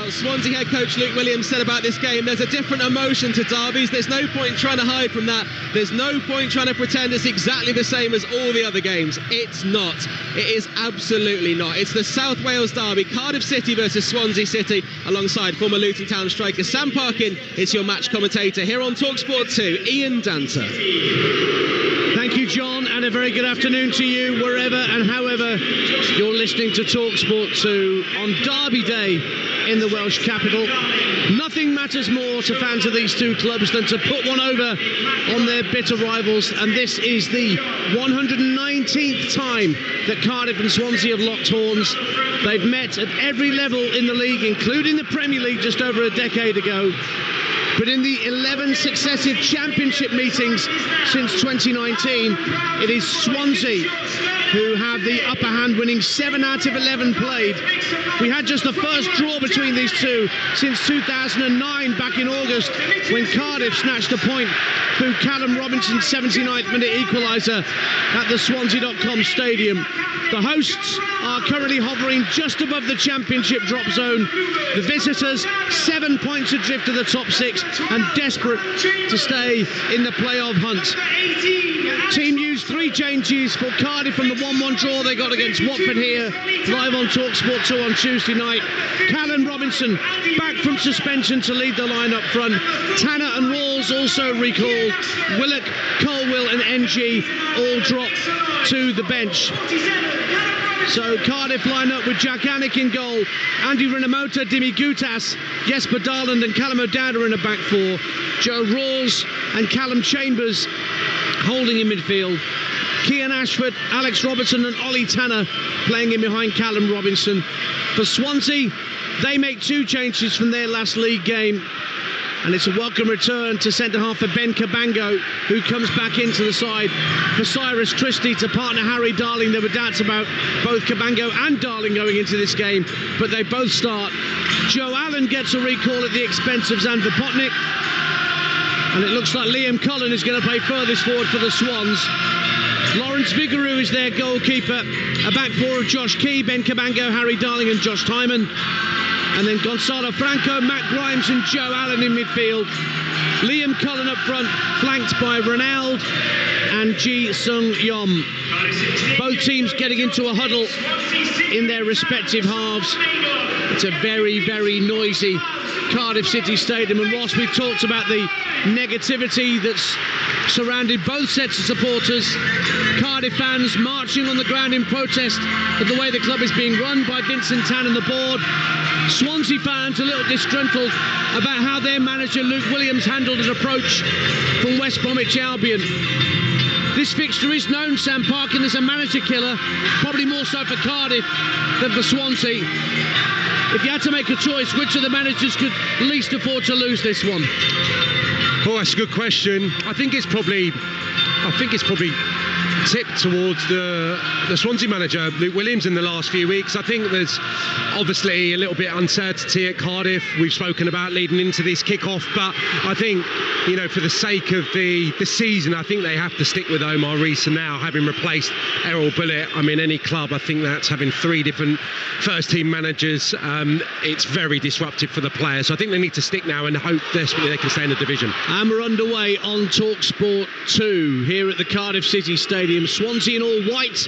Well, Swansea head coach Luke Williams said about this game, there's a different emotion to derbies. There's no point trying to hide from that. There's no point trying to pretend it's exactly the same as all the other games. It's not. It is absolutely not. It's the South Wales derby, Cardiff City versus Swansea City, alongside former Luton Town striker Sam Parkin. It's your match commentator here on Talksport 2, Ian Danter. Thank you, John, and a very good afternoon to you, wherever and however you're listening to Talksport 2 on Derby Day in the Welsh capital. Nothing matters more to fans of these two clubs than to put one over on their bitter rivals, and this is the 119th time that Cardiff and Swansea have locked horns. They've met at every level in the league, including the Premier League just over a decade ago. But in the 11 successive championship meetings since 2019, it is Swansea who have the upper hand, winning 7 out of 11 played. We had just the first draw between these two since 2009, back in August, when Cardiff snatched a point through Callum Robinson's 79th minute equaliser at the Swansea.com stadium. The hosts are currently hovering just above the championship drop zone. The visitors 7 points adrift of the top 6 and desperate to stay in the playoff hunt. Team used 3 changes for Cardiff from the 1-1 draw they got against Watford here, live on Talksport 2 on Tuesday night. Callum Robinson back from suspension to lead the line up front. Tanner and Rawls also recalled. Willock, Colwill and NG all drop to the bench. So Cardiff line up with Jack Annick in goal, Andy Rinomhota, Dimi Gutas, Jesper Darland and Callum O'Dowda in a back 4, Joe Rawls and Callum Chambers holding in midfield, Kian Ashford, Alex Robertson and Ollie Tanner playing in behind Callum Robinson. For Swansea, they make 2 changes from their last league game, and it's a welcome return to centre-half for Ben Cabango, who comes back into the side for Cyrus Christie to partner Harry Darling. There were doubts about both Cabango and Darling going into this game, but they both start. Joe Allen gets a recall at the expense of Zan Vopotnik, and it looks like Liam Cullen is going to play furthest forward for the Swans. Lawrence Vigouroux is their goalkeeper. A back 4 of Josh Key, Ben Cabango, Harry Darling and Josh Timon. And then Gonzalo Franco, Matt Grimes and Joe Allen in midfield. Liam Cullen up front, flanked by Ronald and Ji Sung Yom. Both teams getting into a huddle in their respective halves. It's a very, very noisy Cardiff City Stadium, and whilst we've talked about the negativity that's surrounded both sets of supporters, Cardiff fans marching on the ground in protest of the way the club is being run by Vincent Tan and the board, Swansea fans a little disgruntled about how their manager Luke Williams handled an approach from West Bromwich Albion. This fixture is known, Sam Parkin, as a manager killer, probably more so for Cardiff than for Swansea. If you had to make a choice, which of the managers could least afford to lose this one? Oh, that's a good question. I think it's probably tipped towards the Swansea manager, Luke Williams, in the last few weeks. I think there's obviously a little bit of uncertainty at Cardiff. We've spoken about leading into this kick-off, but I think, you know, for the sake of the season, I think they have to stick with Omar Reesa now, having replaced Errol Bullett. I mean, any club, I think that's having 3 different first-team managers. It's very disruptive for the players. So I think they need to stick now and hope desperately they can stay in the division. And we're underway on Talksport 2 here at the Cardiff City Stadium. Swansea in all white.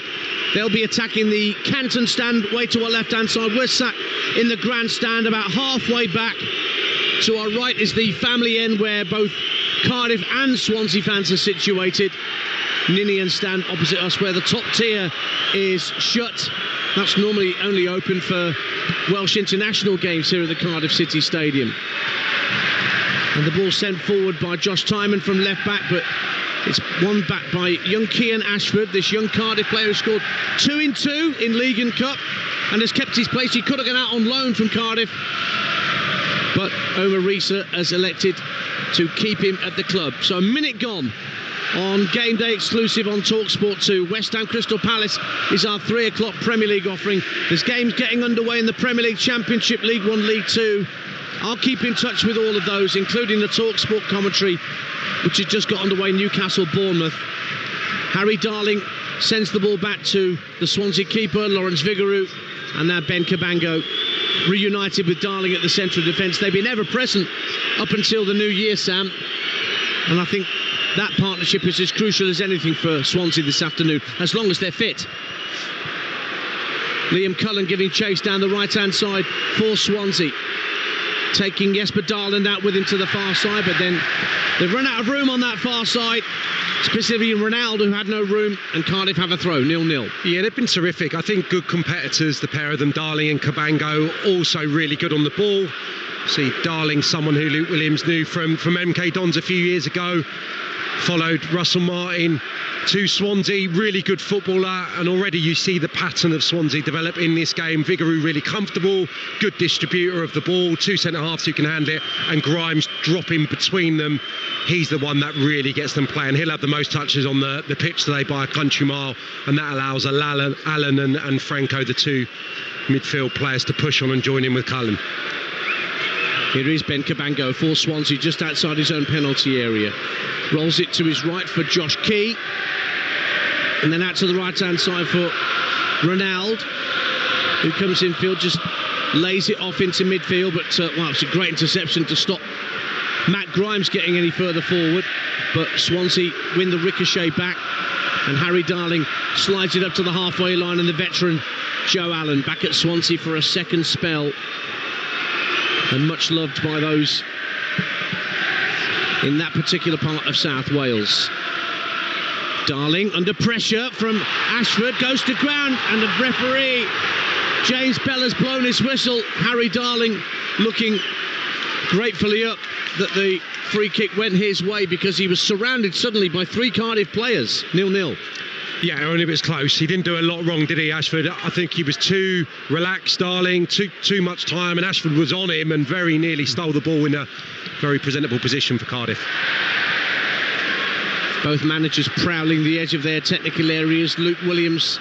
They'll be attacking the Canton stand way to our left-hand side. We're sat in the grandstand about halfway back. To our right is the family end where both Cardiff and Swansea fans are situated. Ninian stand opposite us where the top tier is shut. That's normally only open for Welsh international games here at the Cardiff City Stadium. And the ball sent forward by Josh Timon from left back, but it's won back by young Kian Ashford, this young Cardiff player who scored 2 in 2 in League and Cup and has kept his place. He could have gone out on loan from Cardiff, but Omar Reesa has elected to keep him at the club. So a minute gone on Game Day exclusive on Talksport 2. West Ham Crystal Palace is our 3 o'clock Premier League offering. There's games getting underway in the Premier League, Championship, League 1, League 2. I'll keep in touch with all of those, including the Talksport commentary, which has just got underway. Newcastle, Bournemouth. Harry Darling sends the ball back to the Swansea keeper, Lawrence Vigouroux, and now Ben Cabango reunited with Darling at the centre of defence. They've been ever present up until the new year, Sam, and I think that partnership is as crucial as anything for Swansea this afternoon, as long as they're fit. Liam Cullen giving chase down the right-hand side for Swansea, taking Jesper Darling out with him to the far side, but then they've run out of room on that far side, specifically Ronaldo, who had no room, and Cardiff have a throw, 0-0. Yeah, they've been terrific. I think good competitors, the pair of them, Darling and Cabango, also really good on the ball. See, Darling, someone who Luke Williams knew from MK Dons a few years ago, followed Russell Martin to Swansea, really good footballer, and already you see the pattern of Swansea develop in this game. Vigouroux really comfortable, good distributor of the ball, two centre-halves who can handle it, and Grimes dropping between them. He's the one that really gets them playing. He'll have the most touches on the pitch today by a country mile, and that allows Allen and Franco, the two midfield players, to push on and join in with Cullen. Here is Ben Cabango for Swansea, just outside his own penalty area. Rolls it to his right for Josh Key. And then out to the right-hand side for Ronaldo, who comes infield, just lays it off into midfield. But, it's a great interception to stop Matt Grimes getting any further forward. But Swansea win the ricochet back. And Harry Darling slides it up to the halfway line. And the veteran Joe Allen back at Swansea for a second spell. And much loved by those in that particular part of South Wales. Darling under pressure from Ashford, goes to ground, and the referee James Bell has blown his whistle. Harry Darling looking gratefully up that the free kick went his way, because he was surrounded suddenly by three Cardiff players. 0-0. Yeah, only if it's close. He didn't do a lot wrong, did he, Ashford? I think he was too relaxed, Darling, too much time, and Ashford was on him and very nearly stole the ball in a very presentable position for Cardiff. Both managers prowling the edge of their technical areas. Luke Williams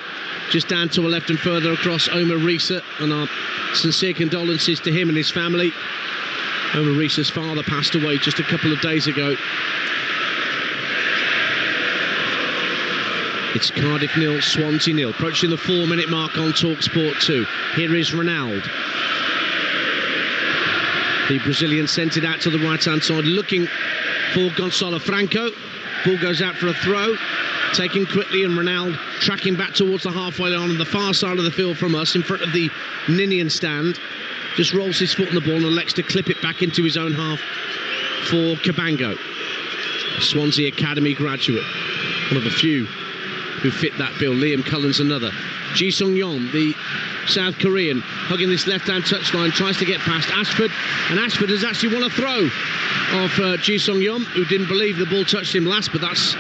just down to a left and further across Omar Risa, and our sincere condolences to him and his family. Omar Risa's father passed away just a couple of days ago. It's Cardiff 0, Swansea 0. Approaching the 4-minute mark on Talksport 2. Here is Ronaldo. The Brazilian sent it out to the right-hand side, looking for Gonçalo Franco. Ball goes out for a throw, taken quickly, and Ronaldo tracking back towards the halfway line on the far side of the field from us, in front of the Ninian stand. Just rolls his foot on the ball and elects to clip it back into his own half for Cabango. Swansea Academy graduate, one of the few who fit that bill. Liam Cullen's another. Ji Sung-yeon, the South Korean, hugging this left-hand touchline, tries to get past Ashford, and Ashford has actually won a throw off Ji Sung-yeon, who didn't believe the ball touched him last, but that's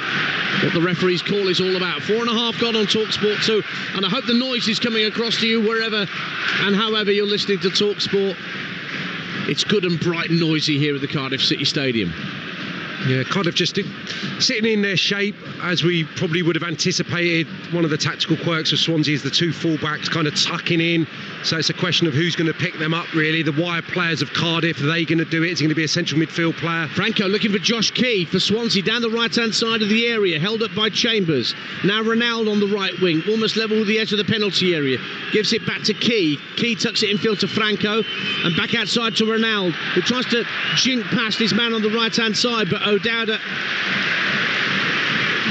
what the referee's call is all about. 4.5 gone on Talksport 2, and I hope the noise is coming across to you wherever and however you're listening to Talksport. It's good and bright and noisy here at the Cardiff City Stadium. Yeah, Cardiff just sitting in their shape as we probably would have anticipated. One of the tactical quirks of Swansea is the two fullbacks kind of tucking in, so it's a question of who's going to pick them up, really. The wide players of Cardiff, are they going to do it? Is it going to be a central midfield player? Franco looking for Josh Key for Swansea down the right-hand side of the area, held up by Chambers. Now Ronaldo on the right wing, almost level with the edge of the penalty area, gives it back to Key. Key tucks it infield to Franco, and back outside to Ronaldo, who tries to jink past his man on the right-hand side, but O'Dowda,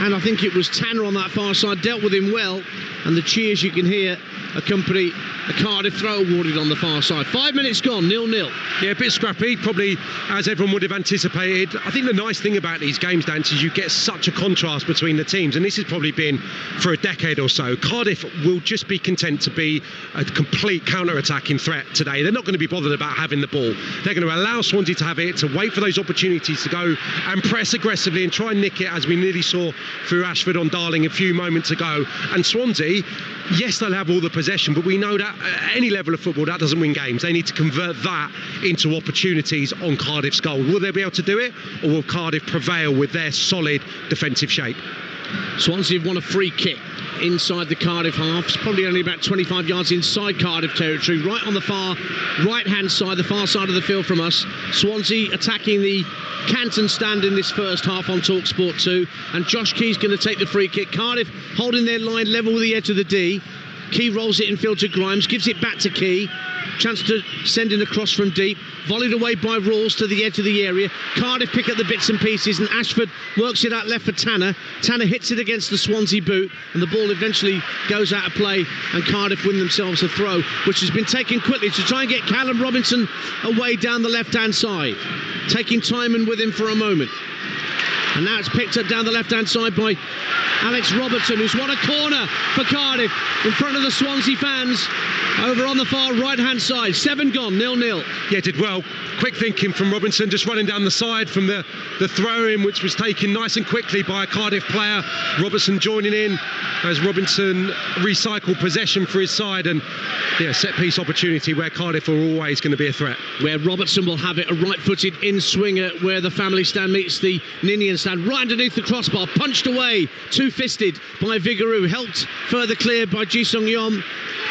and I think it was Tanner on that far side, dealt with him well, and the cheers you can hear accompany a Cardiff throw awarded on the far side. 5 minutes gone, 0-0. Yeah, a bit scrappy, probably as everyone would have anticipated. I think the nice thing about these games, Dan, is you get such a contrast between the teams, and this has probably been for a decade or so. Cardiff will just be content to be a complete counter-attacking threat today. They're not going to be bothered about having the ball. They're going to allow Swansea to have it, to wait for those opportunities to go and press aggressively and try and nick it, as we nearly saw through Ashford on Darling a few moments ago. And Swansea, yes, they'll have all the possession, but we know that at any level of football, that doesn't win games. They need to convert that into opportunities on Cardiff's goal. Will they be able to do it, or will Cardiff prevail with their solid defensive shape? Swansea have won a free kick inside the Cardiff half. It's probably only about 25 yards inside Cardiff territory, right on the far right-hand side, the far side of the field from us. Swansea attacking the Canton stand in this first half on Talksport 2, and Josh Key's going to take the free kick. Cardiff holding their line level with the edge of the D. Key rolls it infield to Grimes, gives it back to Key. chance to send in a cross from deep, volleyed away by Rawls to the edge of the area. Cardiff pick up the bits and pieces, and Ashford works it out left for Tanner. Tanner hits it against the Swansea boot, and the ball eventually goes out of play, and Cardiff win themselves a throw, which has been taken quickly to try and get Callum Robinson away down the left-hand side, taking Timon with him for a moment. And now it's picked up down the left-hand side by Alex Robertson, who's won a corner for Cardiff in front of the Swansea fans over on the far right-hand side. 7 gone, 0-0. Yeah, did well. Quick thinking from Robinson, just running down the side from the throw-in, which was taken nice and quickly by a Cardiff player. Robertson joining in as Robinson recycled possession for his side, and set-piece opportunity where Cardiff are always going to be a threat. Where Robertson will have it, a right-footed in-swinger where the family stand meets the Ninian stand, right underneath the crossbar, punched away, two-fisted by Vigouroux, helped further clear by Ji Sung-yom,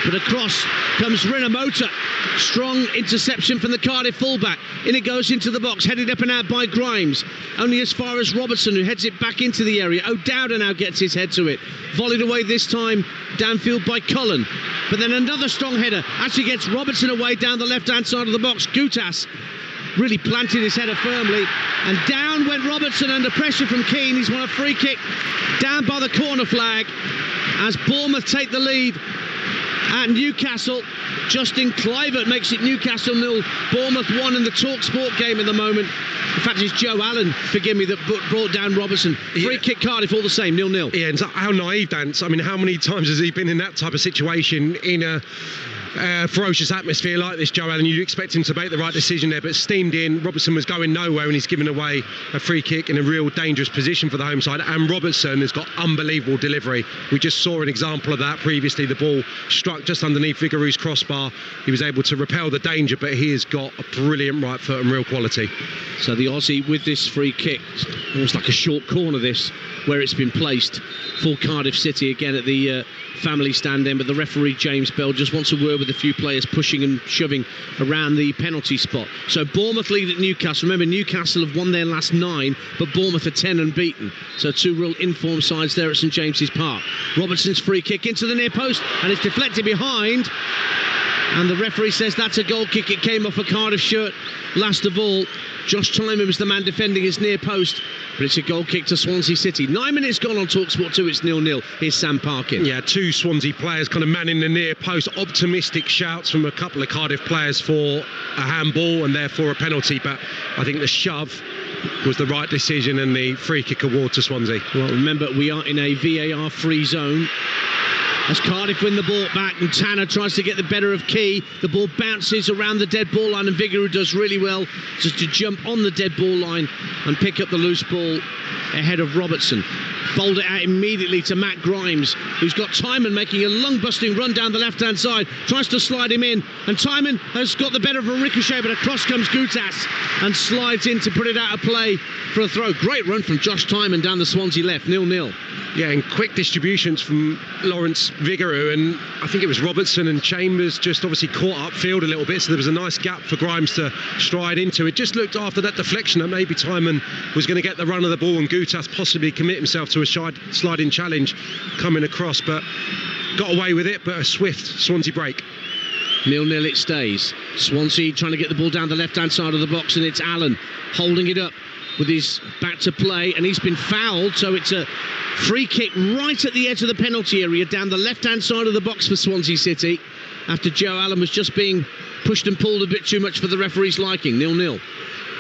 but across comes Rinomota. Strong interception from the Cardiff fullback. In it goes into the box, headed up and out by Grimes, only as far as Robertson, who heads it back into the area. O'Dowda now gets his head to it, volleyed away this time downfield by Cullen, but then another strong header actually gets Robertson away down the left-hand side of the box. Gutas really planted his header firmly, and down went Robertson under pressure from Keane. He's won a free kick down by the corner flag as Bournemouth take the lead at Newcastle. Justin Kluivert makes it Newcastle 0, Bournemouth 1 in the Talksport game in the moment. In fact, it's Joe Allen, forgive me, that brought down Robertson. Free kick Cardiff, all the same, 0-0. Yeah, and how naive, Dance. I mean, how many times has he been in that type of situation in a ferocious atmosphere like this, Joe Allen? You'd expect him to make the right decision there, but steamed in. Robertson was going nowhere, and he's given away a free kick in a real dangerous position for the home side. And Robertson has got unbelievable delivery. We just saw an example of that previously. The ball struck just underneath Vigouroux's crossbar. He was able to repel the danger, but he has got a brilliant right foot and real quality. So the Aussie with this free kick, almost like a short corner this, where it's been placed for Cardiff City again at the family stand end, but the referee James Bell just wants a word with a few players pushing and shoving around the penalty spot. So Bournemouth lead at Newcastle. Remember, Newcastle have won their last 9, but Bournemouth are 10 unbeaten. So 2 real informed sides there at St James's Park. Robertson's free kick into the near post, and it's deflected behind, and the referee says that's a goal kick. It came off a Cardiff shirt. Last of all, Josh Timon was the man defending his near post, but it's a goal kick to Swansea City. 9 minutes gone on Talksport 2, it's 0-0. Here's Sam Parkin. Yeah, 2 Swansea players kind of manning the near post. Optimistic shouts from a couple of Cardiff players for a handball and therefore a penalty, but I think the shove was the right decision and the free kick award to Swansea. Well, remember, we are in a VAR free zone as Cardiff win the ball back, and Tanner tries to get the better of Key. The ball bounces around the dead ball line, and Vigouroux does really well just to jump on the dead ball line and pick up the loose ball ahead of Robertson. Bowled it out immediately to Matt Grimes, who's got Timon making a lung-busting run down the left-hand side, tries to slide him in, and Timon has got the better of a ricochet, but across comes Gutas and slides in to put it out of play for a throw. Great run from Josh Timon down the Swansea left, 0-0. Yeah, and quick distributions from Lawrence Vigouroux, and I think it was Robertson and Chambers just obviously caught upfield a little bit, so there was a nice gap for Grimes to stride into. It just looked after that deflection that maybe Timon was going to get the run of the ball and Gutas possibly commit himself to a sliding challenge coming across, but got away with it. But a swift Swansea break. 0-0 it stays. Swansea trying to get the ball down the left-hand side of the box, and it's Allen holding it up with his back to play, and he's been fouled, so it's a free kick right at the edge of the penalty area down the left-hand side of the box for Swansea City, after Joe Allen was just being pushed and pulled a bit too much for the referee's liking. 0-0.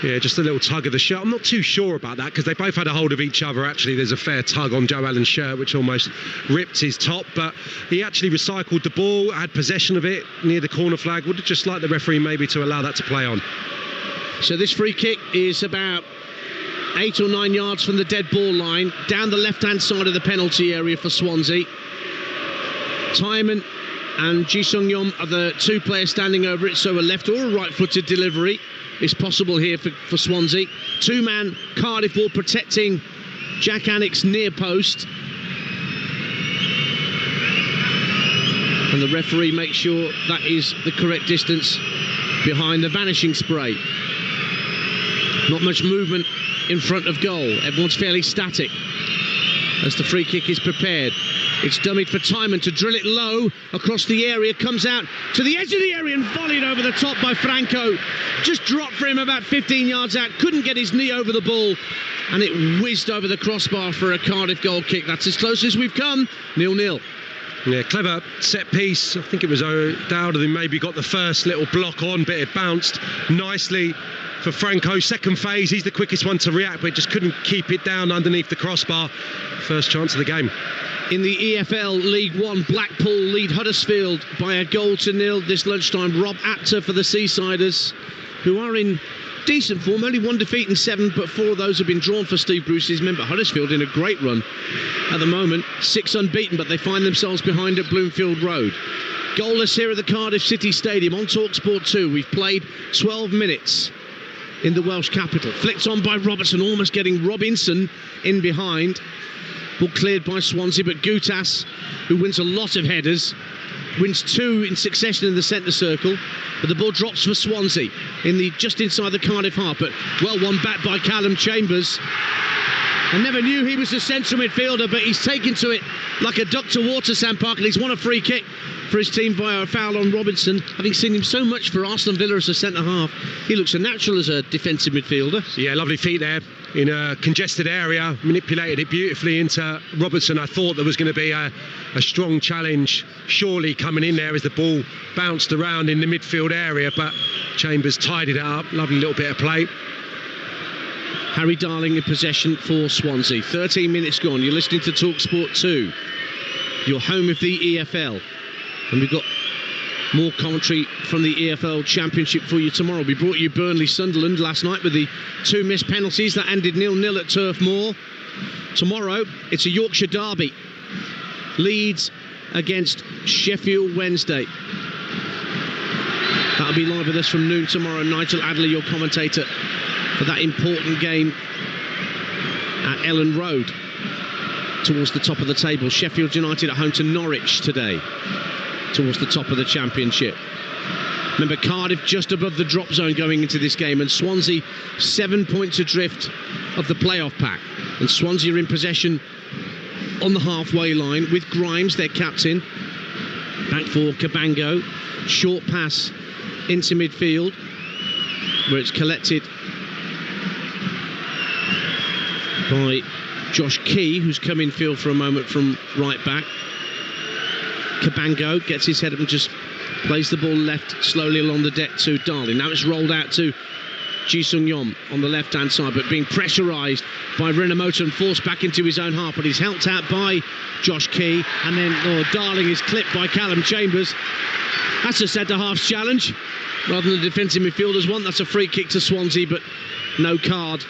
Yeah, just a little tug of the shirt. I'm not too sure about that because they both had a hold of each other. Actually, there's a fair tug on Joe Allen's shirt which almost ripped his top, but he actually recycled the ball, had possession of it near the corner flag. Would have just liked the referee maybe to allow that to play on. So this free kick is about 8 or 9 yards from the dead ball line, down the left-hand side of the penalty area for Swansea. Timon and Ji Sung-yom are the 2 players standing over it, so a left or a right-footed delivery is possible here for Swansea. 2-man Cardiff ball protecting Jack Annick's near post, and the referee makes sure that is the correct distance behind the vanishing spray. Not much movement in front of goal. Everyone's fairly static as the free kick is prepared. It's dummied for Timon to drill it low across the area, comes out to the edge of the area and volleyed over the top by Franco. Just dropped for him about 15 yards out, couldn't get his knee over the ball, and it whizzed over the crossbar for a Cardiff goal kick. That's as close as we've come. 0-0. Yeah, clever set piece. I think it was Dowd who maybe got the first little block on, but it bounced nicely for Franco. Second phase, he's the quickest one to react, but just couldn't keep it down underneath the crossbar. First chance of the game. In the EFL League One, Blackpool lead Huddersfield by a 0 this lunchtime. Rob Apter for the Seasiders, who are in decent form, only 1 defeat in 7, but 4 of those have been drawn for Steve Bruce's men. But Huddersfield in a great run at the moment, 6 unbeaten, but they find themselves behind at Bloomfield Road. Goalless here at the Cardiff City Stadium on Talksport 2. We've played 12 minutes in the Welsh capital. Flicked on by Robertson, almost getting Robinson in behind. Ball cleared by Swansea, but Gutas, who wins a lot of headers, wins 2 in succession in the centre circle, but the ball drops for Swansea just inside the Cardiff half, but well won back by Callum Chambers. I never knew he was a central midfielder, but he's taken to it like a duck to water, Sam Parker. He's won a free kick for his team via a foul on Robinson. Having seen him so much for Arsenal Villa as a centre half, he looks a natural as a defensive midfielder. Yeah, lovely feet there in a congested area, manipulated it beautifully into Robertson. I thought there was going to be a strong challenge surely coming in there as the ball bounced around in the midfield area, but Chambers tidied it up. Lovely little bit of play. Harry Darling in possession for Swansea. 13 minutes gone. You're listening to Talksport 2. You're home of the EFL. And we've got more commentary from the EFL Championship for you tomorrow. We brought you Burnley-Sunderland last night with the 2 missed penalties that ended 0-0 at Turf Moor. Tomorrow, it's a Yorkshire derby. Leeds against Sheffield Wednesday. That'll be live with us from noon tomorrow. Nigel Adler, your commentator for that important game at Ellen Road towards the top of the table. Sheffield United at home to Norwich today towards the top of the Championship. Remember, Cardiff just above the drop zone going into this game, and Swansea 7 points adrift of the playoff pack. And Swansea are in possession on the halfway line with Grimes, their captain. Back for Cabango. Short pass into midfield where it's collected by Josh Key, who's come in field for a moment from right back. Cabango gets his head up and just plays the ball left slowly along the deck to Darling. Now it's rolled out to Ji Sung Yom on the left hand side, but being pressurised by Renamoto and forced back into his own half, but he's helped out by Josh Key, and then Darling is clipped by Callum Chambers. That's a centre half's challenge rather than the defensive midfielders one. That's a free kick to Swansea, but no card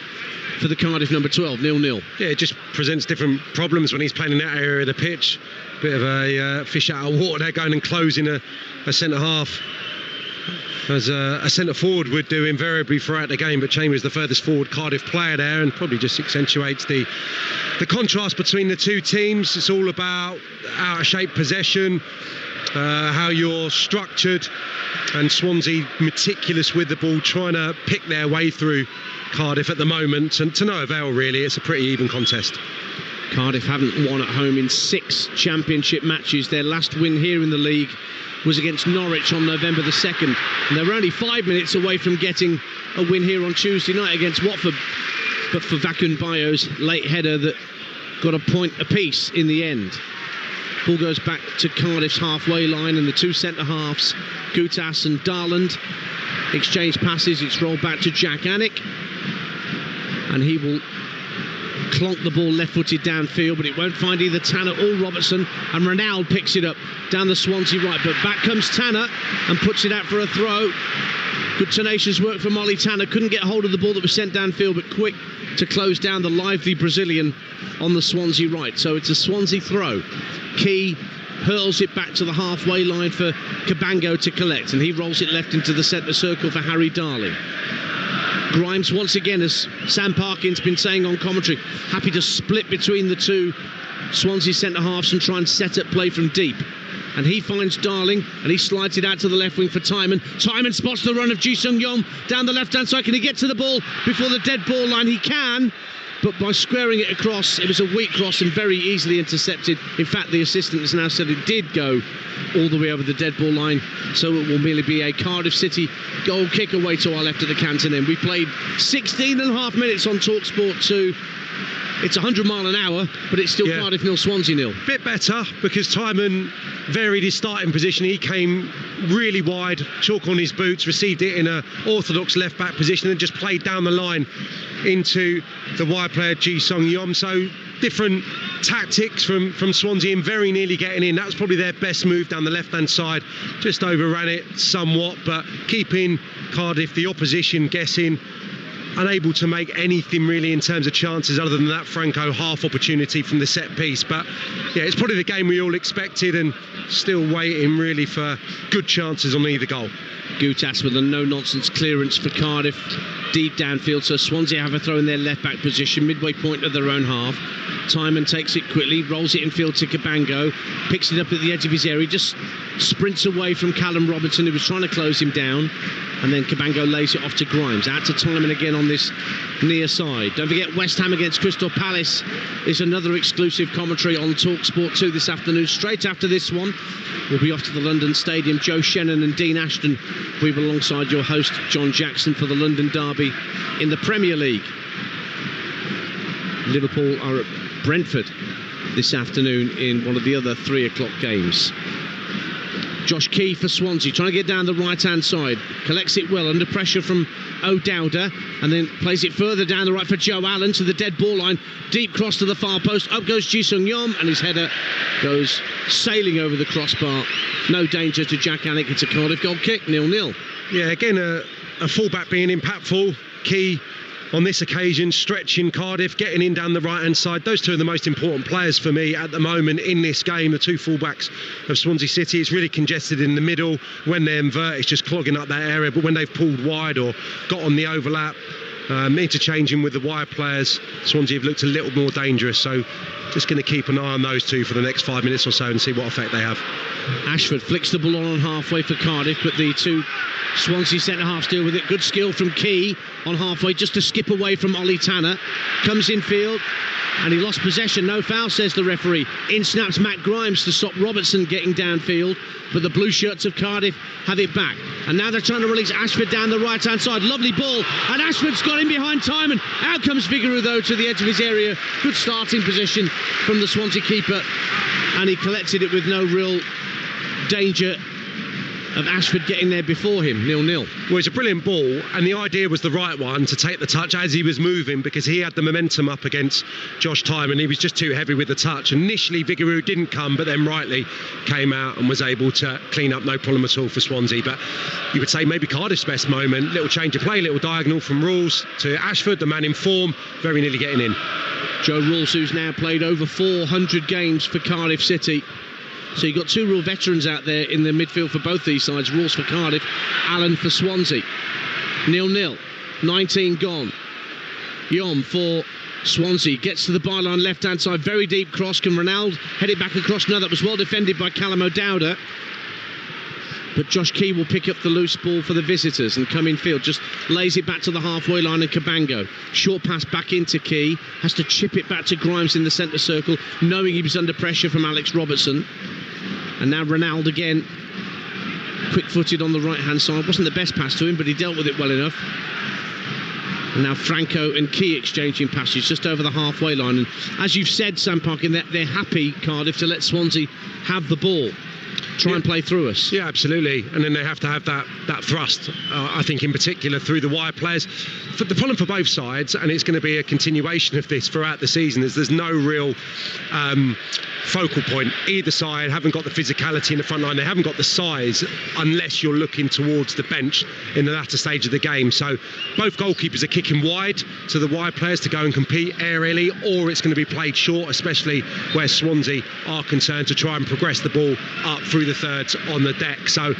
for the Cardiff number 12. 0-0. Yeah, it just presents different problems when he's playing in that area of the pitch. Bit of a fish out of water there, going and closing a centre half, as a centre forward would do invariably throughout the game. But Chambers, the furthest forward Cardiff player there, and probably just accentuates the contrast between the two teams. It's all about out of shape possession, how you're structured, and Swansea meticulous with the ball, trying to pick their way through Cardiff at the moment, and to no avail really. It's a pretty even contest. Cardiff haven't won at home in 6 championship matches. Their last win here in the league was against Norwich on November the 2nd, and they were only 5 minutes away from getting a win here on Tuesday night against Watford, but for Vakun Bayo's late header that got a point apiece in the end. Ball goes back to Cardiff's halfway line, and the 2 centre halves, Gutas and Darland, exchange passes. It's rolled back to Jack Annick, and he will clonk the ball left-footed downfield, but it won't find either Tanner or Robertson, and Ronald picks it up down the Swansea right, but back comes Tanner and puts it out for a throw. Good tenacious work from Ollie Tanner. Couldn't get hold of the ball that was sent downfield, but quick to close down the lively Brazilian on the Swansea right. So it's a Swansea throw. Key hurls it back to the halfway line for Cabango to collect, and he rolls it left into the centre circle for Harry Darling. Grimes, once again, as Sam Parkin's been saying on commentary, happy to split between the 2 Swansea centre halves and try and set up play from deep. And he finds Darling, and he slides it out to the left wing for Timon. Timon spots the run of Ji Sung Yom down the left hand side. Can he get to the ball before the dead ball line? He can. but by squaring it across, it was a weak cross and very easily intercepted. In fact, the assistant has now said it did go all the way over the dead ball line, so it will merely be a Cardiff City goal kick away to our left at the canton end. We played 16 and a half minutes on Talksport 2. It's 100 mile an hour, but it's still Cardiff 0, Swansea 0. Bit better because Timon varied his starting position. He came really wide, chalk on his boots, received it in an orthodox left-back position and just played down the line into the wide player Ji Sung-yom. So different tactics from Swansea and very nearly getting in. That was probably their best move down the left-hand side. Just overran it somewhat, but keeping Cardiff, the opposition, guessing. Unable to make anything really in terms of chances other than that Franco half opportunity from the set piece. But yeah, it's probably the game we all expected and still waiting really for good chances on either goal. Gutas with a no-nonsense clearance for Cardiff deep downfield, so Swansea have a throw in their left-back position, midway point of their own half. Timon takes it quickly, rolls it infield to Cabango, picks it up at the edge of his area, just sprints away from Callum Robertson, who was trying to close him down, and then Cabango lays it off to Grimes. Out to Timon again on this near side. Don't forget, West Ham against Crystal Palace is another exclusive commentary on Talksport 2 this afternoon. Straight after this one, we'll be off to the London Stadium. Joe Shannon and Dean Ashton will be alongside your host, John Jackson, for the London derby in the Premier League. Liverpool are at Brentford this afternoon in one of the other 3 o'clock games. Josh Key for Swansea, trying to get down the right-hand side. Collects it well, under pressure from O'Dowda, and then plays it further down the right for Joe Allen to the dead ball line. Deep cross to the far post. Up goes Ji Sung-yom, and his header goes sailing over the crossbar. No danger to Jack Alec. It's a Cardiff goal kick, 0-0. Yeah, again, a fullback being impactful. Key on this occasion, stretching Cardiff, getting in down the right-hand side. Those two are the most important players for me at the moment in this game, the 2 fullbacks of Swansea City. It's really congested in the middle. When they invert, it's just clogging up that area. But when they've pulled wide or got on the overlap, interchanging with the wide players, Swansea have looked a little more dangerous. So just going to keep an eye on those two for the next 5 minutes or so and see what effect they have. Ashford flicks the ball on halfway for Cardiff, but the 2 Swansea centre-halves deal with it. Good skill from Key on halfway, just to skip away from Ollie Tanner. Comes in field, and he lost possession. No foul, says the referee. In snaps Matt Grimes to stop Robertson getting downfield, but the blue shirts of Cardiff have it back. And now they're trying to release Ashford down the right-hand side. Lovely ball, and Ashford's got in behind Timon. Out comes Vigouroux, though, to the edge of his area. Good starting position from the Swansea keeper, and he collected it with no real danger of Ashford getting there before him. 0-0. Well, it's a brilliant ball, and the idea was the right one, to take the touch as he was moving, because he had the momentum up against Josh Timon. He was just too heavy with the touch. Initially Vigouroux didn't come, but then rightly came out and was able to clean up, no problem at all for Swansea. But you would say maybe Cardiff's best moment, little change of play, little diagonal from Rules to Ashford, the man in form, very nearly getting in. Joe Rules, who's now played over 400 games for Cardiff City. So you've got 2 real veterans out there in the midfield for both these sides. Rules for Cardiff, Allen for Swansea. 0-0, 19 gone. Yom for Swansea, gets to the byline left-hand side, very deep cross. Can Ronald head it back across? No, that was well defended by Callum O'Dowda. But Josh Key will pick up the loose ball for the visitors and come in field, just lays it back to the halfway line, and Cabango, short pass back into Key, has to chip it back to Grimes in the centre circle, knowing he was under pressure from Alex Robertson. And now Ronald again, quick-footed on the right-hand side. Wasn't the best pass to him, but he dealt with it well enough. And now Franco and Key exchanging passes just over the halfway line. And as you've said, Sam Parkin, they're happy, Cardiff, to let Swansea have the ball. Try and play through us. Yeah, absolutely. And then they have to have that thrust, I think, in particular through the wide players. The problem for both sides, and it's going to be a continuation of this throughout the season, is there's no real focal point. Either side haven't got the physicality in the front line. They haven't got the size unless you're looking towards the bench in the latter stage of the game. So both goalkeepers are kicking wide to the wide players to go and compete aerially, or it's going to be played short, especially where Swansea are concerned, to try and progress the ball up through the thirds on the deck. So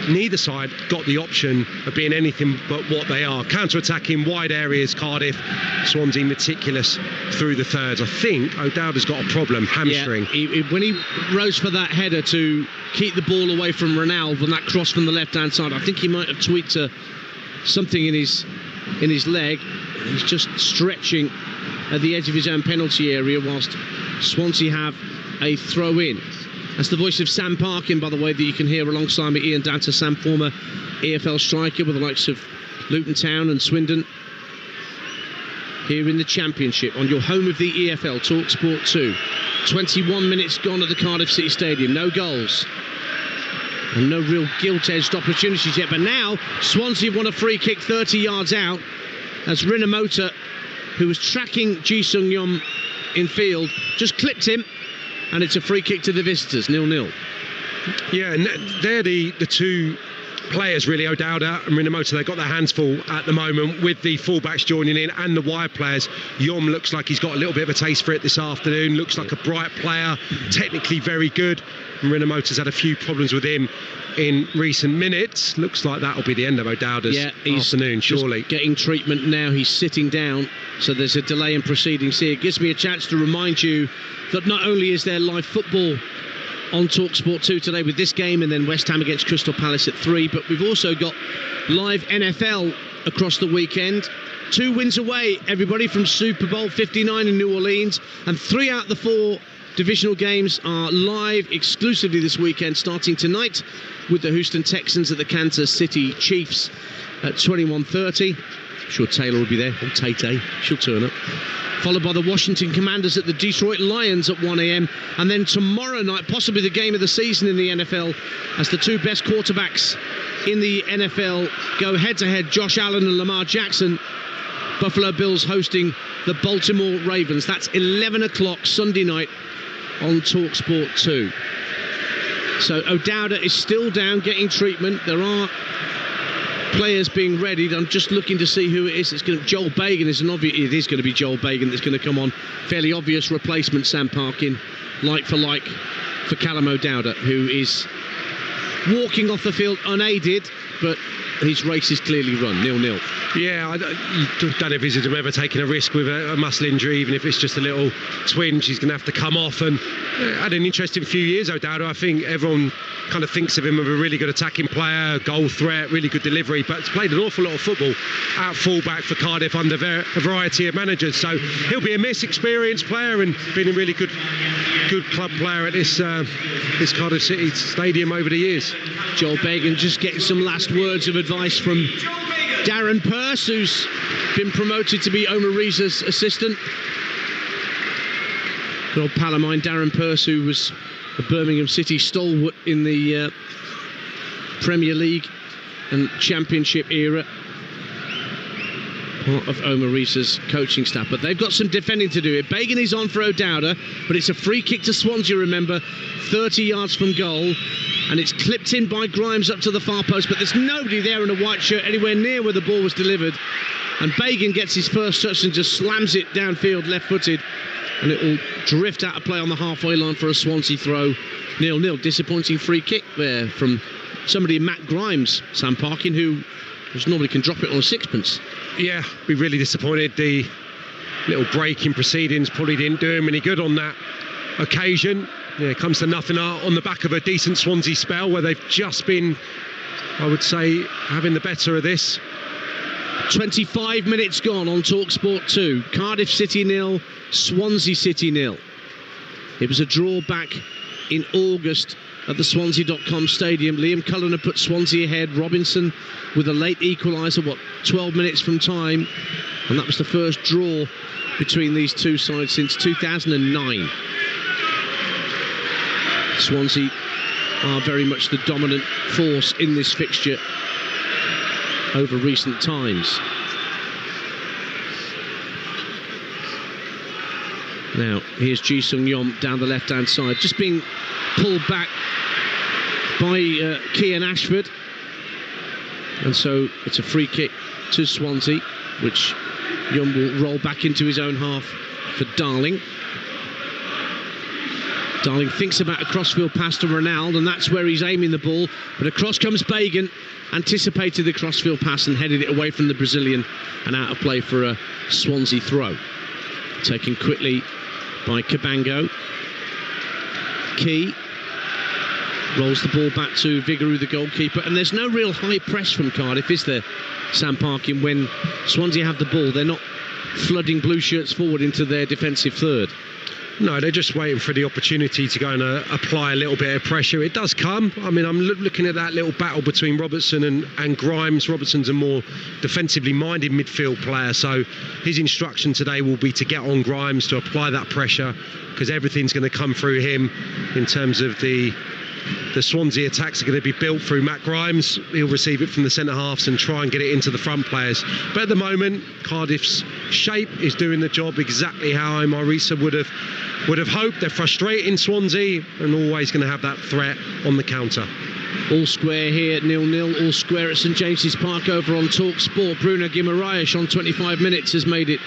neither side got the option of being anything but what they are. Counter-attacking wide areas, Cardiff. Swansea meticulous through the thirds. I think O'Dowda's got a problem, hamstring. Yeah, when he rose for that header to keep the ball away from Ronald on that cross from the left-hand side, I think he might have tweaked something in his leg. He's just stretching at the edge of his own penalty area, whilst Swansea have a throw-in. That's the voice of Sam Parkin, by the way, that you can hear alongside me, Ian Danta, Sam, former EFL striker with the likes of Luton Town and Swindon, here in the Championship on your home of the EFL, Talksport 2. 21 minutes gone at the Cardiff City Stadium, no goals and no real gilt-edged opportunities yet, but now Swansea have won a free kick 30 yards out as Rinomhota, who was tracking Ji-Sung-Yum in field, just clipped him, and it's a free kick to the visitors, 0-0. Yeah, and they're the two players really, O'Dowda and Rinomhota. They've got their hands full at the moment with the fullbacks joining in and the wide players. Yom looks like he's got a little bit of a taste for it this afternoon, looks like a bright player, technically very good. And Rinomhota's had a few problems with him in recent minutes. Looks like that'll be the end of O'Dowda's afternoon, surely. Getting treatment now, he's sitting down, so there's a delay in proceedings here. It gives me a chance to remind you that not only is there live football on Talksport 2 today with this game and then West Ham against Crystal Palace at 3, but we've also got live NFL across the weekend. 2 wins away, everybody, from Super Bowl 59 in New Orleans, and 3 out of the 4 divisional games are live exclusively this weekend, starting tonight with the Houston Texans at the Kansas City Chiefs at 21:30. I'm sure Taylor will be there, or Tay-Tay, she'll turn up. Followed by the Washington Commanders at the Detroit Lions at 1 a.m. And then tomorrow night, possibly the game of the season in the NFL, as the 2 best quarterbacks in the NFL go head-to-head, Josh Allen and Lamar Jackson. Buffalo Bills hosting the Baltimore Ravens. That's 11 o'clock Sunday night on Talksport 2. So O'Dowda is still down, getting treatment. There are players being readied. I'm just looking to see who it is. It's going to, Joel Bagan is an obvious. It is going to be Joel Bagan that's going to come on. Fairly obvious replacement, Sam Parkin, like for Callum O'Dowda, who is walking off the field unaided, but his race is clearly run, 0-0. Yeah, you don't envisage him ever taking a risk with a muscle injury, even if it's just a little twinge. He's going to have to come off, and had an interesting few years, O'Dowda. I think everyone kind of thinks of him as a really good attacking player, goal threat, really good delivery, but he's played an awful lot of football at fullback for Cardiff under a variety of managers. So he'll be a experienced player and been a really good club player at this Cardiff City Stadium over the years. Joel Bagan just getting some last words of advice from Darren Purse, who's been promoted to be Omar Riza's assistant. Good old pal of mine, Darren Purse, who was a Birmingham City stalwart in the Premier League and Championship era, part of Omar Riza's coaching staff. But they've got some defending to do here. Bagan is on for O'Dowda, but it's a free kick to Swansea, remember, 30 yards from goal, and it's clipped in by Grimes up to the far post, but there's nobody there in a white shirt anywhere near where the ball was delivered, and Bagan gets his first touch and just slams it downfield left-footed, and it will drift out of play on the halfway line for a Swansea throw. 0-0. Disappointing free kick there from somebody, Matt Grimes, Sam Parkin, who just normally can drop it on a sixpence. Yeah, be really disappointed. The little break in proceedings probably didn't do him any good on that occasion. Yeah, it comes to nothing on the back of a decent Swansea spell where they've just been, I would say, having the better of this. 25 minutes gone on Talksport 2. Cardiff City 0, Swansea City 0. It was a draw back in August at the Swansea.com stadium. Liam Cullen had put Swansea ahead. Robinson with a late equaliser, 12 minutes from time. And that was the first draw between these two sides since 2009. Swansea are very much the dominant force in this fixture over recent times. Now, here's Ji-Sung-Yum down the left-hand side, just being pulled back by Kian Ashford. And so it's a free kick to Swansea, which Yum will roll back into his own half for Darling. Darling thinks about a crossfield pass to Ronaldo, and that's where he's aiming the ball. But across comes Bagan, anticipated the crossfield pass and headed it away from the Brazilian and out of play for a Swansea throw. Taken quickly by Cabango. Key rolls the ball back to Vigouroux, the goalkeeper, and there's no real high press from Cardiff, is there, Sam Parkin? When Swansea have the ball, they're not flooding blue shirts forward into their defensive third. No, they're just waiting for the opportunity to go and apply a little bit of pressure. It does come. I mean, I'm looking at that little battle between Robertson and Grimes. Robertson's a more defensively minded midfield player, so his instruction today will be to get on Grimes, to apply that pressure, because everything's going to come through him in terms of the Swansea attacks are going to be built through Matt Grimes. He'll receive it from the centre halves and try and get it into the front players. But at the moment, Cardiff's shape is doing the job exactly how Omar Risa would have hoped. They're frustrating Swansea and always going to have that threat on the counter. All square here, 0-0, all square at St James's Park over on Talksport. Bruno Guimaraes on 25 minutes has made it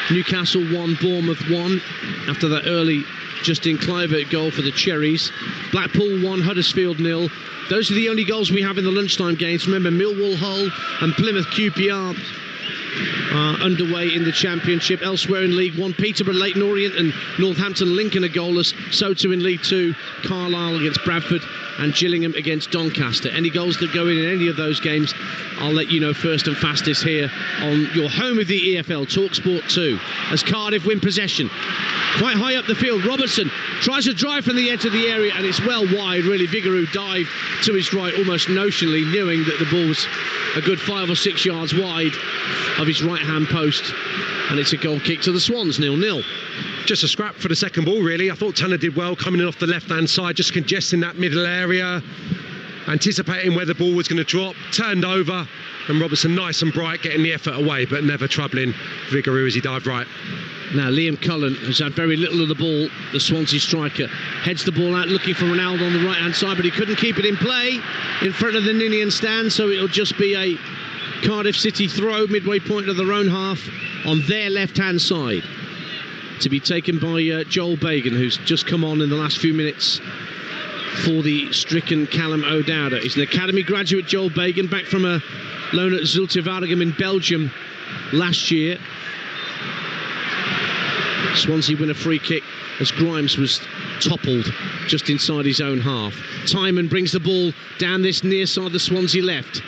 Newcastle 1, Bournemouth 1 after that early Justin Kluivert goal for the Cherries. Blackpool 1, Huddersfield 0. Those are the only goals we have in the lunchtime games. Remember, Millwall, Hull and Plymouth QPR are underway in the Championship. Elsewhere in League 1, Peterborough, Leyton Orient and Northampton Lincoln are goalless. So too in League 2, Carlisle against Bradford and Gillingham against Doncaster. Any goals that go in any of those games, I'll let you know first and fastest here on your home of the EFL, Talksport 2, as Cardiff win possession. Quite high up the field, Robertson tries to drive from the edge of the area and it's well wide, really. Vigouroux dived to his right almost notionally, knowing that the ball was a good 5 or 6 yards wide of his right-hand post, and it's a goal kick to the Swans, 0-0. Just a scrap for the second ball, really. I thought Tanner did well coming in off the left-hand side, just congesting that middle area, anticipating where the ball was going to drop, turned over, and Robertson nice and bright, getting the effort away, but never troubling Vigouroux as he dived right. Now Liam Cullen has had very little of the ball. The Swansea striker heads the ball out looking for Ronaldo on the right-hand side, but he couldn't keep it in play in front of the Ninian stand, so it'll just be a Cardiff City throw midway point of their own half on their left-hand side, to be taken by Joel Bagan, who's just come on in the last few minutes for the stricken Callum O'Dowda. He's an academy graduate, Joel Bagan, back from a loan at Zulte Waregem in Belgium last year. Swansea win a free kick as Grimes was toppled just inside his own half. Timon brings the ball down this near side of the Swansea left.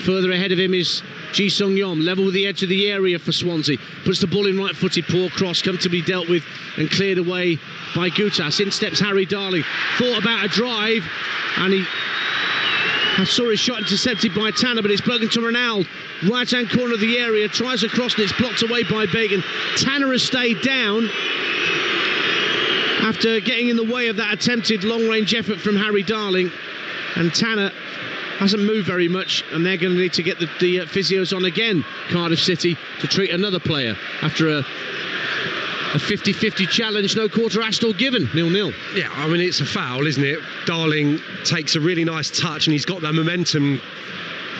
Further ahead of him is Ji Sung Yom, level with the edge of the area for Swansea. Puts the ball in right-footed, poor cross, comfortably dealt with and cleared away by Gutas. In steps Harry Darling. Thought about a drive, and he saw his shot intercepted by Tanner, but it's broken to Ronaldo. Right-hand corner of the area, tries a cross and it's blocked away by Bagan. Tanner has stayed down after getting in the way of that attempted long-range effort from Harry Darling, and Tanner hasn't moved very much, and they're going to need to get the physios on again, Cardiff City, to treat another player after a 50-50 challenge. No quarter asked or given, 0-0. Yeah, I mean, it's a foul, isn't it? Darling takes a really nice touch and he's got that momentum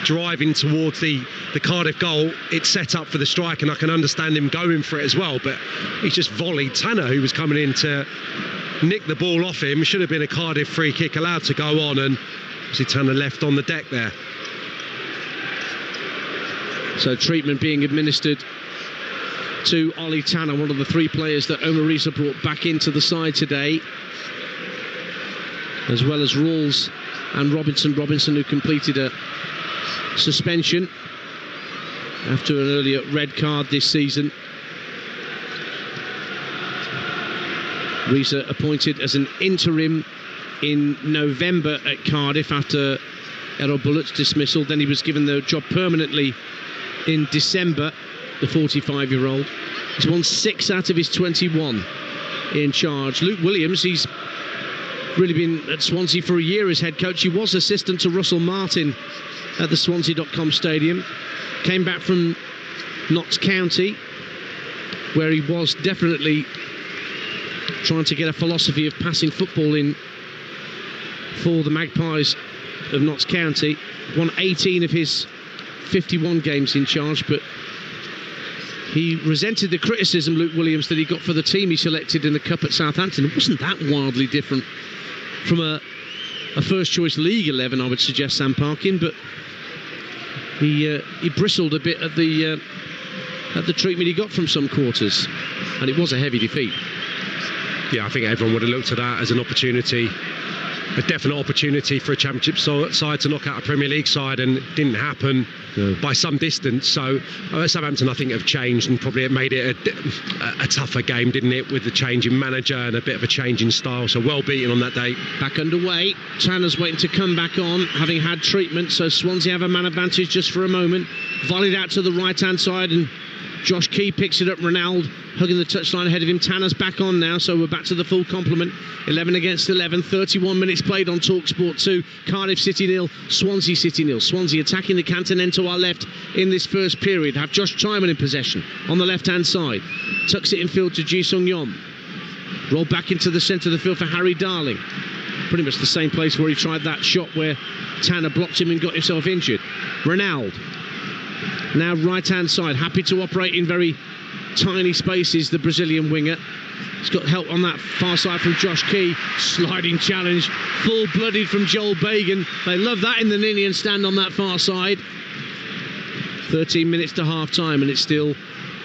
driving towards the Cardiff goal. It's set up for the strike, and I can understand him going for it as well, but he's just volleyed Tanner, who was coming in to nick the ball off him. Should have been a Cardiff free kick allowed to go on, and obviously Tanner left on the deck there. So treatment being administered to Ollie Tanner, one of the 3 players that Omar Risa brought back into the side today, as well as Rawls and Robinson, who completed a suspension after an earlier red card this season. Risa appointed as an interim in November at Cardiff after Errol Bullett's dismissal. Then he was given the job permanently in December, the 45-year-old. He's won 6 out of his 21 in charge. Luke Williams, he's really been at Swansea for a year as head coach. He was assistant to Russell Martin at the Swansea.com stadium. Came back from Notts County, where he was definitely trying to get a philosophy of passing football in for the Magpies of Notts County. Won 18 of his 51 games in charge, but he resented the criticism, Luke Williams, that he got for the team he selected in the Cup at Southampton. It wasn't that wildly different from a first-choice League 11, I would suggest, Sam Parkin, but he bristled a bit at the treatment he got from some quarters, and it was a heavy defeat. Yeah, I think everyone would have looked at that as an opportunity a definite opportunity for a Championship side to knock out a Premier League side, and it didn't happen by some distance. So Southampton, I think, have changed, and probably it made it a tougher game, didn't it, with the change in manager and a bit of a change in style. So well beaten on that day. Back underway. Tanner's waiting to come back on, having had treatment. So Swansea have a man advantage just for a moment. Volleyed out to the right-hand side, and Josh Key picks it up. Ronaldo hugging the touchline ahead of him. Tanner's back on now, so we're back to the full complement. 11 against 11, 31 minutes played on Talksport 2. Cardiff City 0, Swansea City 0. Swansea attacking the canton end to our left in this first period. Have Josh Twyman in possession on the left-hand side. Tucks it in field to Ji Sung-yeon. Roll back into the centre of the field for Harry Darling. Pretty much the same place where he tried that shot where Tanner blocked him and got himself injured. Ronaldo. Now right-hand side, happy to operate in very tiny spaces, the Brazilian winger. He's got help on that far side from Josh Key. Sliding challenge, full-blooded from Joel Bagan. They love that in the Ninian stand on that far side. 13 minutes to half-time, and it's still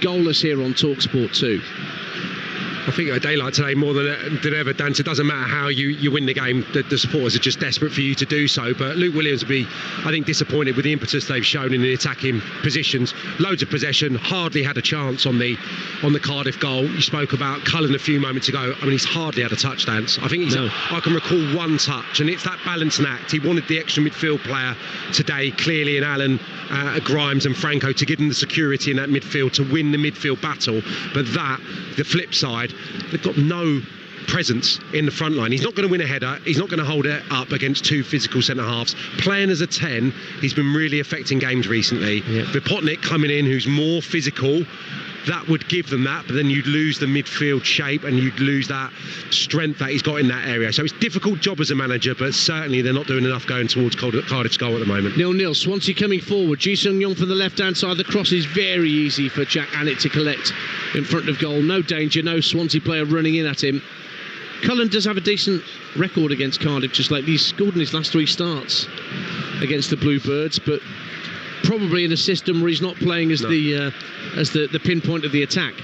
goalless here on Talksport 2. I think a day like today, more than ever, Dan, it doesn't matter how you win the game, the supporters are just desperate for you to do so. But Luke Williams will be, I think, disappointed with the impetus they've shown in the attacking positions. Loads of possession, hardly had a chance on the Cardiff goal. You spoke about Cullen a few moments ago. I mean, he's hardly had a touch, Dan. I think I can recall one touch, and it's that balancing act. He wanted the extra midfield player today, clearly, in Allen, Grimes and Franco, to give them the security in that midfield, to win the midfield battle. But the flip side, they've got no presence in the front line. He's not going to win a header. He's not going to hold it up against two physical centre-halves. Playing as a 10, he's been really affecting games recently. Yeah. Vipotnik coming in, who's more physical, that would give them that, but then you'd lose the midfield shape and you'd lose that strength that he's got in that area. So it's a difficult job as a manager, but certainly they're not doing enough going towards Cardiff's goal at the moment. 0-0, Swansea coming forward. Ji Sung-yeon from the left-hand side. The cross is very easy for Jack Annett to collect in front of goal. No danger, no Swansea player running in at him. Cullen does have a decent record against Cardiff, just like he's scored in his last 3 starts against the Bluebirds, but probably in a system where he's not playing as the pinpoint of the attack.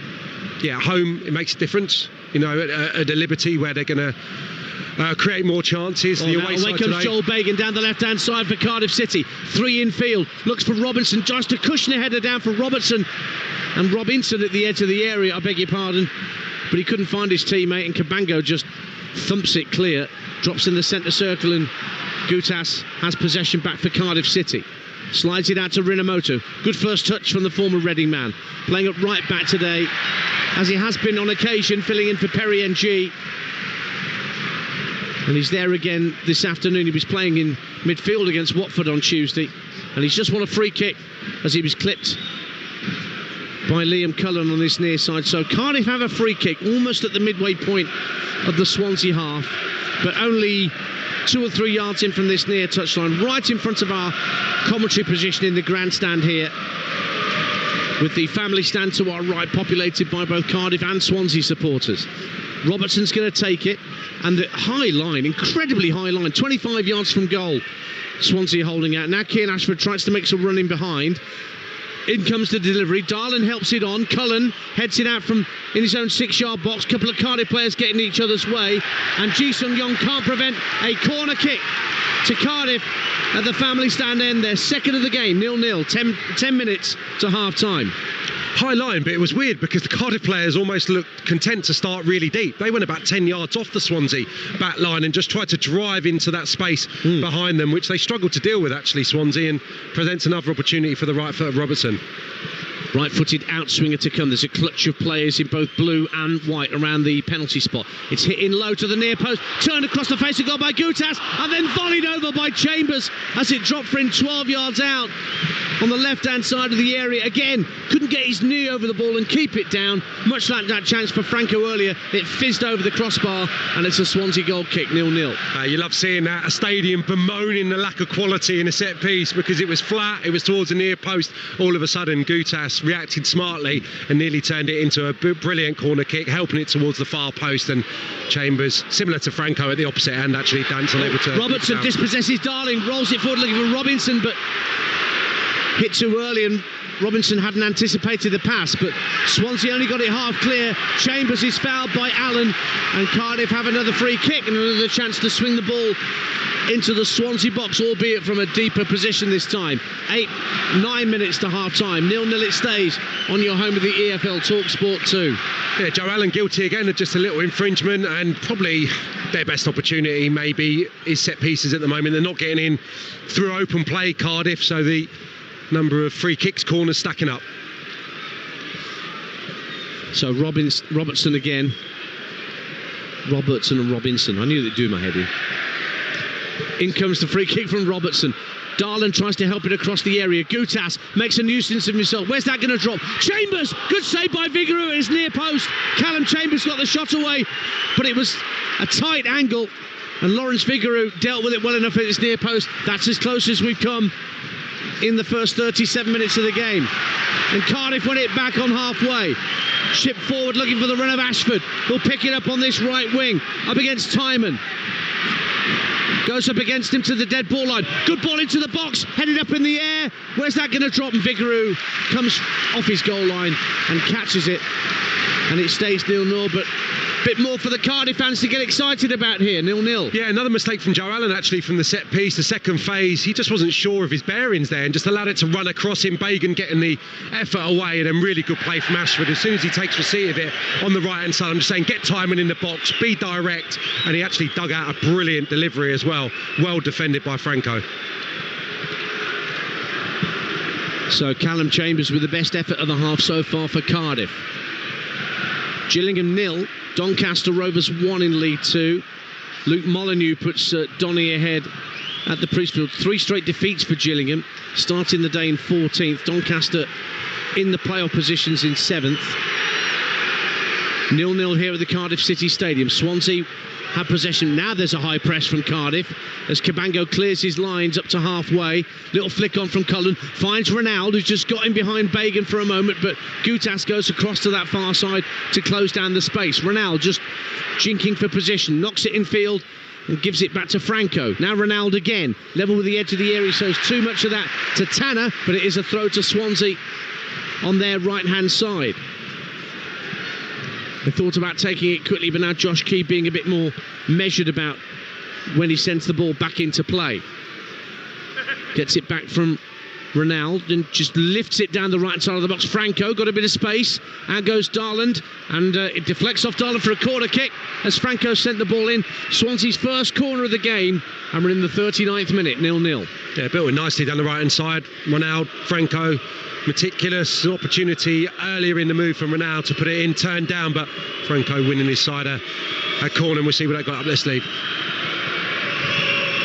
Yeah, at home it makes a difference. You know, at a Liberty where they're going to create more chances. The away comes today. Joel Bagan down the left-hand side for Cardiff City. 3 in field, looks for Robinson, tries to cushion a header down for Robertson, and Robinson at the edge of the area, I beg your pardon, but he couldn't find his teammate, and Cabango just thumps it clear, drops in the centre circle, and Gutas has possession back for Cardiff City. Slides it out to Rinamoto. Good first touch from the former Reading man. Playing up right back today, as he has been on occasion, filling in for Perry NG. And he's there again this afternoon. He was playing in midfield against Watford on Tuesday, and he's just won a free kick as he was clipped by Liam Cullen on this near side. So Cardiff have a free kick almost at the midway point of the Swansea half, but only 2 or 3 yards in from this near touchline, right in front of our commentary position in the grandstand here, with the family stand to our right, populated by both Cardiff and Swansea supporters. Robertson's going to take it, and the high line, incredibly high line, 25 yards from goal, Swansea holding out. Now Cian Ashford tries to make some running behind. In comes the delivery. Darlin helps it on. Cullen heads it out from in his own 6-yard box. Couple of Cardiff players getting each other's way, and Ji Sung-yeon can't prevent a corner kick to Cardiff at the family stand end. Their second of the game, 0-0, 10 minutes to half time. High line, but it was weird because the Cardiff players almost looked content to start really deep. They went about 10 yards off the Swansea back line and just tried to drive into that space behind them, which they struggled to deal with, actually, Swansea, and presents another opportunity for the right foot of Robertson. Right-footed outswinger to come. There's a clutch of players in both blue and white around the penalty spot. It's hit in low to the near post, turned across the face of goal by Gutas, and then volleyed over by Chambers as it dropped for him 12 yards out on the left-hand side of the area. Again, couldn't get his knee over the ball and keep it down, much like that chance for Franco earlier. It fizzed over the crossbar, and it's a Swansea goal kick, 0-0. You love seeing that, a stadium bemoaning the lack of quality in a set piece because it was flat, it was towards the near post. All of a sudden, Gutas reacted smartly and nearly turned it into a brilliant corner kick, helping it towards the far post, and Chambers, similar to Franco at the opposite end, actually dancing able to... Robertson dispossesses Darling, rolls it forward looking for Robinson, but hit too early, and Robinson hadn't anticipated the pass, but Swansea only got it half clear. Chambers is fouled by Allen, and Cardiff have another free kick and another chance to swing the ball into the Swansea box, albeit from a deeper position this time. 9 minutes to half-time. 0-0 it stays on your home of the EFL Talksport 2. Yeah, Joe Allen guilty again of just a little infringement, and probably their best opportunity maybe is set pieces at the moment. They're not getting in through open play, Cardiff, so the number of free kicks, corners stacking up. So Robertson again. Robertson and Robinson. I knew they'd do my head in. In comes the free kick from Robertson. Darland tries to help it across the area. Gutas makes a nuisance of himself. Where's that going to drop? Chambers! Good save by Vigouroux at his near post. Callum Chambers got the shot away, but it was a tight angle, and Lawrence Vigouroux dealt with it well enough at his near post. That's as close as we've come in the first 37 minutes of the game. And Cardiff won it back on halfway. Chip forward looking for the run of Ashford. He'll pick it up on this right wing, up against Timon. Goes up against him to the dead ball line. Good ball into the box, headed up in the air. Where's that going to drop? And Vigouroux comes off his goal line and catches it. And it stays 0-0, but a bit more for the Cardiff fans to get excited about here. 0-0. Yeah, another mistake from Joe Allen actually from the set piece, the second phase. He just wasn't sure of his bearings there and just allowed it to run across him. Bagan getting the effort away, and then really good play from Ashford. As soon as he takes receipt of it on the right hand side, I'm just saying, get Timon in the box, be direct, and he actually dug out a brilliant delivery as well. Well defended by Franco. So Callum Chambers with the best effort of the half so far for Cardiff. Gillingham 0, Doncaster Rovers 1 in League 2. Luke Molyneux puts Donny ahead at the Priestfield. 3 straight defeats for Gillingham, starting the day in 14th. Doncaster in the playoff positions in 7th. 0-0 here at the Cardiff City Stadium. Swansea have possession. Now there's a high press from Cardiff as Cabango clears his lines up to halfway. Little flick on from Cullen, finds Ronald, who's just got in behind Bagan for a moment, but Gutas goes across to that far side to close down the space. Ronald just jinking for position, knocks it in field and gives it back to Franco. Now Ronald again, level with the edge of the area, shows too much of that to Tanner, but it is a throw to Swansea on their right hand side. They thought about taking it quickly, but now Josh Key being a bit more measured about when he sends the ball back into play. Gets it back from Ronald and just lifts it down the right side of the box. Franco got a bit of space. Out goes Darland, and it deflects off Darland for a corner kick as Franco sent the ball in. Swansea's first corner of the game, and we're in the 39th minute, 0-0. Yeah, built it nicely down the right hand side. Ronald, Franco, meticulous. An opportunity earlier in the move from Ronald to put it in, turned down, but Franco winning his side a corner, and we'll see what they got up their sleeve.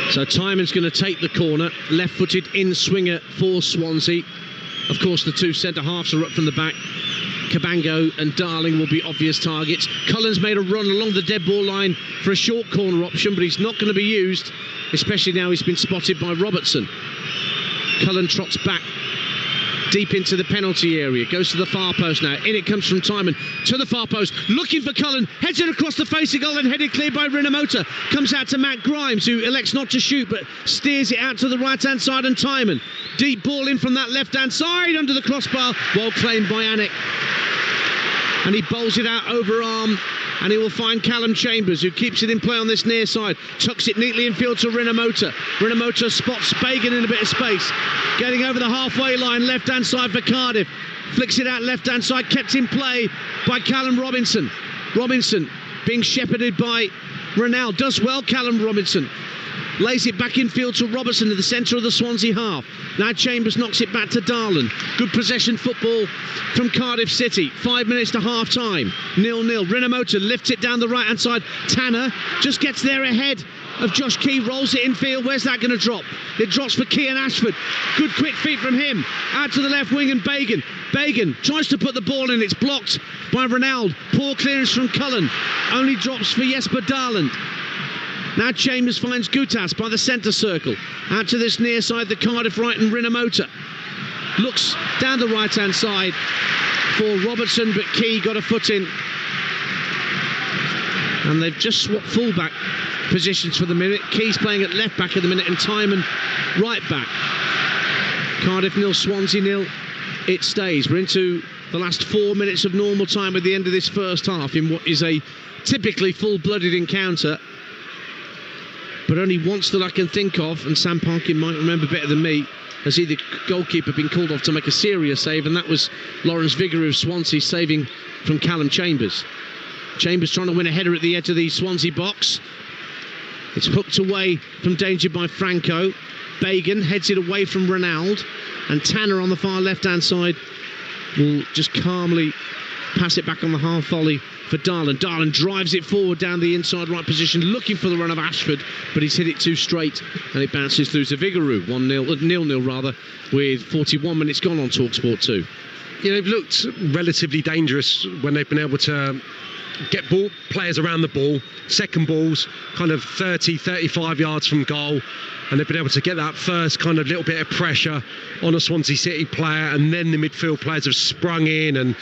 So Timon's going to take the corner, left-footed in-swinger for Swansea. Of course, the two centre-halves are up from the back. Cabango and Darling will be obvious targets. Cullen's made a run along the dead ball line for a short corner option, but he's not going to be used, especially now he's been spotted by Robertson. Cullen trots back deep into the penalty area, goes to the far post now. In it comes from Timon to the far post, looking for Cullen, heads it across the face of goal and headed clear by Rinomota. Comes out to Matt Grimes, who elects not to shoot but steers it out to the right hand side, and Timon deep ball in from that left hand side under the crossbar, well claimed by Anik, and he bowls it out over arm, and he will find Callum Chambers, who keeps it in play on this near side, tucks it neatly in field to Rinomota. Rinomota spots Bagan in a bit of space, getting over the halfway line, left hand side for Cardiff, flicks it out left hand side, kept in play by Callum Robinson. Robinson being shepherded by Ronald, does well Callum Robinson, lays it back in field to Robertson in the centre of the Swansea half. Now Chambers knocks it back to Darland. Good possession football from Cardiff City. 5 minutes to half time, 0-0. Rinomota lifts it down the right hand side. Tanner just gets there ahead of Josh Key, rolls it in field. Where's that going to drop? It drops for Key and Ashford. Good quick feet from him. Out to the left wing, and Bagan tries to put the ball in. It's blocked by Ronald. Poor clearance from Cullen. Only drops for Jesper Darland. Now Chambers finds Gutas by the centre circle. Out to this near side, the Cardiff right, and Rinomota looks down the right hand side for Robertson, but Key got a foot in. And they've just swapped full-back positions for the minute. Key's playing at left-back at the minute, and Timon right-back. Cardiff 0, Swansea 0. it stays. We're into the last 4 minutes of normal time at the end of this first half in what is a typically full-blooded encounter. But only once that I can think of, and Sam Parkin might remember better than me, has the goalkeeper been called off to make a serious save, and that was Lawrence Vigouroux of Swansea saving from Callum Chambers. Chambers trying to win a header at the edge of the Swansea box. It's hooked away from danger by Franco. Bagan heads it away from Ronald, and Tanner on the far left-hand side will just calmly pass it back on the half volley for Darlan. Darlan drives it forward down the inside right position, looking for the run of Ashford, but he's hit it too straight, and it bounces through to Vigouroux. 0-0 rather, with 41 minutes gone on Talksport 2. Yeah, they've looked relatively dangerous when they've been able to get players around the ball, second balls kind of 30-35 yards from goal, and they've been able to get that first kind of little bit of pressure on a Swansea City player, and then the midfield players have sprung in and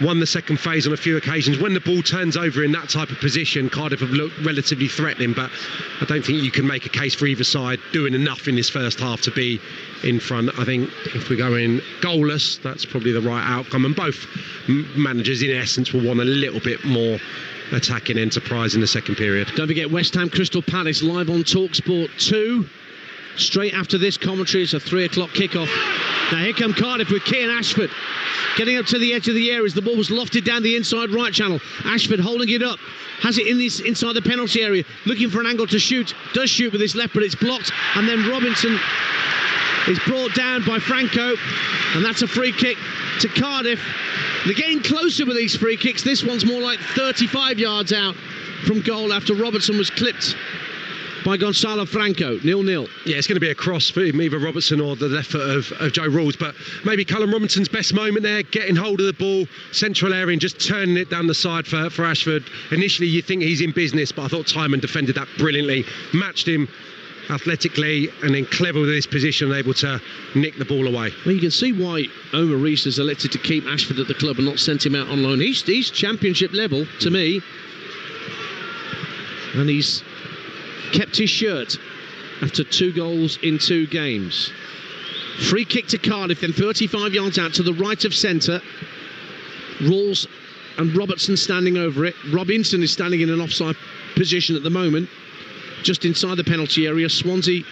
won the second phase on a few occasions. When the ball turns over in that type of position, Cardiff have looked relatively threatening, but I don't think you can make a case for either side doing enough in this first half to be in front. I think if we go in goalless, that's probably the right outcome, and both managers in essence will want a little bit more attacking enterprise in the second period. Don't forget West Ham Crystal Palace live on Talksport 2. Straight after this commentary, it's a 3 o'clock kickoff. Now here come Cardiff with Kean Ashford getting up to the edge of the area as the ball was lofted down the inside right channel. Ashford holding it up, has it inside the penalty area, looking for an angle to shoot, does shoot with his left, but it's blocked, and then Robinson is brought down by Franco, and that's a free kick to Cardiff. They're getting closer with these free kicks. This one's more like 35 yards out from goal after Robertson was clipped by Gonzalo Franco. 0-0. Yeah, it's going to be a cross for either Robertson or the left foot of Joe Rawls, but maybe Callum Robinson's best moment there, getting hold of the ball, central area, and just turning it down the side for Ashford. Initially you think he's in business, but I thought Timon defended that brilliantly, matched him athletically, and then clever with his position, able to nick the ball away. Well, you can see why Omar Rees has elected to keep Ashford at the club and not sent him out on loan. He's championship level to me, and he's kept his shirt after 2 goals in 2 games. Free kick to Cardiff, then 35 yards out to the right of centre. Rawls and Robertson standing over it. Robinson is standing in an offside position at the moment, just inside the penalty area. Swansea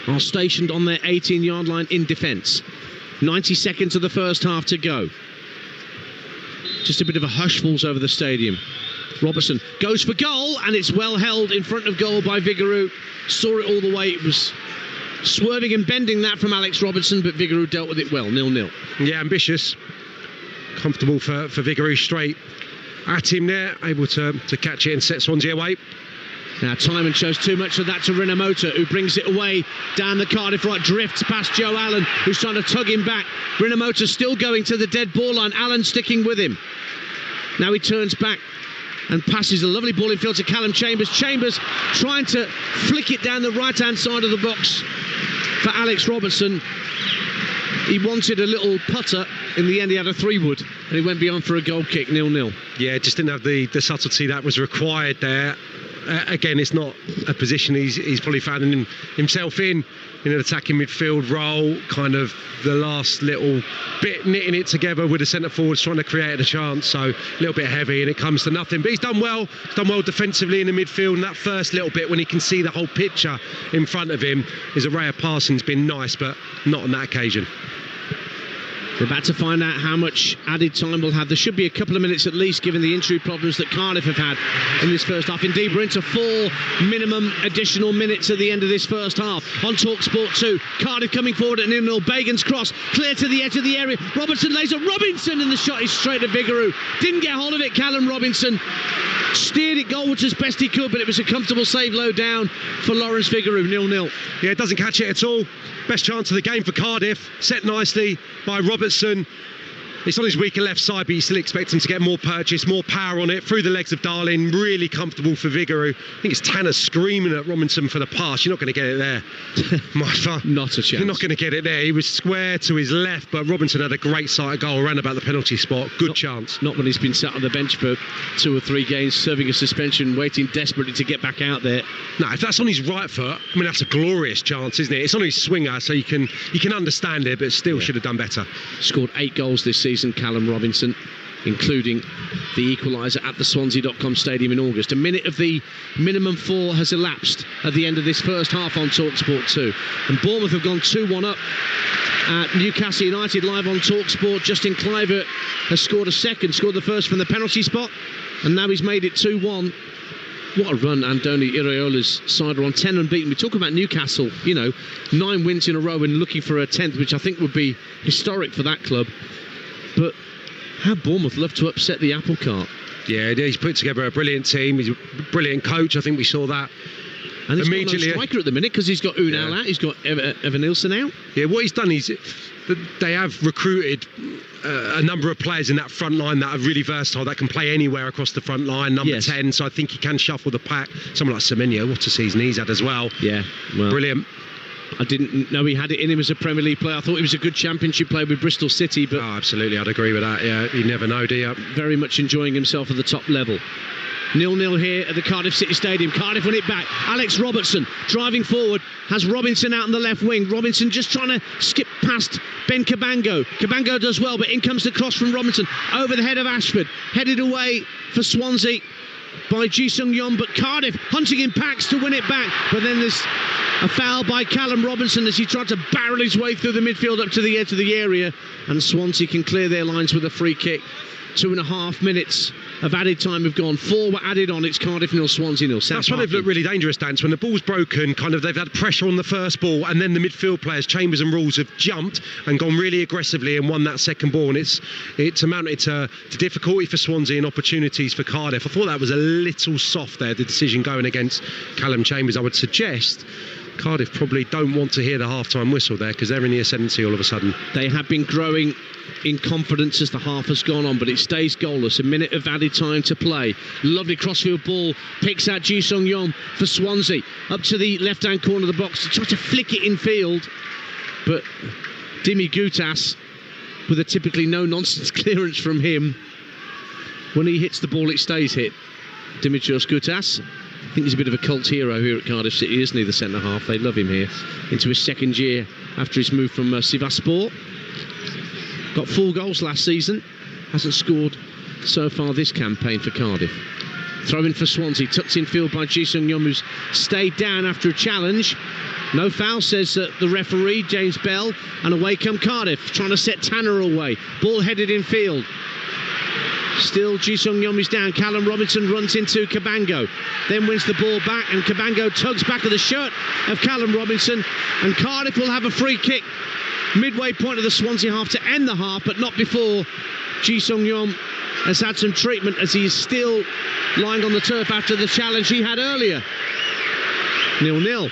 are stationed on their 18-yard line in defence. 90 seconds of the first half to go. Just a bit of a hush falls over the stadium. Robertson goes for goal, and it's well held in front of goal by Vigouroux. Saw it all the way. It was swerving and bending that from Alex Robertson, but Vigouroux dealt with it well. 0-0. Yeah, ambitious. Comfortable for Vigouroux, straight at him there, able to catch it and set Swansea away. Now Timon shows too much of that to Rinomhota, who brings it away down the Cardiff right, drifts past Joe Allen, who's trying to tug him back. Rinomhota still going to the dead ball line, Allen sticking with him. Now he turns back and passes a lovely ball in field to Callum Chambers. Chambers trying to flick it down the right-hand side of the box for Alex Robertson. He wanted a little putter. In the end, he had a 3-wood, and he went beyond for a goal kick. 0-0. Yeah, just didn't have the subtlety that was required there. Again, it's not a position he's probably found himself in an attacking midfield role, kind of the last little bit, knitting it together with the centre forwards, trying to create a chance. So a little bit heavy, and it comes to nothing. But he's done well defensively in the midfield, and that first little bit when he can see the whole picture in front of him, his array of passing's been nice, but not on that occasion. We're about to find out how much added time we'll have. There should be a couple of minutes at least, given the injury problems that Cardiff have had in this first half. Indeed, we're into 4 minimum additional minutes at the end of this first half. On Talksport 2, Cardiff coming forward at 0-0. Bagan's cross, clear to the edge of the area. Robertson lays a Robinson, and the shot is straight at Vigouroux. Didn't get hold of it, Callum Robinson. Steered it goalwards as best he could, but it was a comfortable save low down for Lawrence Vigouroux. 0-0. Yeah, it doesn't catch it at all. Best chance of the game for Cardiff, set nicely by Robertson. it's on his weaker left side, but you still expect him to get more purchase, more power on it, through the legs of Darling, really comfortable for Vigouroux. I think it's Tanner screaming at Robinson for the pass. You're not going to get it there. Not a chance. You're not going to get it there. He was square to his left, but Robinson had a great sight of goal, ran about the penalty spot. Good chance. Not when he's been sat on the bench for 2 or 3 games, serving a suspension, waiting desperately to get back out there. No, if that's on his right foot, I mean, that's a glorious chance, isn't it? It's on his swinger, so you can understand it, but still should have done better. Scored 8 goals this season, Callum Robinson, including the equaliser at the Swansea.com stadium in August. A minute of the minimum 4 has elapsed at the end of this first half on Talksport 2. And Bournemouth have gone 2-1 up at Newcastle United live on Talksport. Justin Kluivert has scored the first from the penalty spot, and now he's made it 2-1. What a run Andoni Iraola's side are on, 10 unbeaten. We talk about Newcastle, 9 wins in a row and looking for a 10th, which I think would be historic for that club. But how Bournemouth love to upset the apple cart. Yeah, he's put together a brilliant team. He's a brilliant coach. I think we saw that. And he's got no striker at the minute because he's got Unal out, he's got Evan Nilsson out. Yeah, what he's done is they have recruited a number of players in that front line that are really versatile, that can play anywhere across the front line, number 10, so I think he can shuffle the pack. Someone like Semenyo, what a season he's had as well. Yeah, well, brilliant. I didn't know he had it in him as a Premier League player. I thought he was a good Championship player with Bristol City, but... Oh, absolutely, I'd agree with that, yeah. You never know, do you? Very much enjoying himself at the top level. 0-0 here at the Cardiff City Stadium. Cardiff win it back. Alex Robertson driving forward, has Robinson out on the left wing. Robinson just trying to skip past Ben Cabango. Cabango does well, but in comes the cross from Robinson over the head of Ashford. Headed away for Swansea by Ji-Sung-Yeon, but Cardiff hunting in packs to win it back. But then there's a foul by Callum Robinson as he tried to barrel his way through the midfield up to the edge of the area, and Swansea can clear their lines with a free kick. 2.5 minutes of added time have gone. 4 were added on. It's Cardiff 0, Swansea 0. That's when they've looked really dangerous, Dan. When the ball's broken, they've had pressure on the first ball, and then the midfield players, Chambers and Rules, have jumped and gone really aggressively and won that second ball, and it's amounted to difficulty for Swansea and opportunities for Cardiff. I thought that was a little soft there, the decision going against Callum Chambers. I would suggest Cardiff probably don't want to hear the half-time whistle there, because they're in the ascendancy all of a sudden. They have been growing in confidence as the half has gone on, but it stays goalless. A minute of added time to play. Lovely crossfield ball, picks out Ji-Sung-Yeon for Swansea, up to the left-hand corner of the box to try to flick it in field, but Dimi Gutas, with a typically no-nonsense clearance from him, when he hits the ball it stays hit. Dimitrios Gutas, I think he's a bit of a cult hero here at Cardiff City, isn't he, the centre-half? They love him here. Into his second year after his move from Sivasspor. Got 4 goals last season. Hasn't scored so far this campaign for Cardiff. Throw in for Swansea. Tucked in field by Ji-Sung-Yeon, who's stayed down after a challenge. No foul, says the referee, James Bell. And away come Cardiff, trying to set Tanner away. Ball headed in field. Still Ji-Sung-Yeon is down. Callum Robinson runs into Cabango, then wins the ball back, and Cabango tugs back at the shirt of Callum Robinson, and Cardiff will have a free kick midway point of the Swansea half to end the half, but not before Ji-Sung-Yeon has had some treatment, as he is still lying on the turf after the challenge he had earlier. 0-0.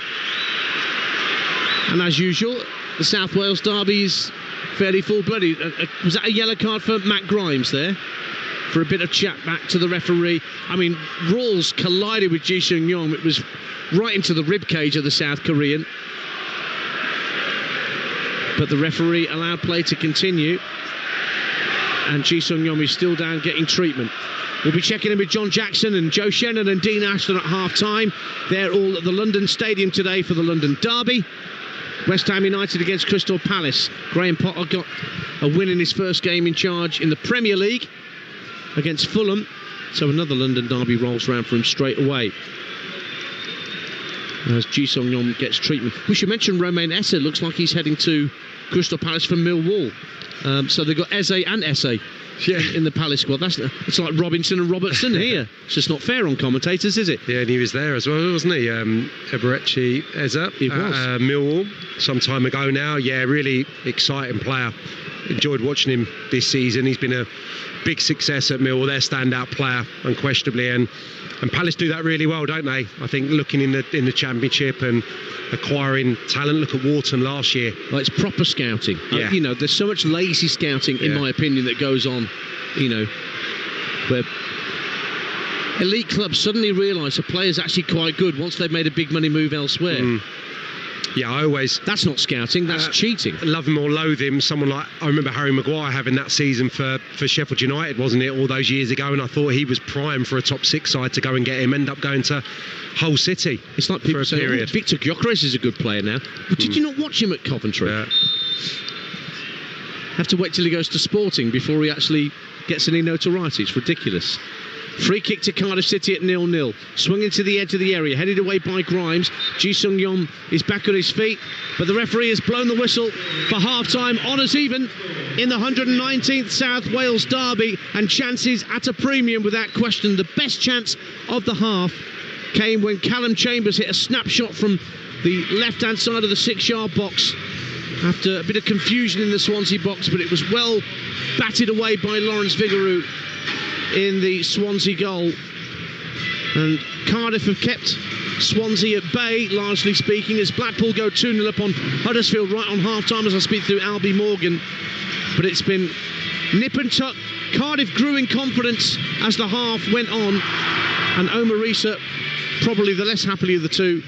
And as usual, the South Wales derby is fairly full-blooded. Was that a yellow card for Matt Grimes there? For a bit of chat back to the referee. I mean, Rawls collided with Ji-Sung-Yeon. It was right into the ribcage of the South Korean. But the referee allowed play to continue, and Ji-Sung-Yeon is still down getting treatment. We'll be checking in with John Jackson and Joe Shannon and Dean Ashton at half-time. They're all at the London Stadium today for the London Derby. West Ham United against Crystal Palace. Graham Potter got a win in his first game in charge in the Premier League against Fulham, so another London Derby rolls round for him straight away as Ji-Sung-Yeon gets treatment. We should mention Romain Esse. Looks like he's heading to Crystal Palace from Millwall. So they've got Eze and Esse in the Palace squad. It's like Robinson and Robertson here. It's just not fair on commentators, is it? Yeah, and he was there as well, wasn't he? Eberechi Eze. He was. Millwall, some time ago now. Yeah, really exciting player. enjoyed watching him this season. He's been a big success at Millwall, their standout player, unquestionably, and Palace do that really well, don't they? I think looking in the Championship and acquiring talent. Look at Wharton last year. Well, it's proper scouting. Yeah. There's so much lazy scouting, in my opinion, that goes on. Where elite clubs suddenly realise a player's actually quite good once they've made a big money move elsewhere. Yeah, that's not scouting, that's cheating. Love him or loathe him, someone like, I remember Harry Maguire having that season for Sheffield United, wasn't it, all those years ago, and I thought he was prime for a top 6 side to go and get him, end up going to Hull City. It's like people say, Victor Gyökeres is a good player now, but did you not watch him at Coventry? Yeah. Have to wait till he goes to Sporting before he actually gets any notoriety. It's ridiculous. Free kick to Cardiff City at 0-0. Swung into the edge of the area, headed away by Grimes. Ji Sung-yeon is back on his feet, but the referee has blown the whistle for half-time. Honours even in the 119th South Wales derby, and chances at a premium without question. The best chance of the half came when Callum Chambers hit a snapshot from the left-hand side of the 6-yard box after a bit of confusion in the Swansea box, but it was well batted away by Lawrence Vigouroux in the Swansea goal. And Cardiff have kept Swansea at bay, largely speaking, as Blackpool go 2-0 up on Huddersfield right on half-time as I speak through Albie Morgan. But it's been nip and tuck. Cardiff grew in confidence as the half went on, and Omar Risa, probably the less happily of the two,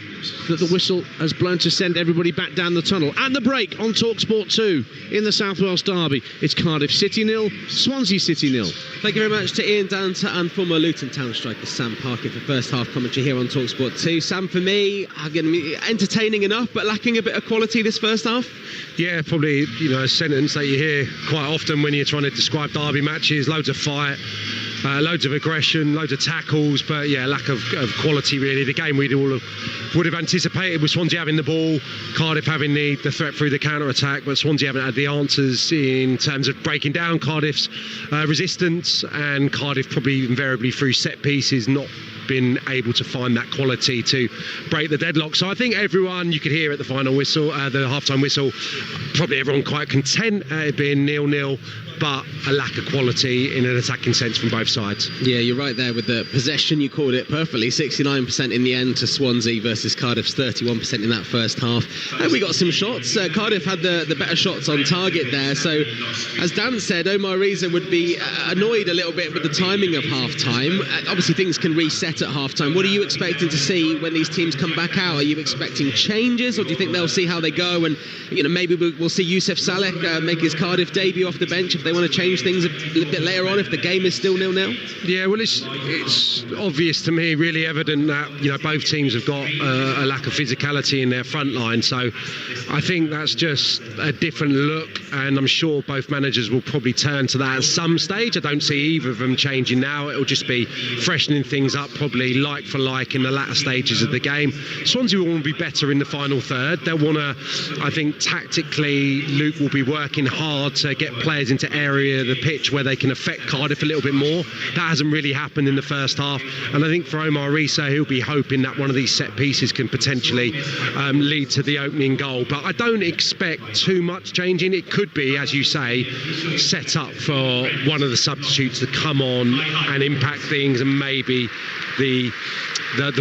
that the whistle has blown to send everybody back down the tunnel. And the break on Talksport 2 in the South Wales derby. It's Cardiff City 0, Swansea City 0. Thank you very much to Ian Danta and former Luton Town striker Sam Parker for first half commentary here on Talksport 2. Sam, for me, again, entertaining enough but lacking a bit of quality this first half. Yeah, probably a sentence that you hear quite often when you're trying to describe derby matches. Loads of fight, loads of aggression, loads of tackles, but yeah, lack of quality really. The game we'd all would have anticipated with Swansea having the ball, Cardiff having the threat through the counter-attack, but Swansea haven't had the answers in terms of breaking down Cardiff's resistance, and Cardiff probably invariably through set pieces not been able to find that quality to break the deadlock. So I think everyone, you could hear at the final whistle, the half-time whistle, probably everyone quite content at it being 0-0, but a lack of quality in an attacking sense from both sides. Yeah, you're right there with the possession. You called it perfectly. 69% in the end to Swansea versus Cardiff's 31% in that first half. And we got some shots. Cardiff had the better shots on target there. So, as Dan said, Omar Risa would be annoyed a little bit with the timing of half-time. Obviously, things can reset at half-time. What are you expecting to see when these teams come back out? Are you expecting changes, or do you think they'll see how they go? And maybe we'll see Youssef Saleh make his Cardiff debut off the bench if they want to change things a little bit later on if the game is still 0-0? Yeah, well, it's obvious to me, really evident that both teams have got a lack of physicality in their front line. So I think that's just a different look, and I'm sure both managers will probably turn to that at some stage. I don't see either of them changing now. It'll just be freshening things up, probably like for like in the latter stages of the game. Swansea will want to be better in the final third. They'll want to, I think, tactically, Luke will be working hard to get players into area of the pitch where they can affect Cardiff a little bit more. That hasn't really happened in the first half, and I think for Omar Risa, he'll be hoping that one of these set pieces can potentially lead to the opening goal. But I don't expect too much changing. It could be, as you say, set up for one of the substitutes to come on and impact things, and maybe the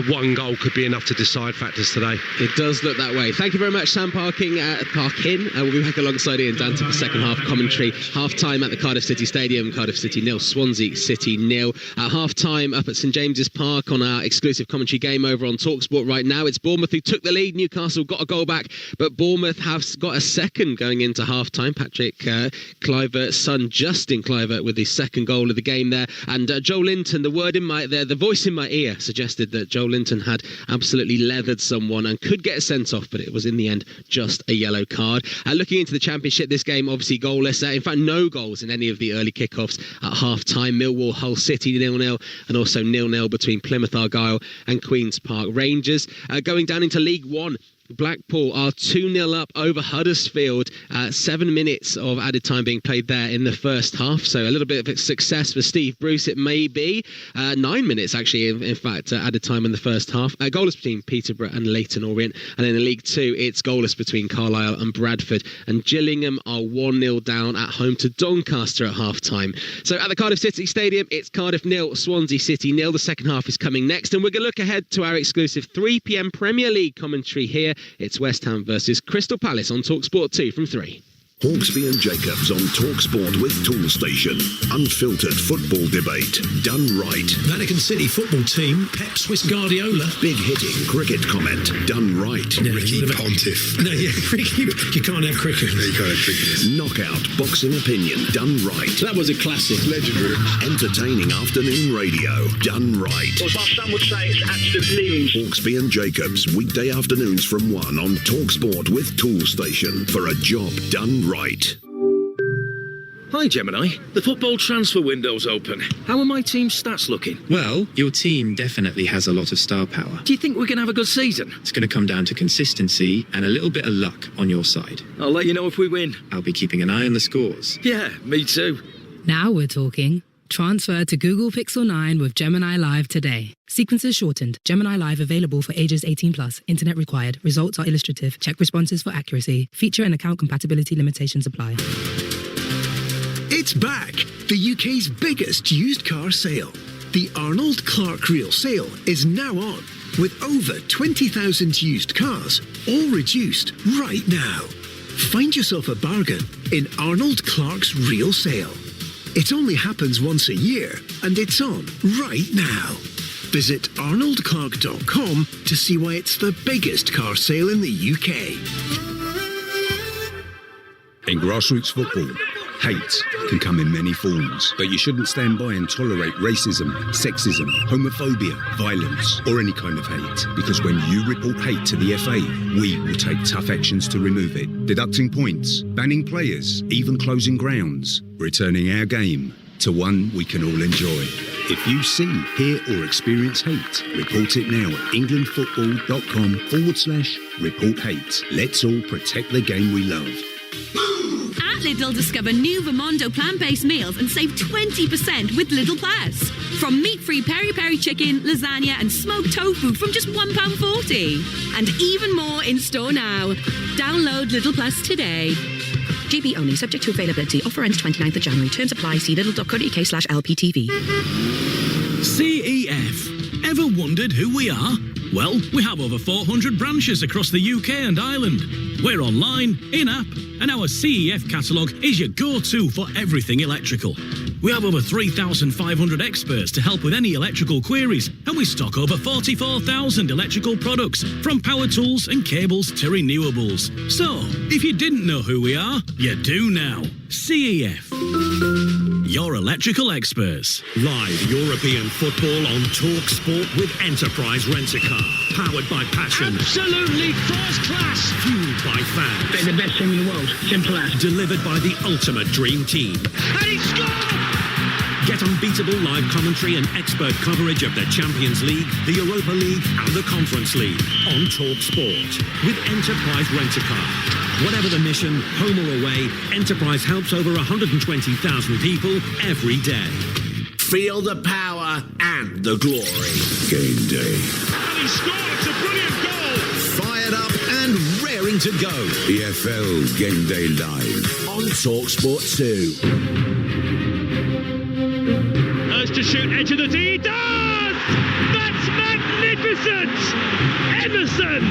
one goal could be enough to decide factors today. It does look that way. Thank you very much, Sam Parkin. We'll be back alongside Ian Danta for second half commentary. Half-time at the Cardiff City Stadium. Cardiff City 0, Swansea City 0. At half-time up at St James's Park on our exclusive commentary Game Over on Talksport right now. It's Bournemouth who took the lead. Newcastle got a goal back, but Bournemouth have got a second going into half-time. Patrick Kluivert's son, Justin Kluivert, with his second goal of the game there. And Joe Linton, the voice in my ear suggested that Joe Linton had absolutely leathered someone and could get a sent-off, but it was in the end just a yellow card. Looking into the Championship, this game obviously goalless. In fact, no goals in any of the early kickoffs at half-time. Millwall, Hull City 0-0, and also 0-0 between Plymouth Argyle and Queen's Park Rangers. Going down into League One, Blackpool are 2-0 up over Huddersfield. 7 minutes of added time being played there in the first half. So a little bit of a success for Steve Bruce, it may be. 9 minutes, actually, in fact, added time in the first half. Goalless between Peterborough and Leyton Orient. And in the League Two, it's goalless between Carlisle and Bradford. And Gillingham are 1-0 down at home to Doncaster at half-time. So at the Cardiff City Stadium, it's Cardiff 0, Swansea City 0. The second half is coming next. And we're going to look ahead to our exclusive 3 p.m. Premier League commentary here. It's West Ham versus Crystal Palace on Talksport 2 from 3. Hawksby and Jacobs on Talksport with Toolstation. Unfiltered football debate done right. Vatican City football team, Pep Swiss Guardiola. Big hitting cricket comment done right. Ricky Pontiff. No, yeah, Ricky. You can't have cricket. No, you can't have cricket. Knockout boxing opinion done right. That was a classic. Legendary. Entertaining afternoon radio done right. Well, some would say it's absolute news. Hawksby and Jacobs, weekday afternoons from 1 on Talksport with Toolstation for a job done right. Hi Gemini, the football transfer window's open. How are my team's stats looking? Well, your team definitely has a lot of star power. Do you think we can have a good season? It's going to come down to consistency and a little bit of luck on your side. I'll let you know if we win. I'll be keeping an eye on the scores. Yeah, me too. Now we're talking. Transfer to Google Pixel 9 with Gemini Live today. Sequences shortened. Gemini Live available for ages 18+. Internet required. Results are illustrative. Check responses for accuracy. Feature and account compatibility limitations apply. It's back! The UK's biggest used car sale. The Arnold Clark Real Sale is now on, with over 20,000 used cars, all reduced right now. Find yourself a bargain in Arnold Clark's Real Sale. It only happens once a year, and it's on right now. Visit arnoldclark.com to see why it's the biggest car sale in the UK. In grassroots football, hate can come in many forms, but you shouldn't stand by and tolerate racism, sexism, homophobia, violence, or any kind of hate. Because when you report hate to the FA, we will take tough actions to remove it, deducting points, banning players, even closing grounds, returning our game to one we can all enjoy. If you see, hear, or experience hate, report it now at englandfootball.com/report hate. Let's all protect the game we love. At Lidl, discover new Vermondo plant-based meals and save 20% with Lidl Plus. From meat-free peri-peri chicken, lasagna and smoked tofu from just £1.40. And even more in store now. Download Lidl Plus today. GB only, subject to availability. Offer ends 29th of January. Terms apply. See lidl.co.uk/LPTV. CEF. Ever wondered who we are? Well, we have over 400 branches across the UK and Ireland. We're online, in-app, and our CEF catalogue is your go-to for everything electrical. We have over 3,500 experts to help with any electrical queries, and we stock over 44,000 electrical products, from power tools and cables to renewables. So, if you didn't know who we are, you do now. CEF. Your electrical experts. Live European football on Talksport with Enterprise Rent-A-Car. Powered by passion. Absolutely first class. Fueled by fans. They're the best team in the world. Simple as. Delivered by the ultimate dream team. And he scored! Get unbeatable live commentary and expert coverage of the Champions League, the Europa League and the Conference League on Talksport with Enterprise Rent-A-Car. Whatever the mission, home or away, Enterprise helps over 120,000 people every day. Feel the power and the glory. Game day. And he scored, it's a brilliant goal! Fired up and raring to go. EFL Game Day Live On Talksport 2. To shoot edge of the D, he does! That's magnificent! Emerson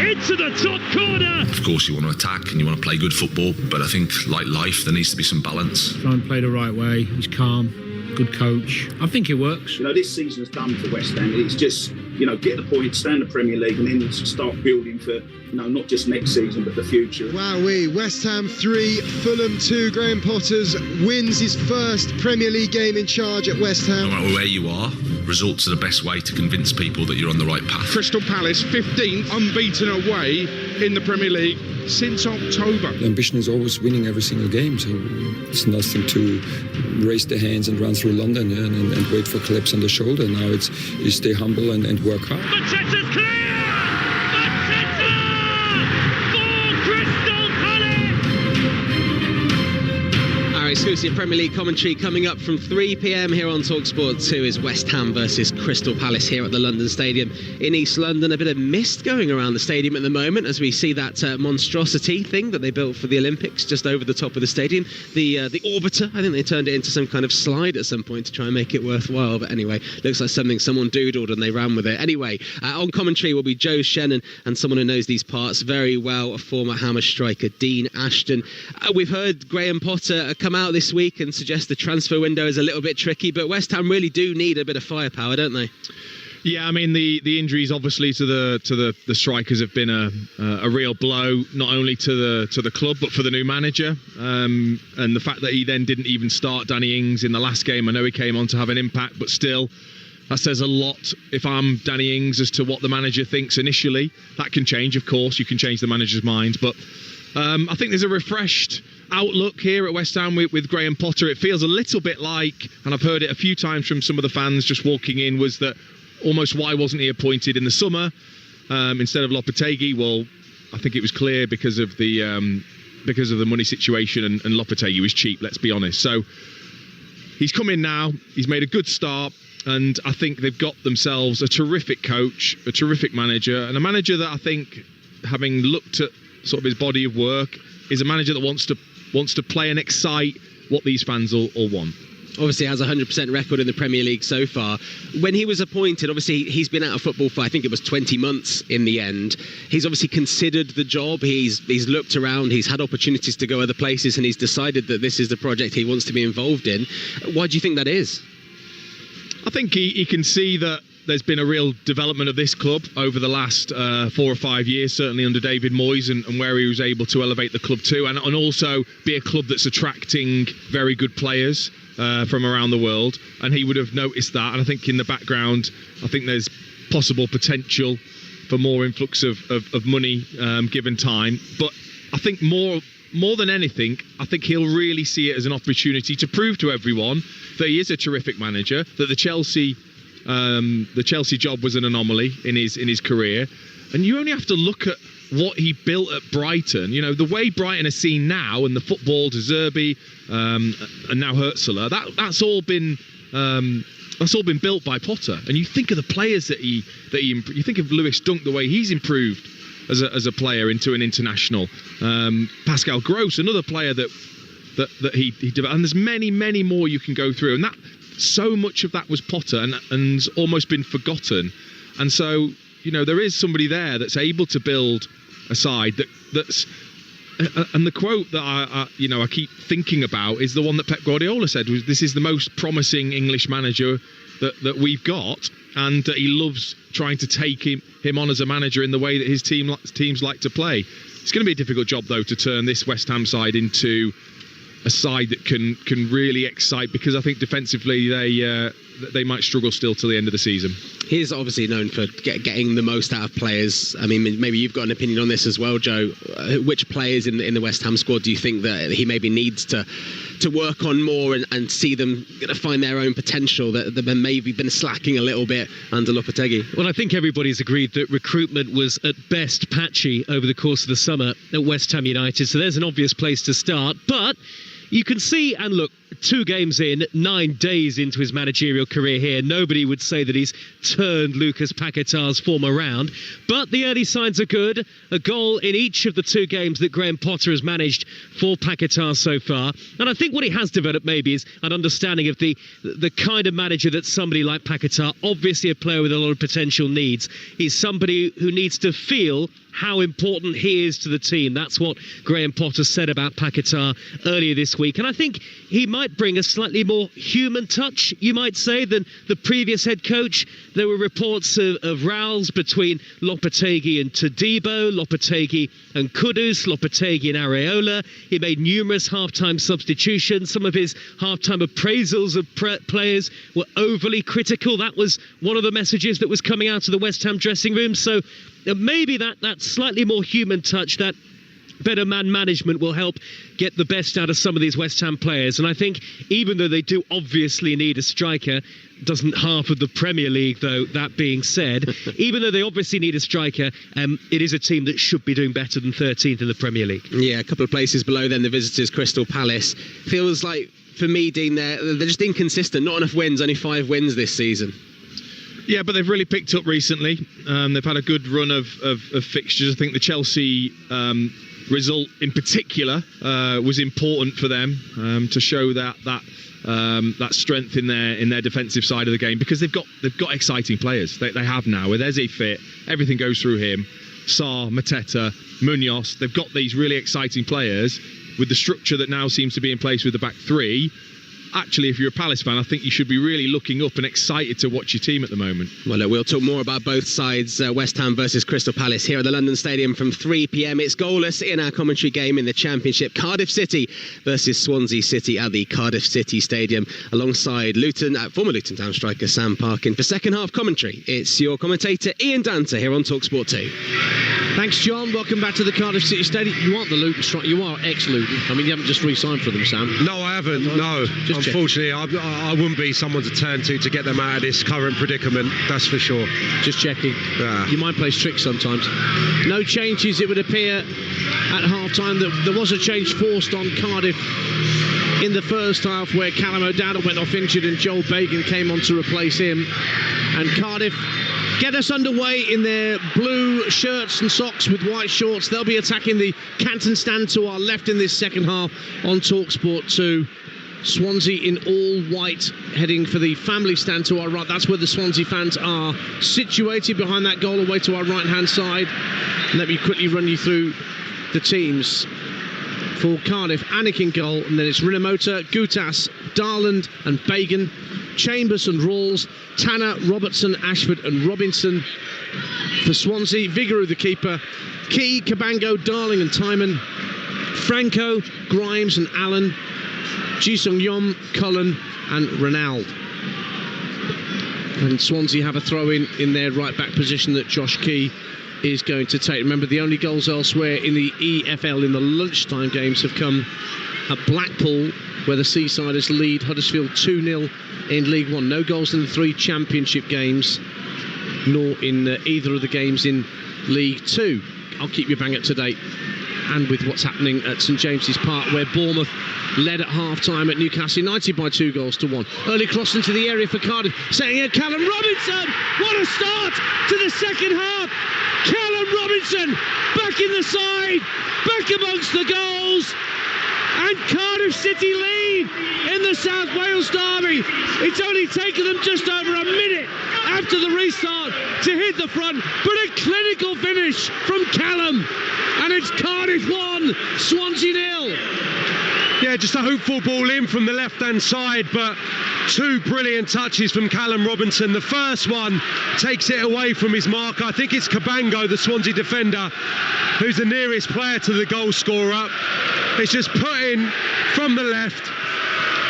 into the top corner. Of course you want to attack and you want to play good football, but I think like life there needs to be some balance. Try and play the right way. He's calm, good coach. I think it works. You know, this season's done for West Ham. It's just, you know, get the points, stay in the Premier League and then start building for, you know, not just next season but the future. Wowee, West Ham 3, Fulham 2. Graham Potters wins his first Premier League game in charge at West Ham. No matter where you are, results are the best way to convince people that you're on the right path. Crystal Palace 15th unbeaten away in the Premier League since October. The ambition is always winning every single game, so it's nothing to raise the hands and run through London and wait for claps on the shoulder. Now it's you stay humble and work hard. Mateta's clear! Mateta! Exclusive Premier League commentary coming up from 3 p.m. here on Talksport 2 is West Ham versus Crystal Palace here at the London Stadium in East London. A bit of mist going around the stadium at the moment as we see that monstrosity thing that they built for the Olympics just over the top of the stadium. The Orbiter, I think they turned it into some kind of slide at some point to try and make it worthwhile. But anyway, looks like something someone doodled and they ran with it. Anyway, on commentary will be Joe Shannon and someone who knows these parts very well, a former Hammer striker, Dean Ashton. We've heard Graham Potter come out this week and suggest the transfer window is a little bit tricky, but West Ham really do need a bit of firepower, don't they? Yeah, I mean the injuries obviously to the strikers have been a real blow, not only to the club but for the new manager, and the fact that he then didn't even start Danny Ings in the last game. I know he came on to have an impact, but still, that says a lot if I'm Danny Ings as to what the manager thinks initially. That can change, of course. You can change the manager's mind, but I think there's a refreshed outlook here at West Ham with Graham Potter. It feels a little bit like, and I've heard it a few times from some of the fans just walking in, was that almost why wasn't he appointed in the summer instead of Lopetegui? Well, I think it was clear because of the money situation, and Lopetegui was cheap, let's be honest. So he's come in now, he's made a good start, and I think they've got themselves a terrific coach, a terrific manager, and a manager that I think, having looked at sort of his body of work, is a manager that wants to play and excite what these fans all want. Obviously has a 100% record in the Premier League so far. When he was appointed, obviously he's been out of football for, I think it was 20 months in the end. He's obviously considered the job. He's looked around, he's had opportunities to go other places, and he's decided that this is the project he wants to be involved in. Why do you think that is? I think he can see that there's been a real development of this club over the last 4 or 5 years, certainly under David Moyes, and where he was able to elevate the club to, and also be a club that's attracting very good players from around the world. And he would have noticed that, and I think in the background, I think there's possible potential for more influx of money given time. But I think more than anything, I think he'll really see it as an opportunity to prove to everyone that he is a terrific manager, that the Chelsea job was an anomaly in his career. And you only have to look at what he built at Brighton. You know, the way Brighton are seen now, and the football to Zerbi and now Hertzler, that's all been built by Potter. And you think of the players that he you think of Lewis Dunk, the way he's improved as a player into an international. Pascal Gross, another player that he developed, and there's many more you can go through, and that so much of that was Potter and almost been forgotten. And so, you know, there is somebody there that's able to build a side that's and the quote that I keep thinking about is the one that Pep Guardiola said, was this is the most promising English manager that we've got, and that he loves trying to take him on as a manager in the way that his teams like to play. It's going to be a difficult job, though, to turn this West Ham side into a side that can really excite, because I think defensively they might struggle still till the end of the season. He's obviously known for getting the most out of players. I mean, maybe you've got an opinion on this as well, Joe. Which players in the West Ham squad do you think that he maybe needs to work on more and see them find their own potential that they've maybe been slacking a little bit under Lopetegui? Well, I think everybody's agreed that recruitment was at best patchy over the course of the summer at West Ham United, so there's an obvious place to start. But you can see, and look, 2 games in, 9 days into his managerial career here, nobody would say that he's turned Lucas Paquetá's form around. But the early signs are good. A goal in each of the 2 games that Graham Potter has managed for Paquetá so far. And I think what he has developed maybe is an understanding of the kind of manager that somebody like Paquetá, obviously a player with a lot of potential, needs. He's somebody who needs to feel how important he is to the team. That's what Graham Potter said about Paquetá earlier this week. And I think he might bring a slightly more human touch, you might say, than the previous head coach. There were reports of rows between Lopetegui and Todibo, Lopetegui and Kudus, Lopetegui and Areola. He made numerous half-time substitutions. Some of his half-time appraisals of players were overly critical. That was one of the messages that was coming out of the West Ham dressing room. So maybe that slightly more human touch, that better man management will help get the best out of some of these West Ham players. And I think even though they do obviously need a striker, doesn't half of the Premier League, though, that being said, even though they obviously need a striker, it is a team that should be doing better than 13th in the Premier League. Yeah, a couple of places below them, the visitors, Crystal Palace. Feels like, for me, Dean, they're just inconsistent. Not enough wins, only 5 wins this season. Yeah, but they've really picked up recently. They've had a good run of fixtures. I think the Chelsea result in particular was important for them to show that strength in their defensive side of the game, because they've got exciting players. They have now. With Eze fit, everything goes through him. Sarr, Mateta, Munoz. They've got these really exciting players with the structure that now seems to be in place with the back three. Actually, if you're a Palace fan, I think you should be really looking up and excited to watch your team at the moment. Well, look, we'll talk more about both sides, West Ham versus Crystal Palace, here at the London Stadium from 3 p.m. It's goalless in our commentary game in the Championship. Cardiff City versus Swansea City at the Cardiff City Stadium, alongside former Luton Town striker Sam Parkin. For second half commentary, it's your commentator Ian Danter here on Talksport 2. Thanks, John. Welcome back to the Cardiff City Stadium. You aren't the Luton striker, you are ex-Luton. I mean, you haven't just re-signed for them, Sam. No, I haven't. No. Unfortunately, I wouldn't be someone to turn to get them out of this current predicament, that's for sure. Just checking. Yeah. Your mind plays tricks sometimes. No changes, it would appear, at half-time. There was a change forced on Cardiff in the first half, where Callum O'Dowd went off injured and Joel Bagan came on to replace him. And Cardiff get us underway in their blue shirts and socks with white shorts. They'll be attacking the Canton stand to our left in this second half on Talksport 2. Swansea in all white, heading for the family stand to our right. That's where the Swansea fans are situated, behind that goal away to our right-hand side. Let me quickly run you through the teams. For Cardiff, Anik in goal, and then it's Rinomota, Gutas, Darland and Bagan, Chambers and Rawls, Tanner, Robertson, Ashford and Robinson. For Swansea, Vigouroux the keeper, Key, Cabango, Darling and Timon, Franco, Grimes and Allen, Ji-sung Yom, Cullen and Ronald. And Swansea have a throw in their right back position that Josh Key is going to take. Remember, the only goals elsewhere in the EFL in the lunchtime games have come at Blackpool, where the Seasiders lead Huddersfield 2-0 in League One. No goals in the 3 Championship games, nor in either of the games in League Two. I'll keep you bang up to date, and with what's happening at St James's Park, where Bournemouth led at half-time at Newcastle United by 2-1. Early cross into the area for Cardiff, setting in Callum Robinson. What a start to the second half. Callum Robinson back in the side, back amongst the goals, and Cardiff City lead in the South Wales derby. It's only taken them just over a minute after the restart to hit the front, but a clinical finish from Callum, and it's Cardiff 1, Swansea 0. Yeah, just a hopeful ball in from the left-hand side, but 2 brilliant touches from Callum Robinson. The first one takes it away from his marker. I think it's Cabango, the Swansea defender, who's the nearest player to the goal scorer. It's just put in from the left.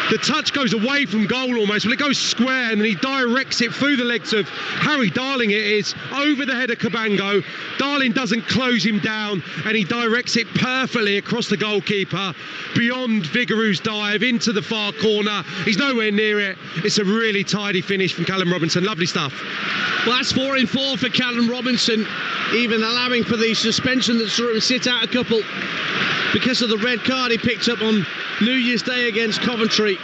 The touch goes away from goal almost, but it goes square, and then he directs it through the legs of Harry Darling. It is over the head of Cabango. Darling doesn't close him down, and he directs it perfectly across the goalkeeper, beyond Vigouroux's dive into the far corner. He's nowhere near it. It's a really tidy finish from Callum Robinson. Lovely stuff. Well, that's 4 in 4 for Callum Robinson, even allowing for the suspension that saw him sit out a couple because of the red card he picked up on New Year's Day against Coventry.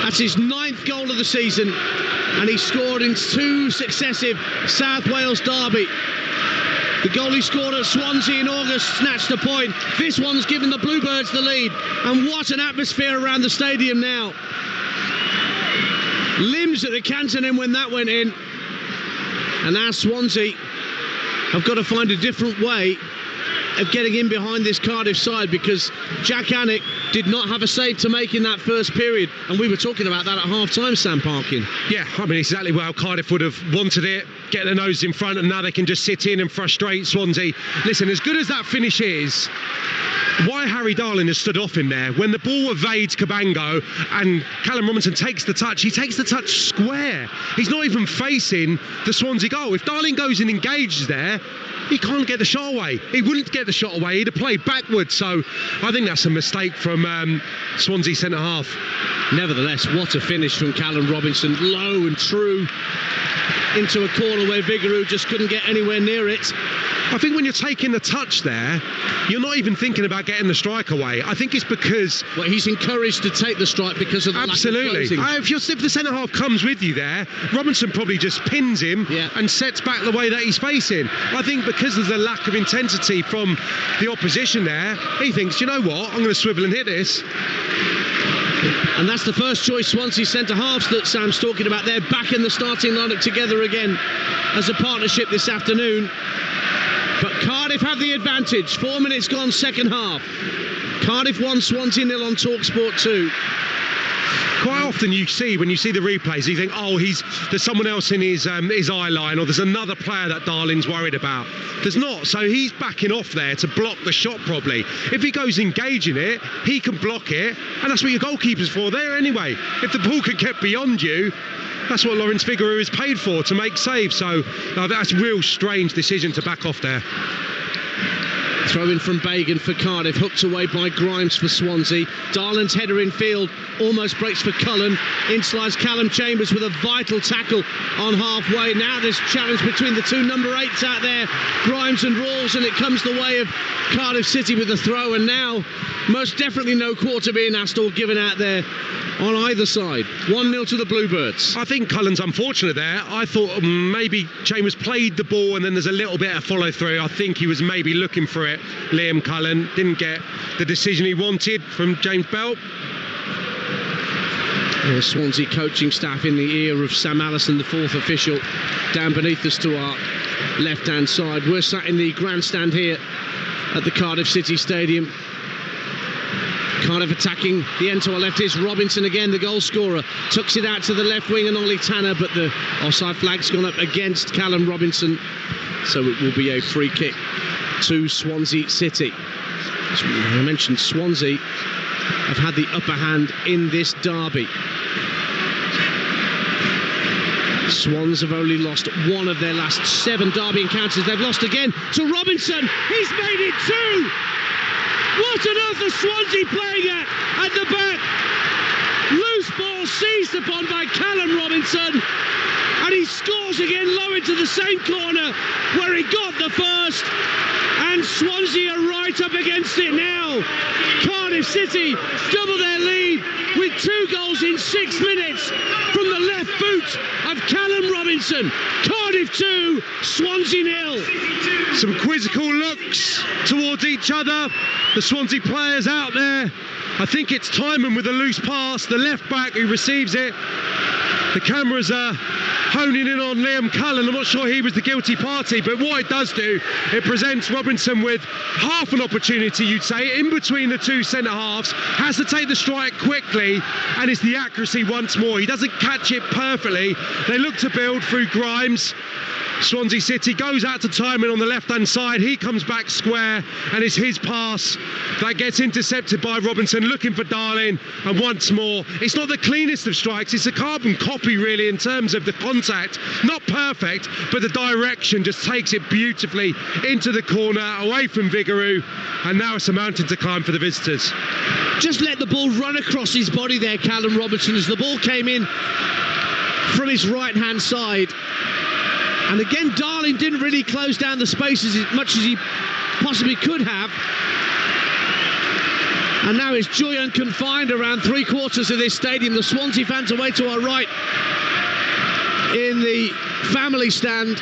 That's his 9th goal of the season, and he scored in 2 successive South Wales derby. The goal he scored at Swansea in August snatched a point. This one's given the Bluebirds the lead, and what an atmosphere around the stadium now. Limbs at the Canton end when that went in, and now Swansea have got to find a different way of getting in behind this Cardiff side, because Jack Anik did not have a save to make in that first period, and we were talking about that at half-time, Sam Parkin. Yeah, I mean, exactly how Cardiff would have wanted it, get their nose in front, and now they can just sit in and frustrate Swansea. Listen, as good as that finish is, why Harry Darling has stood off him there. When the ball evades Cabango and Callum Robinson takes the touch, he takes the touch square. He's not even facing the Swansea goal. If Darling goes and engages there, he can't get the shot away. He wouldn't get the shot away. He'd have played backwards. So I think that's a mistake from Swansea centre half. Nevertheless, what a finish from Callum Robinson, low and true into a corner where Vigouroux just couldn't get anywhere near it. I think when you're taking the touch there, you're not even thinking about getting the strike away. I think it's because... Well, he's encouraged to take the strike because of the absolutely. lack of If the centre-half comes with you there, Robinson probably just pins him and sets back the way that he's facing. I think because of the lack of intensity from the opposition there, he thinks, you know what, I'm going to swivel and hit this. And that's the first choice Swansea centre-halves that Sam's talking about. They're back in the starting lineup together again as a partnership this afternoon. But Cardiff have the advantage. 4 minutes gone, second half. Cardiff 1, Swansea 0 on Talksport 2. Quite often you see, when you see the replays, you think, oh, there's someone else in his eye line, or there's another player that Darling's worried about. There's not, so he's backing off there to block the shot probably. If he goes engaging it, he can block it, and that's what your goalkeeper's for there anyway. If the ball can get beyond you, that's what Lawrence Vigouroux is paid for, to make saves. So that's a real strange decision to back off there. Throw in from Bagan for Cardiff, hooked away by Grimes for Swansea. Darland's header in field almost breaks for Cullen. In slides Callum Chambers with a vital tackle on halfway. Now there's challenge between the two number 8s out there, Grimes and Rawls, and it comes the way of Cardiff City with the throw. And now most definitely no quarter being asked or given out there on either side. 1-0 to the Bluebirds. I think Cullen's unfortunate there. I thought maybe Chambers played the ball and then there's a little bit of follow through. I think he was maybe looking for it. Liam Cullen didn't get the decision he wanted from James Bell. The Swansea coaching staff in the ear of Sam Allison, the fourth official, down beneath us to our left-hand side. We're sat in the grandstand here at the Cardiff City Stadium. Cardiff attacking, the end to our left is Robinson again, the goal scorer. Tucks it out to the left wing and Ollie Tanner, but the offside flag's gone up against Callum Robinson. So it will be a free kick to Swansea City. As I mentioned, Swansea have had the upper hand in this derby. Swans have only lost one of their last 7 derby encounters. They've lost again to Robinson. He's made it 2. What on earth are Swansea playing at the back? Loose ball seized upon by Callum Robinson, and he scores again low into the same corner where he got the first, and Swansea are right up against it now. Cardiff City double their lead with 2 goals in 6 minutes from the left boot of Callum Robinson. Cardiff 2, Swansea 0. Some quizzical looks towards each other. The Swansea players out there. I think it's Timon with a loose pass, the left back who receives it. The cameras are honing in on Liam Cullen. I'm not sure he was the guilty party, but what it does do, it presents Robinson with half an opportunity, you'd say, in between the two centre-halves, has to take the strike quickly, and it's the accuracy once more. He doesn't catch it perfectly. They look to build through Grimes. Swansea City goes out to Timon on the left-hand side. He comes back square, and it's his pass that gets intercepted by Robinson, looking for Darling, and once more, it's not the cleanest of strikes. It's a carbon copy, really, in terms of the contact. Not perfect, but the direction just takes it beautifully into the corner, away from Vigouroux, and now it's a mountain to climb for the visitors. Just let the ball run across his body there, Callum Robinson, as the ball came in from his right-hand side. And again, Darling didn't really close down the spaces as much as he possibly could have. And now it's joy unconfined around 3/4 of this stadium. The Swansea fans away to our right in the family stand,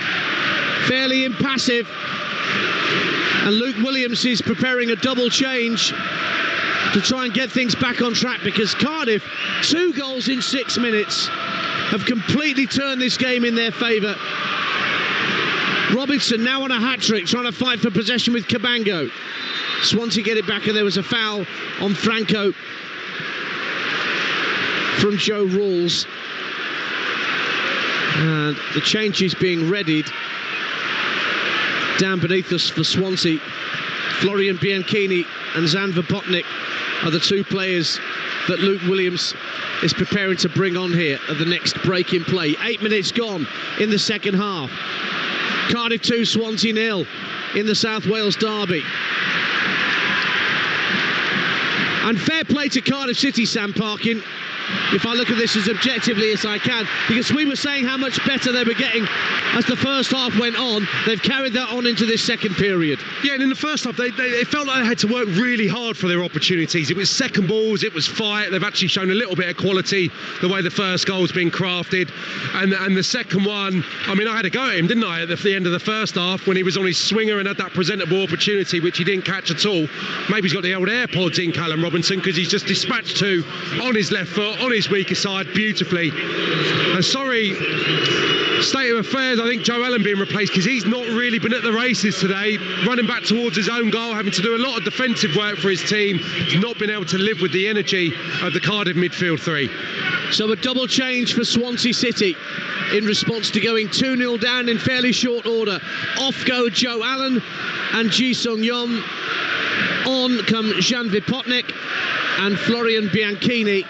fairly impassive. And Luke Williams is preparing a double change to try and get things back on track, because Cardiff, 2 goals in 6 minutes, have completely turned this game in their favour. Robinson now on a hat-trick, trying to fight for possession with Cabango. Swansea get it back, and there was a foul on Franco from Joe Rawls. And the change is being readied down beneath us for Swansea. Florian Bianchini and Zan Vopotnik are the 2 players that Luke Williams is preparing to bring on here at the next break in play. 8 minutes gone in the second half. Cardiff 2, Swansea 0. in the South Wales derby. And fair play to Cardiff City, Sam Parkin, if I look at this as objectively as I can, because we were saying how much better they were getting as the first half went on. They've carried that on into this second period. Yeah, and in the first half, it felt like they had to work really hard for their opportunities. It was second balls, it was fight. They've actually shown a little bit of quality, the way the first goal's been crafted. And the second one, I mean, I had a go at him, didn't I, at the end of the first half, when he was on his swinger and had that presentable opportunity, which he didn't catch at all. Maybe he's got the old AirPods in, Callum Robinson, because he's just dispatched two on his left foot, on his weaker side, beautifully. Sorry, state of affairs, I think Joe Allen being replaced, because he's not really been at the races today, running back towards his own goal, having to do a lot of defensive work for his team. He's not been able to live with the energy of the Cardiff midfield three. So a double change for Swansea City in response to going 2-0 down in fairly short order. Off go Joe Allen and Ji Sung-yeon. On come Jan Vipotnik and Florian Bianchini.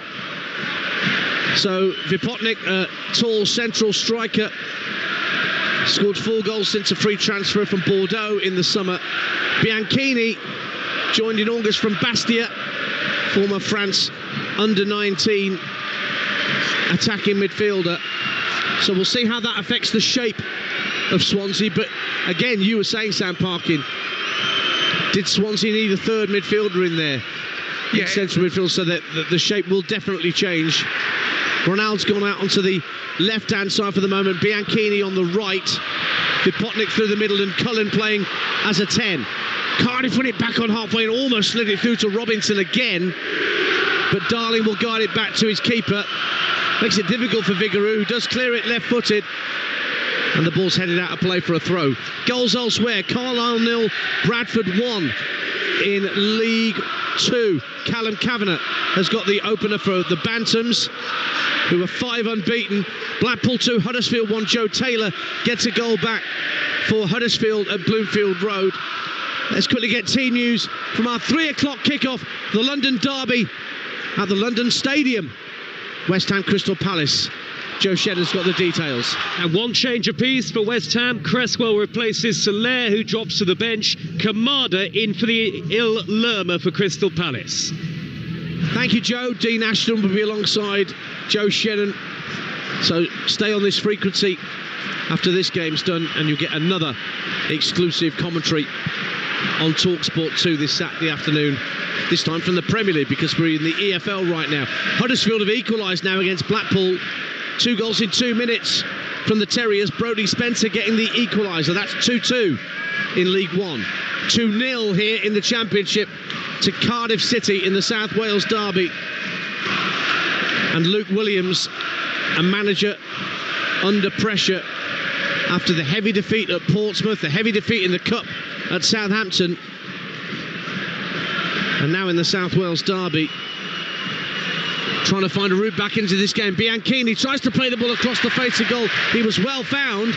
So Vipotnik, a tall central striker, scored 4 goals since a free transfer from Bordeaux in the summer. Bianchini joined in August from Bastia, former France under-19 attacking midfielder. So we'll see how that affects the shape of Swansea. But again, you were saying, Sam Parkin, did Swansea need a third midfielder in there? Yeah, central midfield, so that the shape will definitely change. Ronald's gone out onto the left-hand side for the moment. Bianchini on the right. Vipotnik through the middle, and Cullen playing as a 10. Cardiff win it back on halfway and almost slid it through to Robinson again. But Darling will guide it back to his keeper. Makes it difficult for Vigouroux, who does clear it left-footed. And the ball's headed out of play for a throw. Goals elsewhere. Carlisle 0, Bradford 1 in League 2. Callum Kavanagh has got the opener for the Bantams, who are 5 unbeaten. Blackpool 2, Huddersfield 1. Joe Taylor gets a goal back for Huddersfield at Bloomfield Road. Let's quickly get team news from our 3 o'clock kickoff. The London derby at the London Stadium. West Ham Crystal Palace. Joe Shedden's got the details. And one change apiece for West Ham. Cresswell replaces Soler, who drops to the bench. Kamada in for the Il Lerma for Crystal Palace. Thank you, Joe. Dean Ashton will be alongside Joe Shedden. So stay on this frequency after this game's done, and you'll get another exclusive commentary on Talksport 2 this Saturday afternoon. This time from the Premier League, because we're in the EFL right now. Huddersfield have equalised now against Blackpool. 2 goals in 2 minutes from the Terriers. Brodie Spencer getting the equaliser. That's 2-2 in League 1. 2-0 here in the Championship to Cardiff City in the South Wales derby. And Luke Williams, a manager under pressure after the heavy defeat at Portsmouth, the heavy defeat in the Cup at Southampton, and now in the South Wales derby, trying to find a route back into this game. Bianchini tries to play the ball across the face of goal. He was well found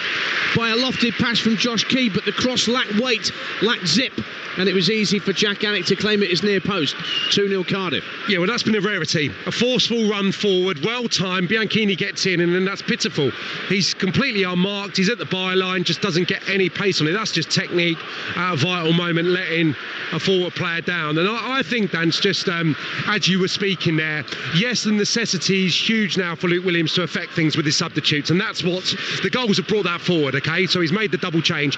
by a lofted pass from Josh Key, but the cross lacked weight, lacked zip, and it was easy for Jack Alec to claim it as near post. 2-0 Cardiff. Yeah, well, that's been a rarity. A forceful run forward, well timed. Bianchini gets in, and then that's pitiful. He's completely unmarked. He's at the byline, just doesn't get any pace on it. That's just technique at a vital moment, letting a forward player down. And I think that's just, as you were speaking there, yes, the necessity is huge now for Luke Williams to affect things with his substitutes, and that's what the goals have brought that forward. Okay, so he's made the double change.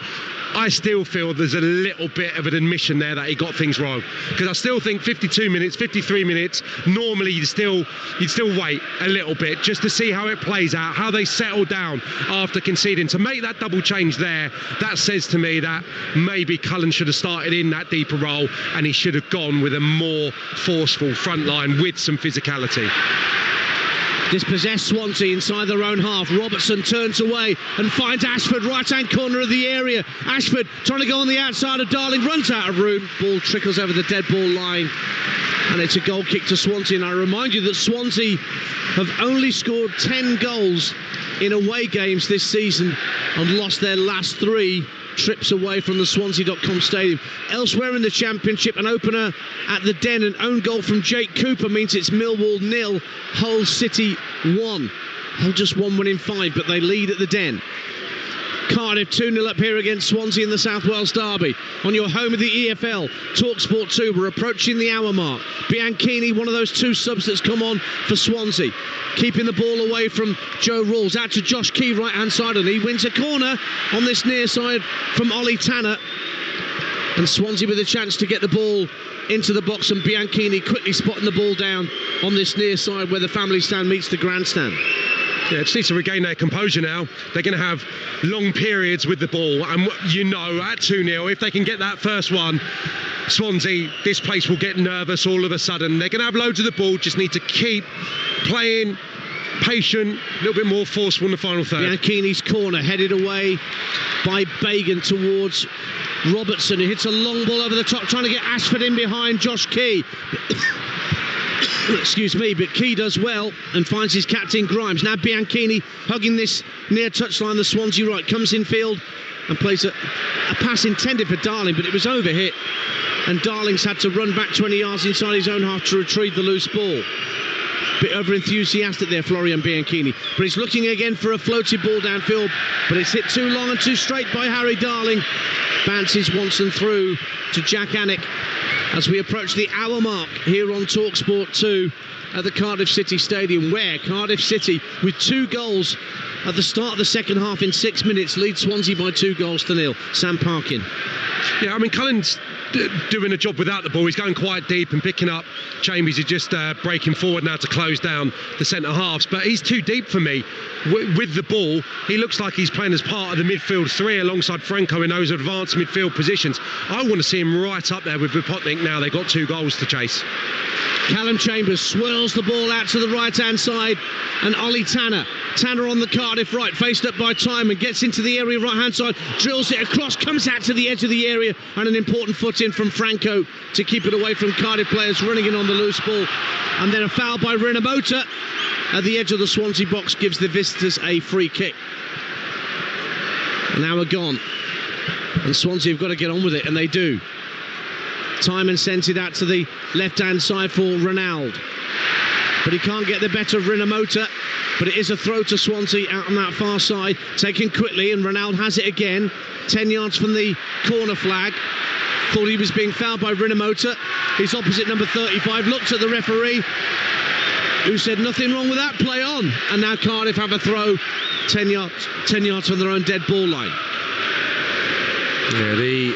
I still feel there's a little bit of an admission there that he got things wrong, because I still think 52 minutes, 53 minutes, normally you'd still wait a little bit just to see how it plays out, how they settle down after conceding. To make that double change there, that says to me that maybe Cullen should have started in that deeper role, and he should have gone with a more forceful front line with some physicality. Dispossessed Swansea inside their own half. Robertson turns away and finds Ashford, right-hand corner of the area. Ashford trying to go on the outside of Darling, runs out of room. Ball trickles over the dead ball line, and it's a goal kick to Swansea. And I remind you that Swansea have only scored 10 goals in away games this season and lost their last 3 trips away from the Swansea.com stadium. Elsewhere in the Championship, an opener at the Den, an own goal from Jake Cooper means it's Millwall 0, Hull City 1. Hull just won 1 in 5, but they lead at the Den. Cardiff 2-0 up here against Swansea in the South Wales derby. On your home of the EFL, Talksport 2, we're approaching the hour mark. Bianchini, one of those two subs that's come on for Swansea, keeping the ball away from Joe Rawls. Out to Josh Key, right-hand side, and he wins a corner on this near side from Ollie Tanner. And Swansea with a chance to get the ball into the box, and Bianchini quickly spotting the ball down on this near side where the family stand meets the grandstand. Yeah, just needs to regain their composure now. They're going to have long periods with the ball, and you know, at 2-0, if they can get that first one, Swansea, this place will get nervous all of a sudden. They're going to have loads of the ball, just need to keep playing patient, a little bit more forceful in the final third. Bianchini's corner headed away by Bagan towards Robertson, who hits a long ball over the top, trying to get Ashford in behind Josh Key. Excuse me, but Key does well and finds his captain Grimes. Now Bianchini hugging this near touchline, the Swansea right, comes in field and plays a pass intended for Darling, but it was overhit, and Darling's had to run back 20 yards inside his own half to retrieve the loose ball. Bit over enthusiastic there, Florian Bianchini, but he's looking again for a floated ball downfield, but it's hit too long and too straight by Harry Darling. Bounces once and through to Jack Annick as we approach the hour mark here on Talksport 2 at the Cardiff City Stadium, where Cardiff City, with 2 goals at the start of the second half in 6 minutes, lead Swansea by 2-0. Sam Parkin. Yeah, I mean, Cullen's doing a job without the ball. He's going quite deep and picking up Chambers. He's just breaking forward now to close down the centre halves, but he's too deep for me with the ball. He looks like he's playing as part of the midfield 3 alongside Franco in those advanced midfield positions. I want to see him right up there with Vipotnik now. They've got 2 goals to chase. Callum Chambers swirls the ball out to the right-hand side, and Ollie Tanner on the Cardiff right, faced up by Timon, gets into the area right-hand side, drills it across, comes out to the edge of the area, and an important foot in from Franco to keep it away from Cardiff players running in on the loose ball. And then a foul by Rinomhota at the edge of the Swansea box gives the visitors a free kick. An hour gone, and Swansea have got to get on with it, and they do. Timon sends it out to the left-hand side for Ronald, but he can't get the better of Rinomhota. But it is a throw to Swansea out on that far side, taken quickly, and Ronald has it again, 10 yards from the corner flag. Thought he was being fouled by Rinomhota. He's opposite number 35, looked at the referee, who said nothing wrong with that, play on. And now Cardiff have a throw 10 yards from their own dead ball line. Yeah, the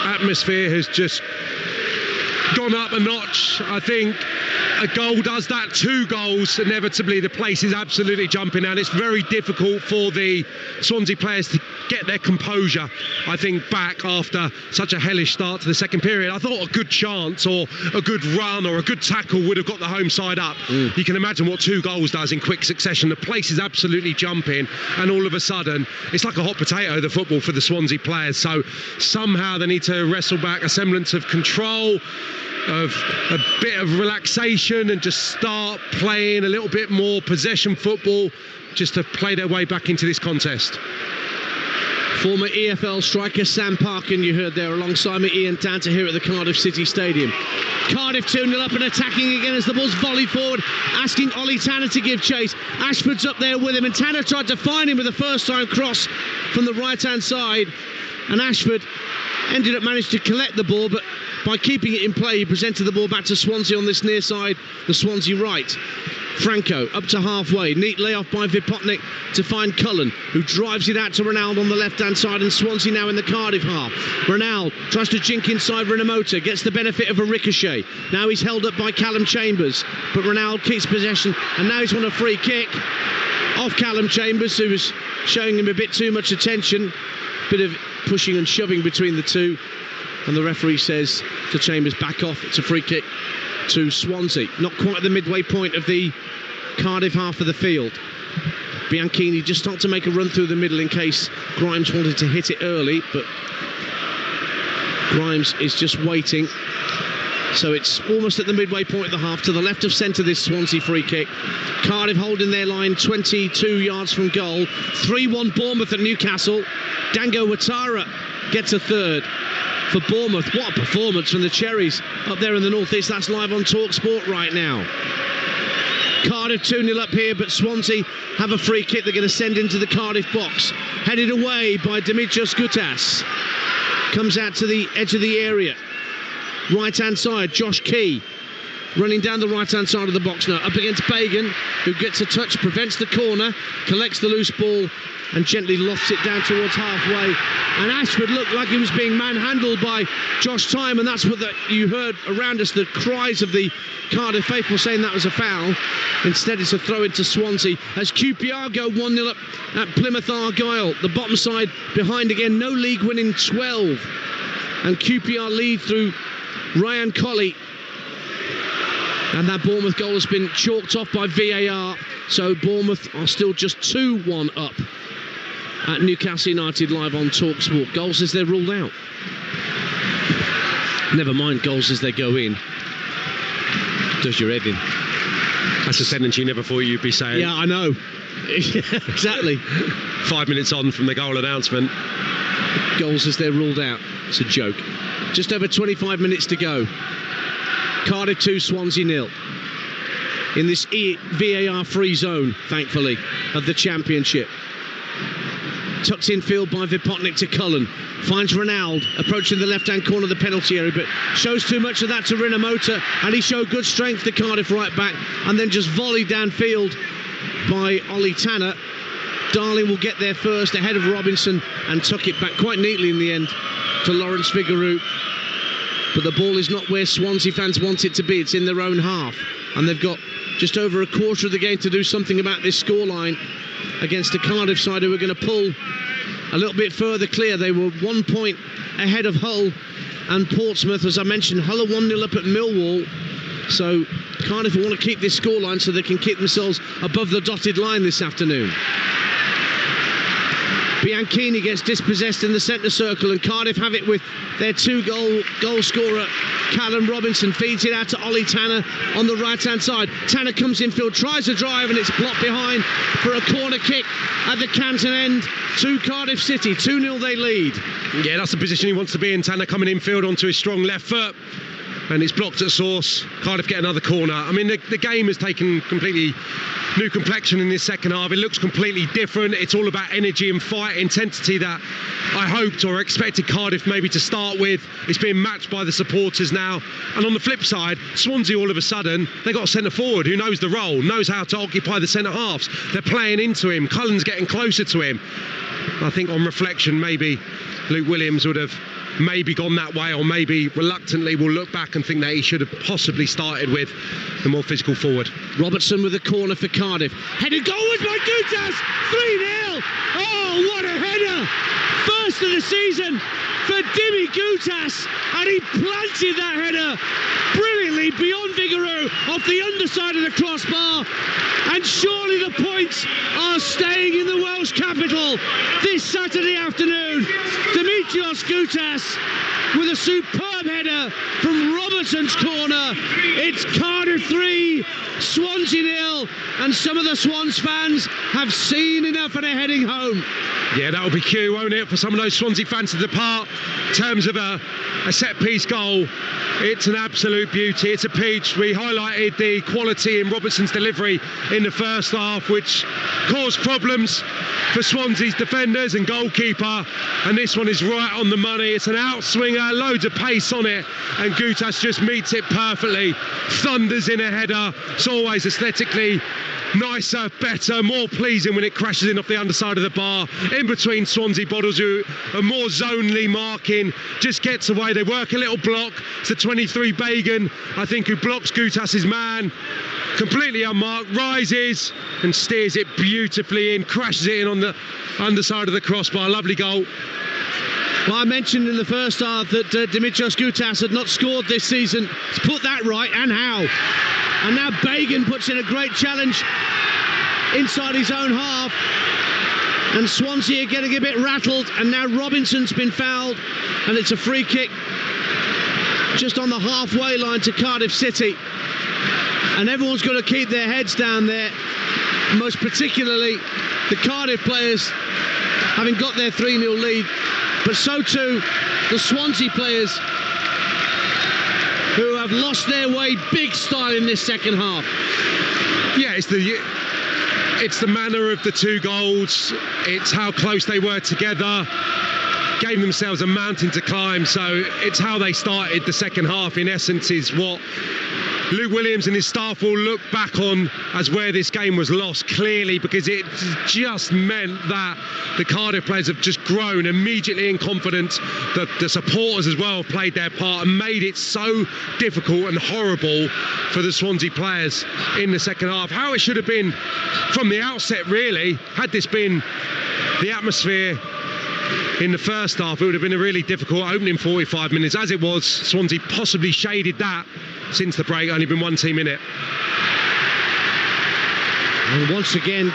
atmosphere has just gone up a notch. I think a goal does that, 2 goals, inevitably the place is absolutely jumping, and it's very difficult for the Swansea players to get their composure, I think, back after such a hellish start to the second period. I thought a good chance or a good run or a good tackle would have got the home side up. You can imagine what 2 goals does in quick succession. The place is absolutely jumping, and all of a sudden it's like a hot potato, the football, for the Swansea players. So somehow they need to wrestle back a semblance of control, of a bit of relaxation, and just start playing a little bit more possession football just to play their way back into this contest. Former EFL striker Sam Parkin, you heard there, alongside me, Ian Tanter, here at the Cardiff City Stadium. Cardiff 2-0 up and attacking again as the ball's volleyed forward, asking Ollie Tanner to give chase. Ashford's up there with him, and Tanner tried to find him with a first-time cross from the right-hand side, and Ashford ended up managing to collect the ball, but by keeping it in play, he presented the ball back to Swansea on this near side, the Swansea right. Franco up to halfway, neat layoff by Vipotnik to find Cullen, who drives it out to Ronald on the left-hand side, and Swansea now in the Cardiff half. Ronald tries to jink inside Rinomhota, gets the benefit of a ricochet. Now he's held up by Callum Chambers, but Ronald keeps possession, and now he's on a free kick off Callum Chambers, who was showing him a bit too much attention. Bit of pushing and shoving between the two, and the referee says to Chambers, back off. It's a free kick to Swansea. Not quite at the midway point of the Cardiff half of the field. Bianchini just started to make a run through the middle in case Grimes wanted to hit it early, but Grimes is just waiting. So it's almost at the midway point of the half, to the left of centre, this Swansea free kick. Cardiff holding their line 22 yards from goal. 3-1 Bournemouth at Newcastle. Dango Ouattara gets a third for Bournemouth. What a performance from the Cherries up there in the north east. That's live on Talksport right now. Cardiff 2-0 up here, but Swansea have a free kick they're going to send into the Cardiff box. Headed away by Dimitrios Gutas. Comes out to the edge of the area. Right-hand side, Josh Key. Running down the right-hand side of the box now. Up against Bagan, who gets a touch, prevents the corner, collects the loose ball, and gently lofts it down towards halfway. And Ashford looked like he was being manhandled by Josh Time, and that's what you heard around us, the cries of the Cardiff faithful saying that was a foul. Instead, it's a throw into Swansea as QPR go 1-0 up at Plymouth Argyle. The bottom side behind again, no league winning 12. And QPR lead through Ryan Colley. And that Bournemouth goal has been chalked off by VAR. So Bournemouth are still just 2-1 up at Newcastle United live on Talksport. Goals as they're ruled out. Never mind goals as they go in. Does your head in. That's a sentence you never thought you'd be saying. Yeah, I know. Exactly. 5 minutes on from the goal announcement. Goals as they're ruled out. It's a joke. Just over 25 minutes to go. Cardiff 2, Swansea 0. In this VAR free zone, thankfully, of the Championship. Tucked in field by Vipotnik to Cullen. Finds Ronald approaching the left-hand corner of the penalty area, but shows too much of that to Rinomhota, and he showed good strength to Cardiff right back, and then just volleyed downfield by Ollie Tanner. Darling will get there first ahead of Robinson and tuck it back quite neatly in the end to Lawrence Vigouroux. But the ball is not where Swansea fans want it to be. It's in their own half, and they've got just over a quarter of the game to do something about this scoreline against a Cardiff side who are going to pull a little bit further clear. They were 1 point ahead of Hull and Portsmouth. As I mentioned, Hull are 1-0 up at Millwall. So Cardiff want to keep this scoreline so they can keep themselves above the dotted line this afternoon. Bianchini gets dispossessed in the centre circle, and Cardiff have it with their goal scorer Callum Robinson. Feeds it out to Ollie Tanner on the right hand side. Tanner comes infield, tries to drive, and it's blocked behind for a corner kick at the Canton end to Cardiff City. 2-0 they lead. Yeah, that's the position he wants to be in. Tanner coming infield onto his strong left foot, and it's blocked at source. Cardiff get another corner. I mean, the game has taken completely new complexion in this second half. It looks completely different. It's all about energy and fight, intensity that I hoped or expected Cardiff maybe to start with. It's being matched by the supporters now. And on the flip side, Swansea all of a sudden, they got a centre forward who knows the role, knows how to occupy the centre halves. They're playing into him. Cullen's getting closer to him. I think on reflection, maybe Luke Williams would have maybe gone that way, or maybe reluctantly will look back and think that he should have possibly started with the more physical forward. Robertson with a corner for Cardiff. Headed goalwards by Gutas. 3-0. Oh, what a header. First of the season for Dimi Gutas, and he planted that header brilliantly beyond Vigouroux off the underside of the crossbar. And surely the points are staying in the Welsh capital this Saturday afternoon. Dimitrios Gutas with a superb header from Robertson's corner. It's Cardiff 3, Swansea 0, and some of the Swans fans have seen enough and are heading home. Yeah, that'll be cue, won't it, for some of those Swansea fans to depart. In terms of a set-piece goal, it's an absolute beauty. It's a peach. We highlighted the quality in Robertson's delivery in the first half, which caused problems for Swansea's defenders and goalkeeper, and this one is right on the money. It's an outswinger, loads of pace on it, and Gutas just meets it perfectly. Thunders in a header. It's always aesthetically nicer, better, more pleasing when it crashes in off the underside of the bar, in between Swansea bottles who are more zonally marking, just gets away. They work a little block. It's the 23 Bagan, I think, who blocks Gutas's man, completely unmarked, rises and steers it beautifully in, crashes it in on the underside of the crossbar. Lovely goal. Well, I mentioned in the first half that Dimitrios Gutas had not scored this season. He's put that right, and how. And now Bagan puts in a great challenge inside his own half. And Swansea are getting a bit rattled, and now Robinson's been fouled, and it's a free kick just on the halfway line to Cardiff City. And everyone's got to keep their heads down there, most particularly the Cardiff players, having got their 3-0 lead, but so too the Swansea players, who have lost their way big style in this second half. Yeah, it's the manner of the two goals. It's how close they were together. Gave themselves a mountain to climb. So it's how they started the second half, in essence, is what Luke Williams and his staff will look back on as where this game was lost, clearly, because it just meant that the Cardiff players have just grown immediately in confidence. The supporters as well have played their part and made it so difficult and horrible for the Swansea players in the second half. How it should have been from the outset, really, had this been the atmosphere in the first half, it would have been a really difficult opening 45 minutes. As it was, Swansea possibly shaded that. Since the break, only been one team in it. And once again,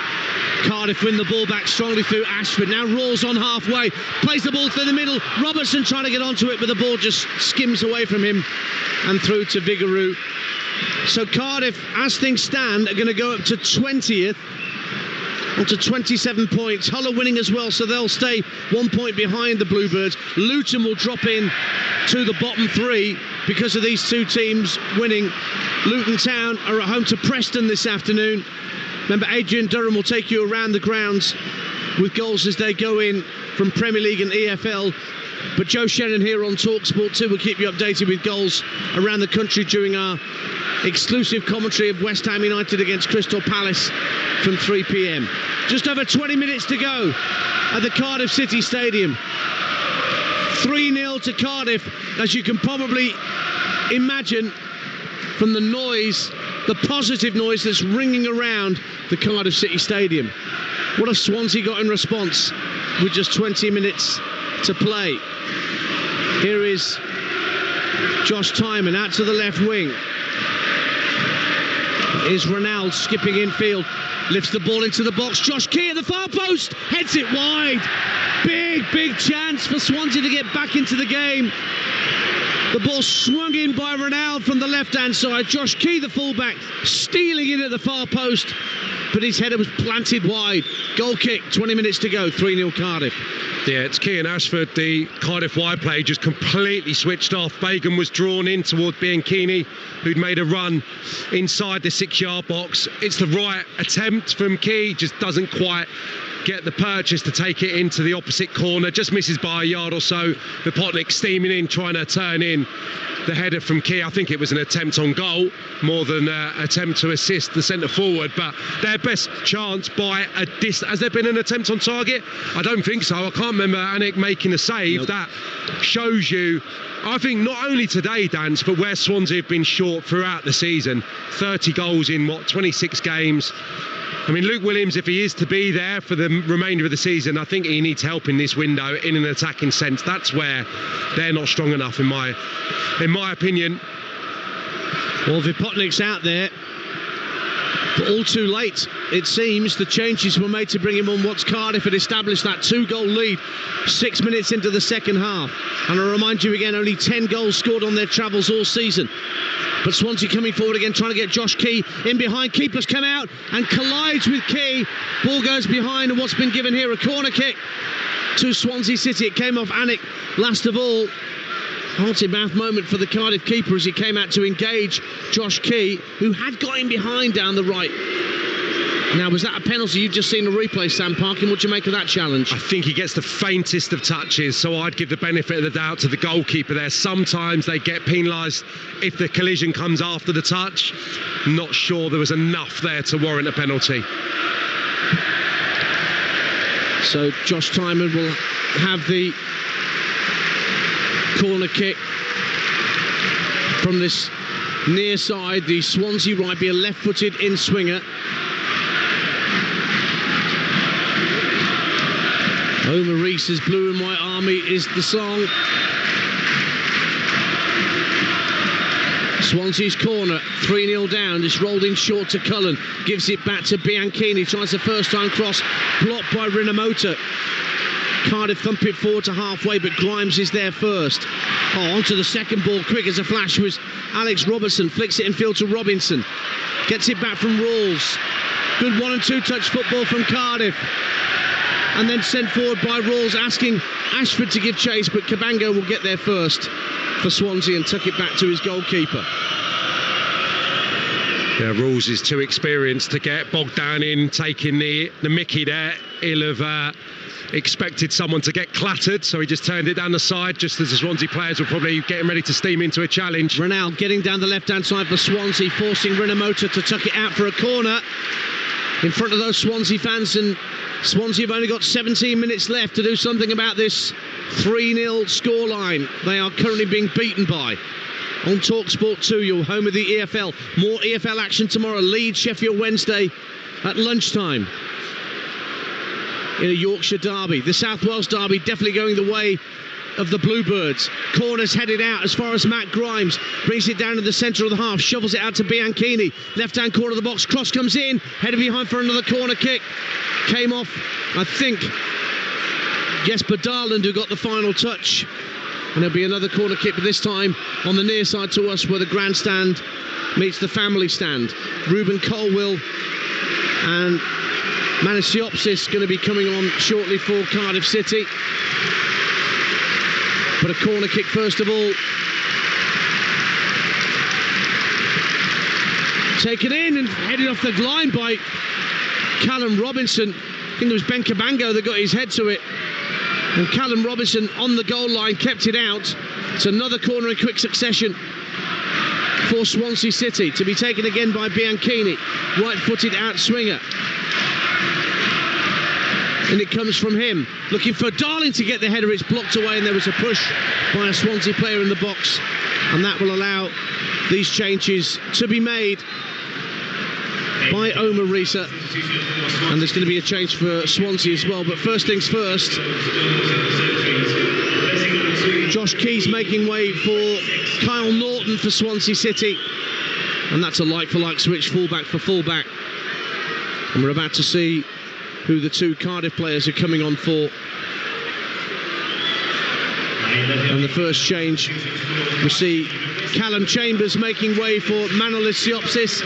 Cardiff win the ball back strongly through Ashford. Now Rawls on halfway, plays the ball through the middle. Robertson trying to get onto it, but the ball just skims away from him and through to Vigouroux. So Cardiff, as things stand, are going to go up to 20th. On to 27 points. Hull are winning as well, so they'll stay 1 point behind the Bluebirds. Luton will drop in to the bottom three because of these two teams winning. Luton Town are at home to Preston this afternoon. Remember, Adrian Durham will take you around the grounds with goals as they go in from Premier League and EFL. But Joe Shannon here on Talksport 2 will keep you updated with goals around the country during our exclusive commentary of West Ham United against Crystal Palace from 3 p.m. Just over 20 minutes to go at the Cardiff City Stadium. 3-0 to Cardiff, as you can probably imagine from the noise, the positive noise that's ringing around the Cardiff City Stadium. What have Swansea got in response with just 20 minutes to play? Here is Josh Tymon out to the left wing. Here's Ronald skipping infield, lifts the ball into the box. Josh Key at the far post, heads it wide. Big chance for Swansea to get back into the game. The ball swung in by Ronald from the left-hand side. Josh Key, the fullback, stealing in at the far post, but his header was planted wide. Goal kick, 20 minutes to go, 3-0 Cardiff. Yeah, it's Key and Ashford. The Cardiff wide play just completely switched off. Bagan was drawn in toward Bianchini, who'd made a run inside the 6-yard box. It's the right attempt from Key, just doesn't quite get the purchase to take it into the opposite corner, just misses by a yard or so. Vipotnik steaming in, trying to turn in the header from Key. I think it was an attempt on goal more than an attempt to assist the centre forward, but their best chance by a distance. Has there been an attempt on target? I don't think so. I can't remember Anik making a save. Nope. That shows you, I think, not only today, Dan, but where Swansea have been short throughout the season. 30 goals in 26 games. I mean, Luke Williams, if he is to be there for the remainder of the season, I think he needs help in this window in an attacking sense. That's where they're not strong enough, in my opinion. Well, Vipotnik's out there, but all too late. It seems the changes were made to bring him on once Cardiff had established that 2-goal lead 6 minutes into the second half. And I remind you again, only 10 goals scored on their travels all season. But Swansea coming forward again, trying to get Josh Key in behind. Keeper's come out and collides with Key. Ball goes behind, and what's been given here, a corner kick to Swansea City. It came off Anik last of all. Heart-in-mouth moment for the Cardiff keeper as he came out to engage Josh Key, who had got him behind down the right. Now, was that a penalty? You've just seen a replay, Sam Parkin. What do you make of that challenge? I think he gets the faintest of touches, so I'd give the benefit of the doubt to the goalkeeper there. Sometimes they get penalised if the collision comes after the touch. Not sure there was enough there to warrant a penalty. So Josh Tymon will have the corner kick from this near side. The Swansea right, be a left-footed in-swinger. Omar Reese's Blue and White Army is the song. Swansea's corner, 3-0 down. It's rolled in short to Cullen. Gives it back to Bianchini. Tries a first-time cross, blocked by Rinomhota. Cardiff thump it forward to halfway, but Grimes is there first. Onto the second ball, quick as a flash was Alex Robertson. Flicks it in field to Robinson. Gets it back from Rawls. Good 1 and 2 touch football from Cardiff. And then sent forward by Rawls, asking Ashford to give chase, but Cabango will get there first for Swansea and tuck it back to his goalkeeper. Rules is too experienced to get bogged down in taking the mickey there. He'll have expected someone to get clattered, so he just turned it down the side, just as the Swansea players were probably getting ready to steam into a challenge. Ronald getting down the left-hand side for Swansea, forcing Rinomhota to tuck it out for a corner in front of those Swansea fans, and Swansea have only got 17 minutes left to do something about this 3-0 scoreline they are currently being beaten by. On Talksport 2, your home of the EFL. More EFL action tomorrow. Leeds, Sheffield Wednesday at lunchtime in a Yorkshire derby. The South Wales derby definitely going the way of the Bluebirds. Corners headed out as far as Matt Grimes. Brings it down to the centre of the half. Shovels it out to Bianchini. Left-hand corner of the box. Cross comes in. Headed behind for another corner kick. Came off, I think, Jesper Darland, who got the final touch. And there'll be another corner kick, but this time on the near side to us, where the grandstand meets the family stand. Ruben Colwill and Manasiopsis going to be coming on shortly for Cardiff City. But a corner kick first of all. Taken in and headed off the line by Callum Robinson. I think it was Ben Cabango that got his head to it. And Callum Robinson on the goal line kept it out. It's another corner in quick succession for Swansea City, to be taken again by Bianchini, right-footed out swinger. And it comes from him, looking for Darling to get the header. It's blocked away, and there was a push by a Swansea player in the box, and that will allow these changes to be made by Omar Risa, and there's going to be a change for Swansea as well. But first things first, Josh Keys making way for Kyle Norton for Swansea City, and that's a like-for-like switch, fullback for fullback. And we're about to see who the two Cardiff players are coming on for. And the first change, we see Callum Chambers making way for Manolis Siopsis.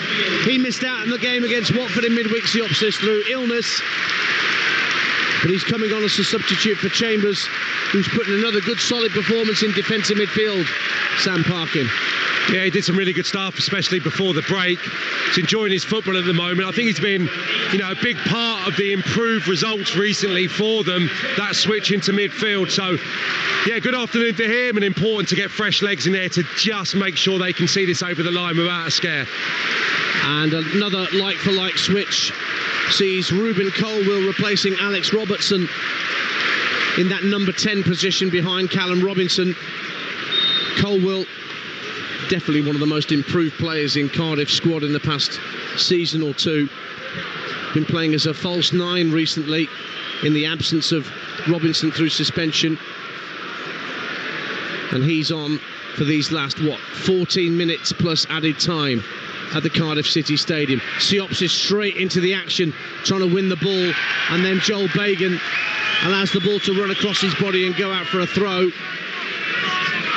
He missed out in the game against Watford in midweek, Siopsis, through illness. But he's coming on as a substitute for Chambers, who's put in another good solid performance in defensive midfield. Sam Parkin. Yeah, he did some really good stuff, especially before the break. He's enjoying his football at the moment. I think he's been, a big part of the improved results recently for them, that switch into midfield. So, yeah, good afternoon to him, and important to get fresh legs in there to just make sure they can see this over the line without a scare. And another like-for-like switch sees Ruben Colwill replacing Alex Robertson in that number 10 position behind Callum Robinson. Colwill, definitely one of the most improved players in Cardiff squad in the past season or two. Been playing as a false 9 recently in the absence of Robinson through suspension. And he's on for these last, 14 minutes plus added time at the Cardiff City Stadium. Siopsis straight into the action, trying to win the ball, and then Joel Bagan allows the ball to run across his body and go out for a throw.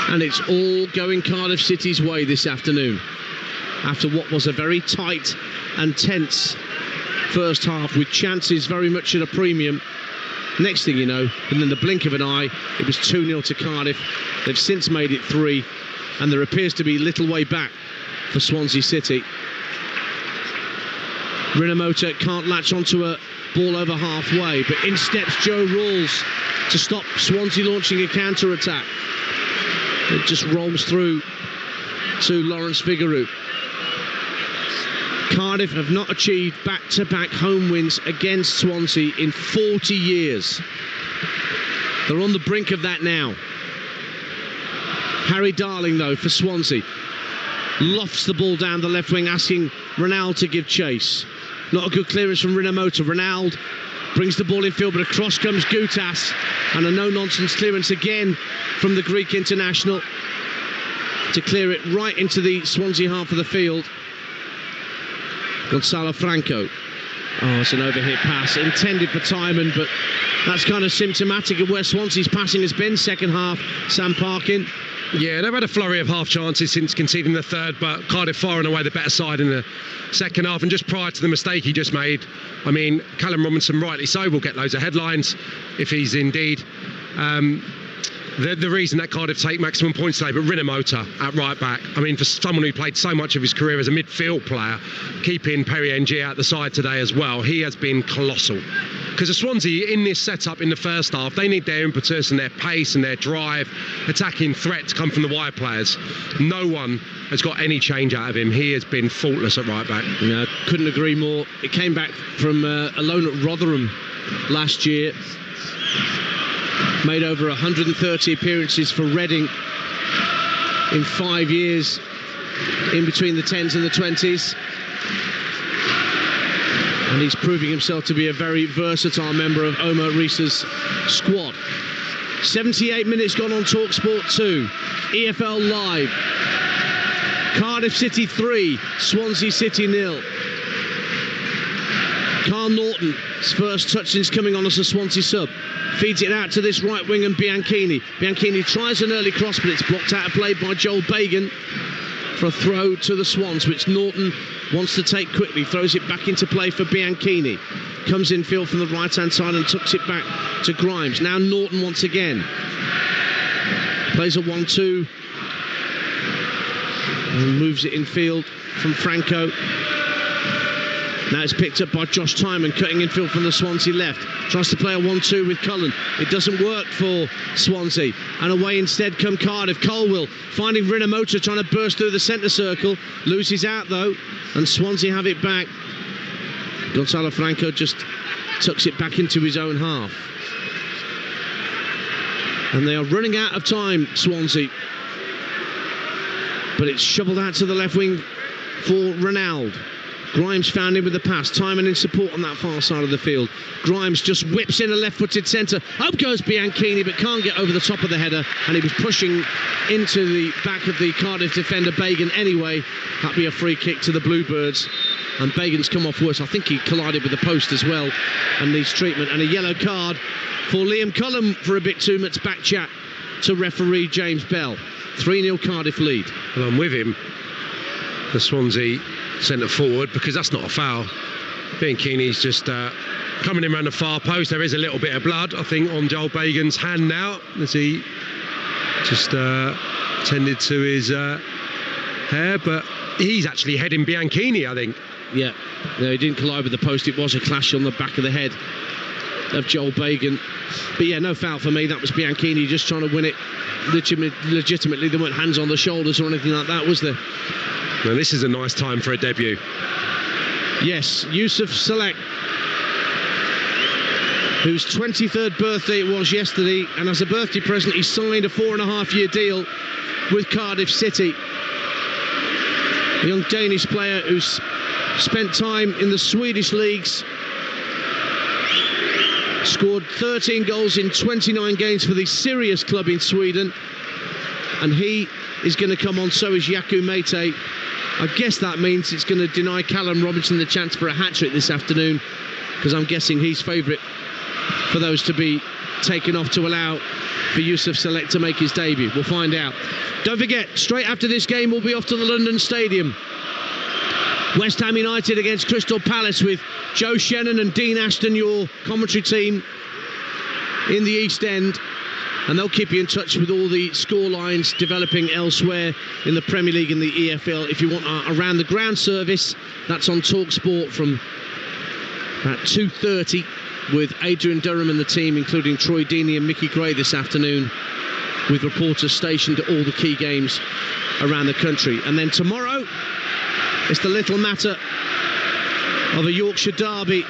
And it's all going Cardiff City's way this afternoon, after what was a very tight and tense first half, with chances very much at a premium. Next thing you know, and in the blink of an eye, it was 2-0 to Cardiff. They've since made it 3, and there appears to be little way back for Swansea City. Rinomhota can't latch onto a ball over halfway, but in steps Joe Rawls to stop Swansea launching a counter-attack. It just rolls through to Lawrence Figueroa. Cardiff have not achieved back-to-back home wins against Swansea in 40 years. They're on the brink of that now. Harry Darling, though, for Swansea, lofts the ball down the left wing, asking Ronald to give chase. Not a good clearance from Rinomhota. Ronald brings the ball in field, but across comes Gutas, and a no-nonsense clearance again from the Greek international to clear it right into the Swansea half of the field. Gonzalo Franco. Oh, it's an overhit pass intended for Timon, but that's kind of symptomatic of where Swansea's passing has been second half. Sam Parkin. Yeah, they've had a flurry of half chances since conceding the third, but Cardiff far and away the better side in the second half. And just prior to the mistake he just made, I mean, Callum Robinson, rightly so, will get loads of headlines if he's indeed the reason that Cardiff take maximum points today, but Rinomhota at right back. I mean, for someone who played so much of his career as a midfield player, keeping Perry Ng out the side today as well, he has been colossal. Because the Swansea, in this setup in the first half, they need their impetus and their pace and their drive, attacking threat to come from the wide players. No one has got any change out of him. He has been faultless at right back. Yeah, couldn't agree more. It came back from a loan at Rotherham last year. Made over 130 appearances for Reading in 5 years, in between the 10s and the 20s. And he's proving himself to be a very versatile member of Omar Reese's squad. 78 minutes gone on Talksport 2. EFL Live. Cardiff City 3, Swansea City 0. Carl Norton's first touch since coming on as a Swansea sub. Feeds it out to this right wing and Bianchini. Bianchini tries an early cross, but it's blocked out of play by Joel Bagan for a throw to the Swans, which Norton wants to take quickly. Throws it back into play for Bianchini. Comes in field from the right-hand side and tucks it back to Grimes. Now Norton once again. Plays a 1-2. And moves it in field from Franco. Now it's picked up by Josh Timon, cutting in field from the Swansea left. Tries to play a 1-2 with Cullen. It doesn't work for Swansea. And away instead come Cardiff. Colwill finding Rinomhota trying to burst through the centre circle. Loses out though, and Swansea have it back. Gonzalo Franco just tucks it back into his own half. And they are running out of time, Swansea. But it's shoveled out to the left wing for Ronald. Grimes found him with the pass. Timon in support on that far side of the field. Grimes just whips in a left-footed centre. Up goes Bianchini, but can't get over the top of the header. And he was pushing into the back of the Cardiff defender, Bagan, anyway. That'll be a free kick to the Bluebirds. And Bagan's come off worse. I think he collided with the post as well and needs treatment. And a yellow card for Liam Cullen for a bit too much back chat to referee James Bell. 3-0 Cardiff lead. Well, I'm with him. The Swansea centre forward, because that's not a foul. Bianchini's just coming in around the far post. There is a little bit of blood, I think, on Joel Bagan's hand now, as he just tended to his hair, but he's actually heading Bianchini, I think. Yeah, no, he didn't collide with the post. It was a clash on the back of the head of Joel Bagan. But yeah, no foul for me. That was Bianchini just trying to win it legitimately. There weren't hands on the shoulders or anything like that, was there? Now this is a nice time for a debut. Yes, Yusuf Salek, whose 23rd birthday it was yesterday, and as a birthday present he signed a 4.5-year deal with Cardiff City. A young Danish player who's spent time in the Swedish leagues, scored 13 goals in 29 games for the Sirius club in Sweden, and he is going to come on, so is Yaku Mete. I guess that means it's going to deny Callum Robinson the chance for a hat-trick this afternoon, because I'm guessing he's favourite for those to be taken off to allow for Yusuf Salek to make his debut. We'll find out. Don't forget, straight after this game we'll be off to the London Stadium. West Ham United against Crystal Palace, with Joe Shannon and Dean Ashton, your commentary team, in the East End. And they'll keep you in touch with all the score lines developing elsewhere in the Premier League and the EFL. If you want our around the ground service, that's on Talksport from about 2:30 with Adrian Durham and the team, including Troy Deeney and Mickey Gray this afternoon, with reporters stationed at all the key games around the country. And then tomorrow, it's the little matter of a Yorkshire derby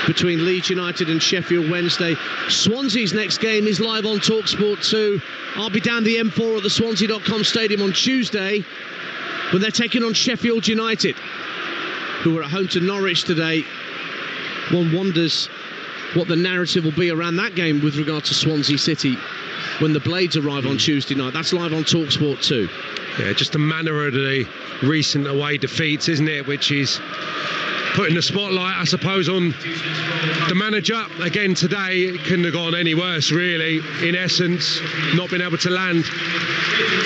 between Leeds United and Sheffield Wednesday. Swansea's next game is live on Talksport 2. I'll be down the M4 at the Swansea.com stadium on Tuesday when they're taking on Sheffield United, who are at home to Norwich today. One wonders what the narrative will be around that game with regard to Swansea City when the Blades arrive on Tuesday night. That's live on Talksport 2. Yeah, just the manner of the recent away defeats, isn't it, which is putting the spotlight, I suppose, on the manager. Again today, it couldn't have gone any worse, really. In essence, not been able to land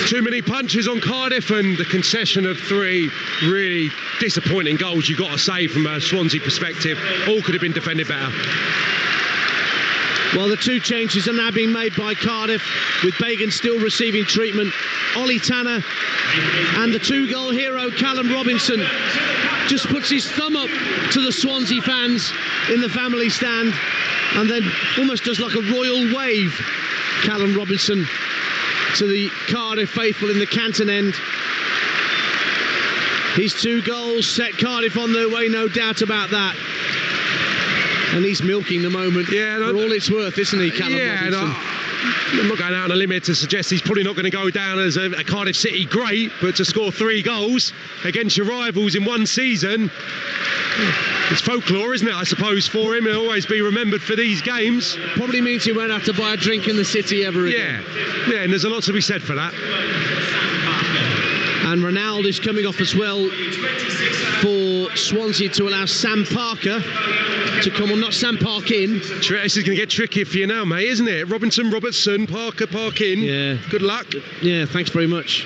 too many punches on Cardiff, and the concession of 3 really disappointing goals, you've got to say, from a Swansea perspective. All could have been defended better. Well, the two changes are now being made by Cardiff, with Bagan still receiving treatment. Ollie Tanner and the two-goal hero, Callum Robinson, just puts his thumb up to the Swansea fans in the family stand and then almost does like a royal wave, Callum Robinson, to the Cardiff faithful in the Canton end. His 2 goals set Cardiff on their way, no doubt about that. And he's milking the moment for all it's worth, isn't he, Callum Robinson? I'm not going out on a limit to suggest he's probably not going to go down as a Cardiff City great, but to score 3 goals against your rivals in one season, it's folklore, isn't it, I suppose, for him. He'll always be remembered for these games. Probably means he won't have to buy a drink in the city ever again. Yeah, and there's a lot to be said for that. And Ronaldo is coming off as well for Swansea to allow Sam Parker to come on, not Sam Park in. This is going to get tricky for you now, mate, isn't it? Robertson, Parker, Park in. Yeah. Good luck. Yeah, thanks very much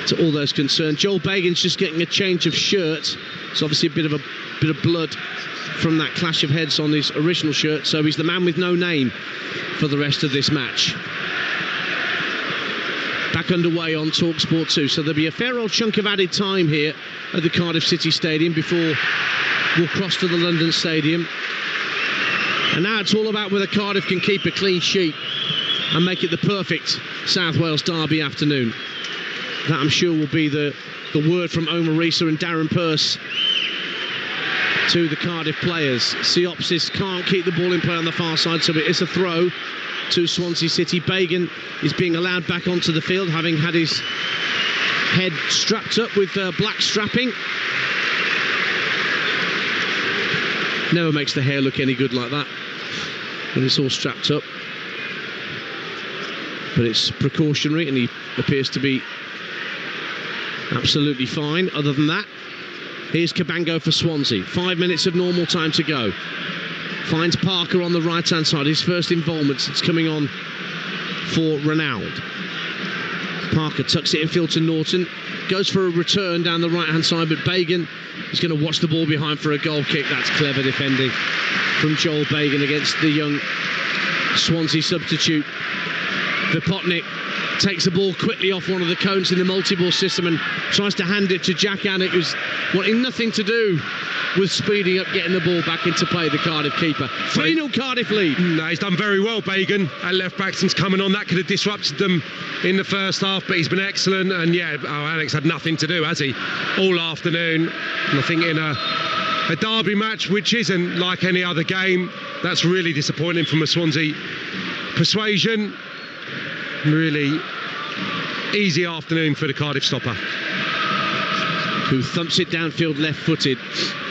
to all those concerned. Joel Bagan's just getting a change of shirt. It's obviously a bit of blood from that clash of heads on his original shirt, so he's the man with no name for the rest of this match. Back underway on Talksport 2, so there'll be a fair old chunk of added time here at the Cardiff City Stadium before we'll cross to the London Stadium. And now it's all about whether Cardiff can keep a clean sheet and make it the perfect South Wales derby afternoon. That, I'm sure, will be the word from Omar Risa and Darren Pearce to the Cardiff players. Siopsis can't keep the ball in play on the far side, so it is a throw to Swansea City. Bagan is being allowed back onto the field, having had his head strapped up with black strapping. Never makes the hair look any good like that when it's all strapped up. But it's precautionary, and he appears to be absolutely fine. Other than that, here's Cabango for Swansea. 5 minutes of normal time to go. Finds Parker on the right-hand side. His first involvement since coming on for Ronaldo. Parker tucks it infield to Norton. Goes for a return down the right-hand side, but Bagan is going to watch the ball behind for a goal kick. That's clever defending from Joel Bagan against the young Swansea substitute. Vipotnik takes the ball quickly off one of the cones in the multi-ball system and tries to hand it to Jack Annick, who's wanting nothing to do with speeding up, getting the ball back into play, the Cardiff keeper. 3-0 Cardiff lead. No, he's done very well, Bagan, at left back since coming on. That could have disrupted them in the first half, but he's been excellent. And Alex had nothing to do, has he, all afternoon? And I think in a derby match, which isn't like any other game, that's really disappointing from a Swansea persuasion. Really easy afternoon for the Cardiff stopper, who thumps it downfield left-footed.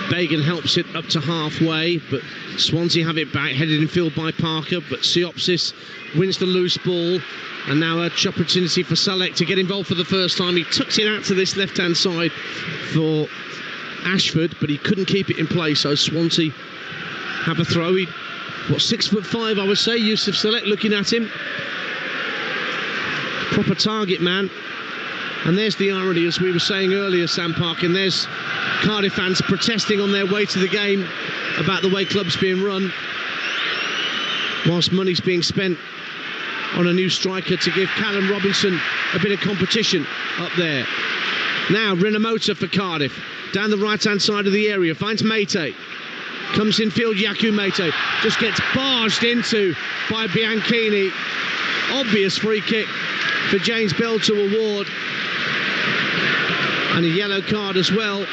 Bagan helps it up to halfway, but Swansea have it back, headed in field by Parker, but Siopsis wins the loose ball, and now a opportunity for Salek to get involved for the first time. He tucks it out to this left-hand side for Ashford, but he couldn't keep it in play, so Swansea have a throw. 6'5", I would say, Yusuf Salek looking at him. Proper target man. And there's the irony, as we were saying earlier, Sam Park, and there's Cardiff fans protesting on their way to the game about the way club's being run, whilst money's being spent on a new striker to give Callum Robinson a bit of competition up there. Now Rinomota for Cardiff, down the right-hand side of the area, finds Meite. Comes in field, Yaku Meite just gets barged into by Bianchini. Obvious free kick for James Bell to award, and a yellow card as well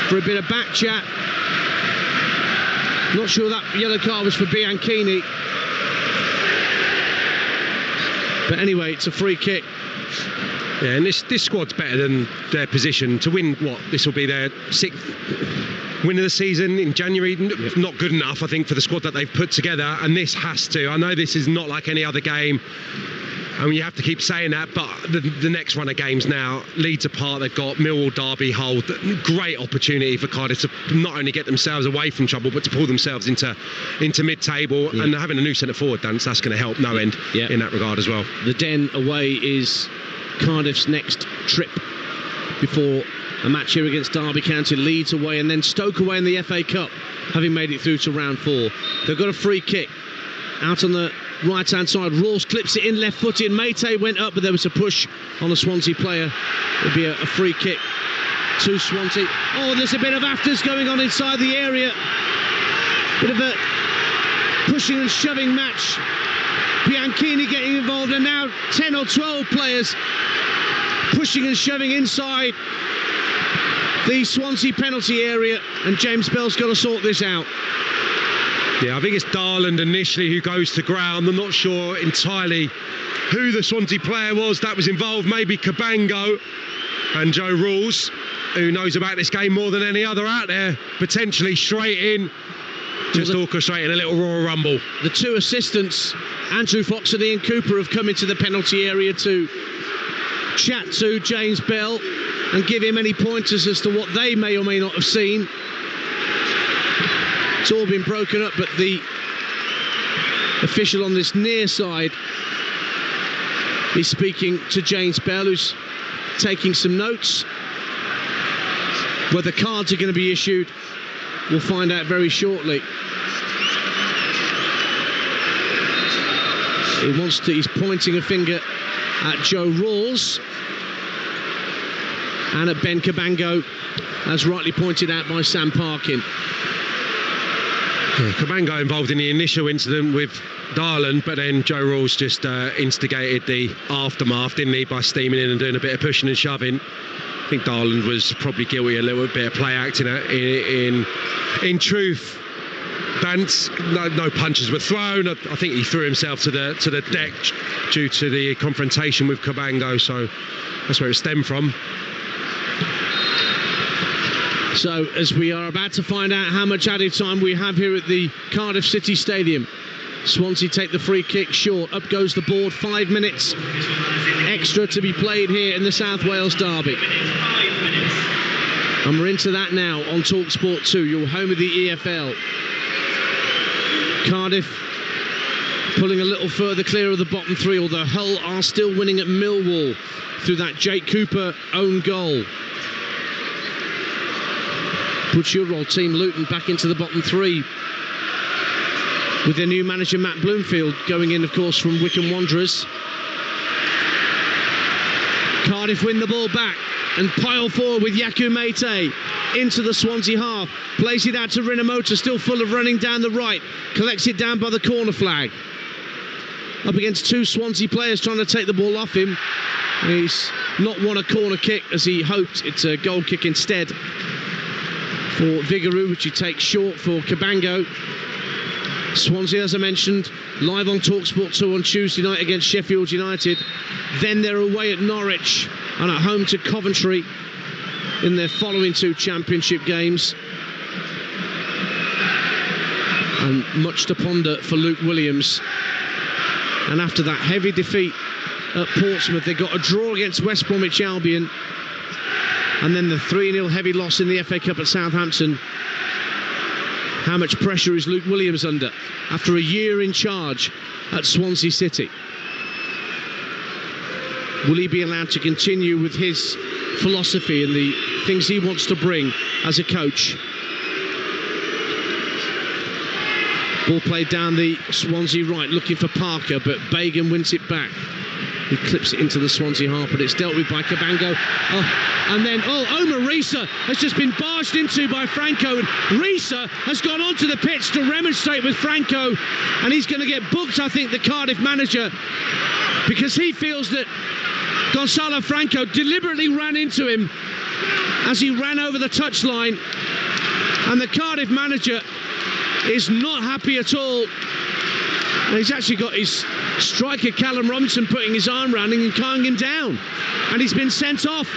for a bit of back chat. Not sure that yellow card was for Bianchini, but anyway, it's a free kick. Yeah, and this squad's better than their position to win. This will be their 6th win of the season in January. Not good enough, I think, for the squad that they've put together, and this has to. I know this is not like any other game, and you have to keep saying that, but the next run of games now, Leeds apart, they've got Millwall, Derby, Hull. Great opportunity for Cardiff to not only get themselves away from trouble, but to pull themselves into mid-table. Yeah. And having a new centre forward, that's going to help no end in that regard as well. The Den away is Cardiff's next trip before a match here against Derby County. Leeds away, and then Stoke away in the FA Cup having made it through to round 4. They've got a free kick out on the right-hand side. Rawls clips it in left-footed. Mayte went up, but there was a push on a Swansea player. It'll be a free kick to Swansea. Oh, there's a bit of afters going on inside the area. Bit of a pushing and shoving match. Bianchini getting involved, and now 10 or 12 players pushing and shoving inside the Swansea penalty area, and James Bell's got to sort this out. Yeah, I think it's Darland initially who goes to ground. I'm not sure entirely who the Swansea player was that was involved. Maybe Cabango, and Joe Rawls, who knows about this game more than any other out there, potentially straight in, just orchestrating a little Royal Rumble. The two assistants, Andrew Fox and Ian Cooper, have come into the penalty area to chat to James Bell and give him any pointers as to what they may or may not have seen. It's all been broken up, but the official on this near side is speaking to James Bell, who's taking some notes. Whether cards are going to be issued, we'll find out very shortly. He's pointing a finger at Joe Rawls and at Ben Cabango, as rightly pointed out by Sam Parkin. Yeah, Cabango involved in the initial incident with Darland, but then Joe Rawls just instigated the aftermath, didn't he, by steaming in and doing a bit of pushing and shoving. I think Darland was probably guilty a little bit of play acting. In truth, Dance, no punches were thrown. I think he threw himself to the deck due to the confrontation with Cabango, so that's where it stemmed from. So, as we are about to find out how much added time we have here at the Cardiff City Stadium, Swansea take the free kick short. Up goes the board. 5 minutes extra to be played here in the South Wales derby. And we're into that now on Talksport 2, your home of the EFL. Cardiff pulling a little further clear of the bottom 3, although Hull are still winning at Millwall through that Jake Cooper own goal. Puts your old team Luton back into the bottom 3 with their new manager Matt Bloomfield going in, of course, from Wycombe Wanderers. Cardiff win the ball back and pile forward with Yaku Mayte into the Swansea half, plays it out to Rinomhota, still full of running down the right, collects it down by the corner flag, up against 2 Swansea players trying to take the ball off him. He's not won a corner kick as he hoped. It's a goal kick instead for Vigouroux, which he takes short for Cabango. Swansea, as I mentioned, live on Talksport 2 on Tuesday night against Sheffield United. Then they're away at Norwich and at home to Coventry in their following 2 championship games. And much to ponder for Luke Williams. And after that heavy defeat at Portsmouth, they got a draw against West Bromwich Albion, and then the 3-0 heavy loss in the FA Cup at Southampton. How much pressure is Luke Williams under after a year in charge at Swansea City? Will he be allowed to continue with his philosophy and the things he wants to bring as a coach? Ball played down the Swansea right, looking for Parker, but Bagan wins it back. He clips it into the Swansea half, but it's dealt with by Cabango. And then Omar Risa has just been barged into by Franco, and Risa has gone onto the pitch to remonstrate with Franco, and he's going to get booked, I think, the Cardiff manager, because he feels that Gonçalo Franco deliberately ran into him as he ran over the touchline, and the Cardiff manager is not happy at all. And he's actually got his striker Callum Robinson putting his arm around him and calming him down, and he's been sent off.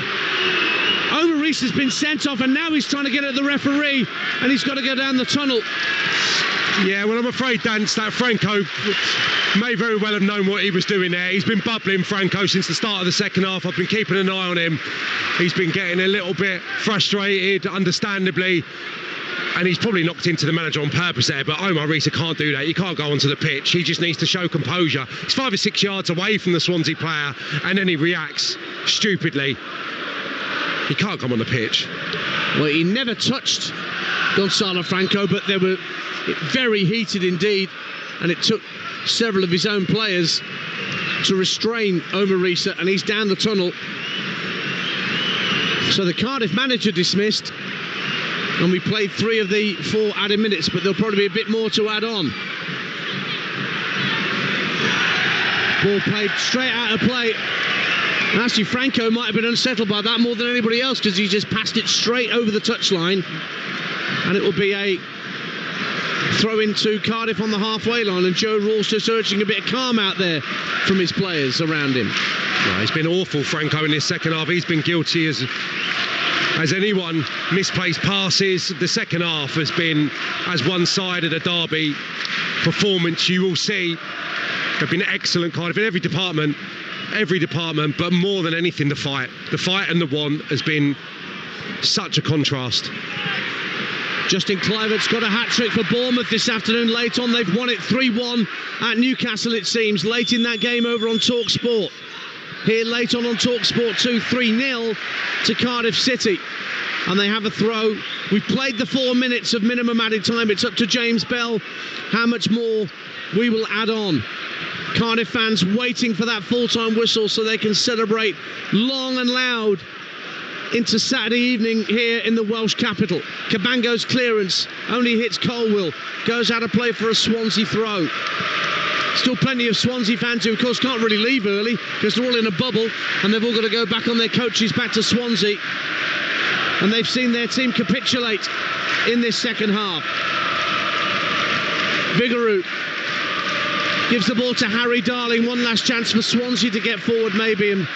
Omar Rees has been sent off, and now he's trying to get at the referee, and he's got to go down the tunnel. Yeah, well, I'm afraid, Dance, that Franco may very well have known what he was doing there. He's been bubbling, Franco, since the start of the second half. I've been keeping an eye on him. He's been getting a little bit frustrated, understandably, and he's probably knocked into the manager on purpose there, but Omar Risa can't do that. You can't go onto the pitch. He just needs to show composure. He's 5 or 6 yards away from the Swansea player, and then he reacts stupidly. He can't come on the pitch. Well, he never touched Gonzalo Franco, but they were very heated indeed, and it took several of his own players to restrain Omarisa, and he's down the tunnel. So the Cardiff manager dismissed, and we played 3 of the 4 added minutes, but there'll probably be a bit more to add on. Ball played straight out of play. And actually, Franco might have been unsettled by that more than anybody else, because he just passed it straight over the touchline. And it will be a throw into Cardiff on the halfway line, and Joe Rawls just urging a bit of calm out there from his players around him. Yeah, he's been awful, Franco, in this second half. He's been guilty as anyone. Misplaced passes. The second half has been as one-sided a derby performance you will see. They've been excellent, Cardiff, in every department, but more than anything, the fight and the want has been such a contrast. Justin Kluivert's got a hat-trick for Bournemouth this afternoon. Late on, they've won it 3-1 at Newcastle, it seems, late in that game over on Talksport. Here late on Talksport 2, 3-0 to Cardiff City. And they have a throw. We've played the 4 minutes of minimum added time. It's up to James Bell how much more we will add on. Cardiff fans waiting for that full-time whistle so they can celebrate long and loud into Saturday evening here in the Welsh capital. Cabango's clearance only hits Colwill, goes out of play for a Swansea throw. Still plenty of Swansea fans who, of course, can't really leave early because they're all in a bubble and they've all got to go back on their coaches back to Swansea. And they've seen their team capitulate in this second half. Vigouroux gives the ball to Harry Darling. One last chance for Swansea to get forward maybe and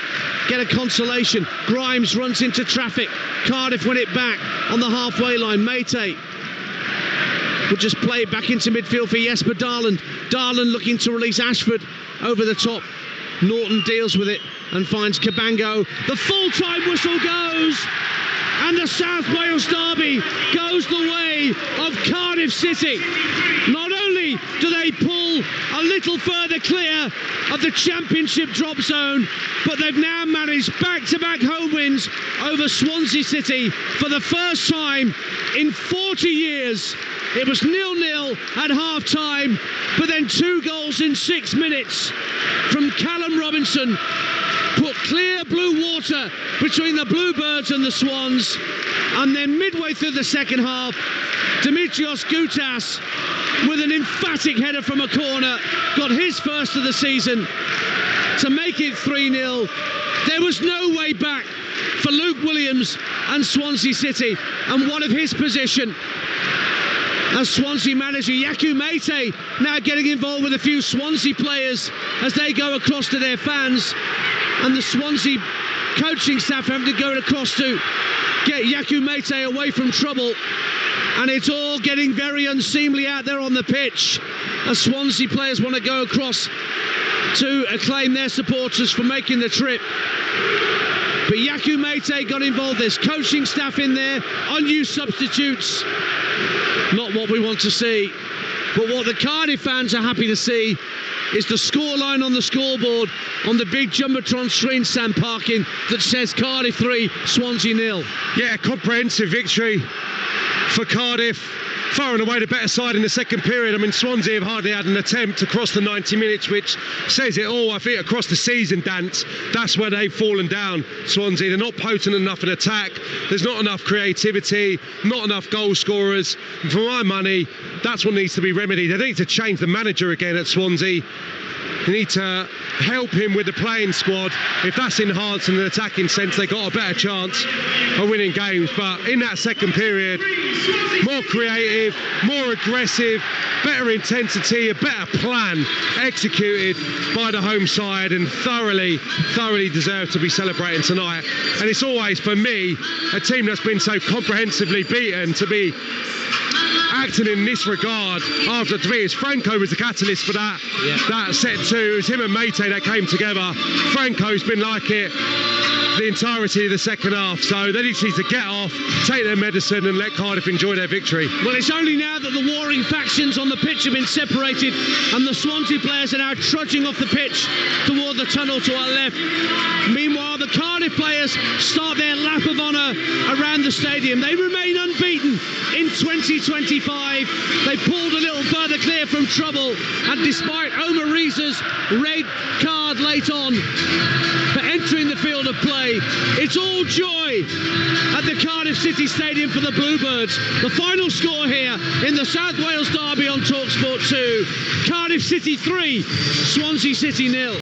get a consolation. Grimes runs into traffic. Cardiff win it back on the halfway line. Meite will just play it back into midfield for Jesper Darland. Darland looking to release Ashford over the top. Norton deals with it and finds Cabango. The full-time whistle goes, and the South Wales derby goes the way of Cardiff City. Not only do they pull a little further clear of the Championship drop zone, but they've now managed back-to-back home wins over Swansea City for the first time in 40 years. It was 0-0 at half-time, but then 2 goals in 6 minutes from Callum Robinson put clear blue water between the Bluebirds and the Swans. And then midway through the second half, Dimitrios Goutas with an emphatic header from a corner got his first of the season to make it 3-0. There was no way back for Luke Williams and Swansea City, and one of his position as Swansea manager. Yaku Meite now getting involved with a few Swansea players as they go across to their fans, and the Swansea coaching staff having to go across to get Yaku Meite away from trouble. And it's all getting very unseemly out there on the pitch as Swansea players want to go across to acclaim their supporters for making the trip. But Yaku Meite got involved. There's coaching staff in there, unused substitutes. Not what we want to see. But what the Cardiff fans are happy to see is the scoreline on the scoreboard on the big Jumbotron screen, Sam Parkin, that says Cardiff 3, Swansea 0. Yeah, comprehensive victory for Cardiff. Far and away the better side in the second period. I mean, Swansea have hardly had an attempt across the 90 minutes, which says it all. I think across the season, Dance, that's where they've fallen down, Swansea. They're not potent enough in attack. There's not enough creativity, not enough goal scorers. And for my money, that's what needs to be remedied. They need to change the manager again at Swansea. They need to help him with the playing squad. If that's enhanced in an attacking sense, they got a better chance of winning games. But in that second period, more creative, more aggressive, better intensity, a better plan executed by the home side, and thoroughly deserved to be celebrating tonight. And it's always, for me, a team that's been so comprehensively beaten to be acting in this regard after defeat. Franco was the catalyst for that. That set 2. It was him and Meite that came together. Franco's been like it for the entirety of the second half. So they just need to get off, take their medicine and let Cardiff enjoy their victory. Well, it's only now that the warring factions on the pitch have been separated and the Swansea players are now trudging off the pitch toward the tunnel to our left. Meanwhile, the Cardiff players start their lap of honour around the stadium. They remain unbeaten in 2025. They pulled a little further clear from trouble, and despite Omar Riza's red card late on for entering the field of play, it's all joy at the Cardiff City Stadium for the Bluebirds. The final score here in the South Wales derby on Talksport 2, Cardiff City 3, Swansea City 0.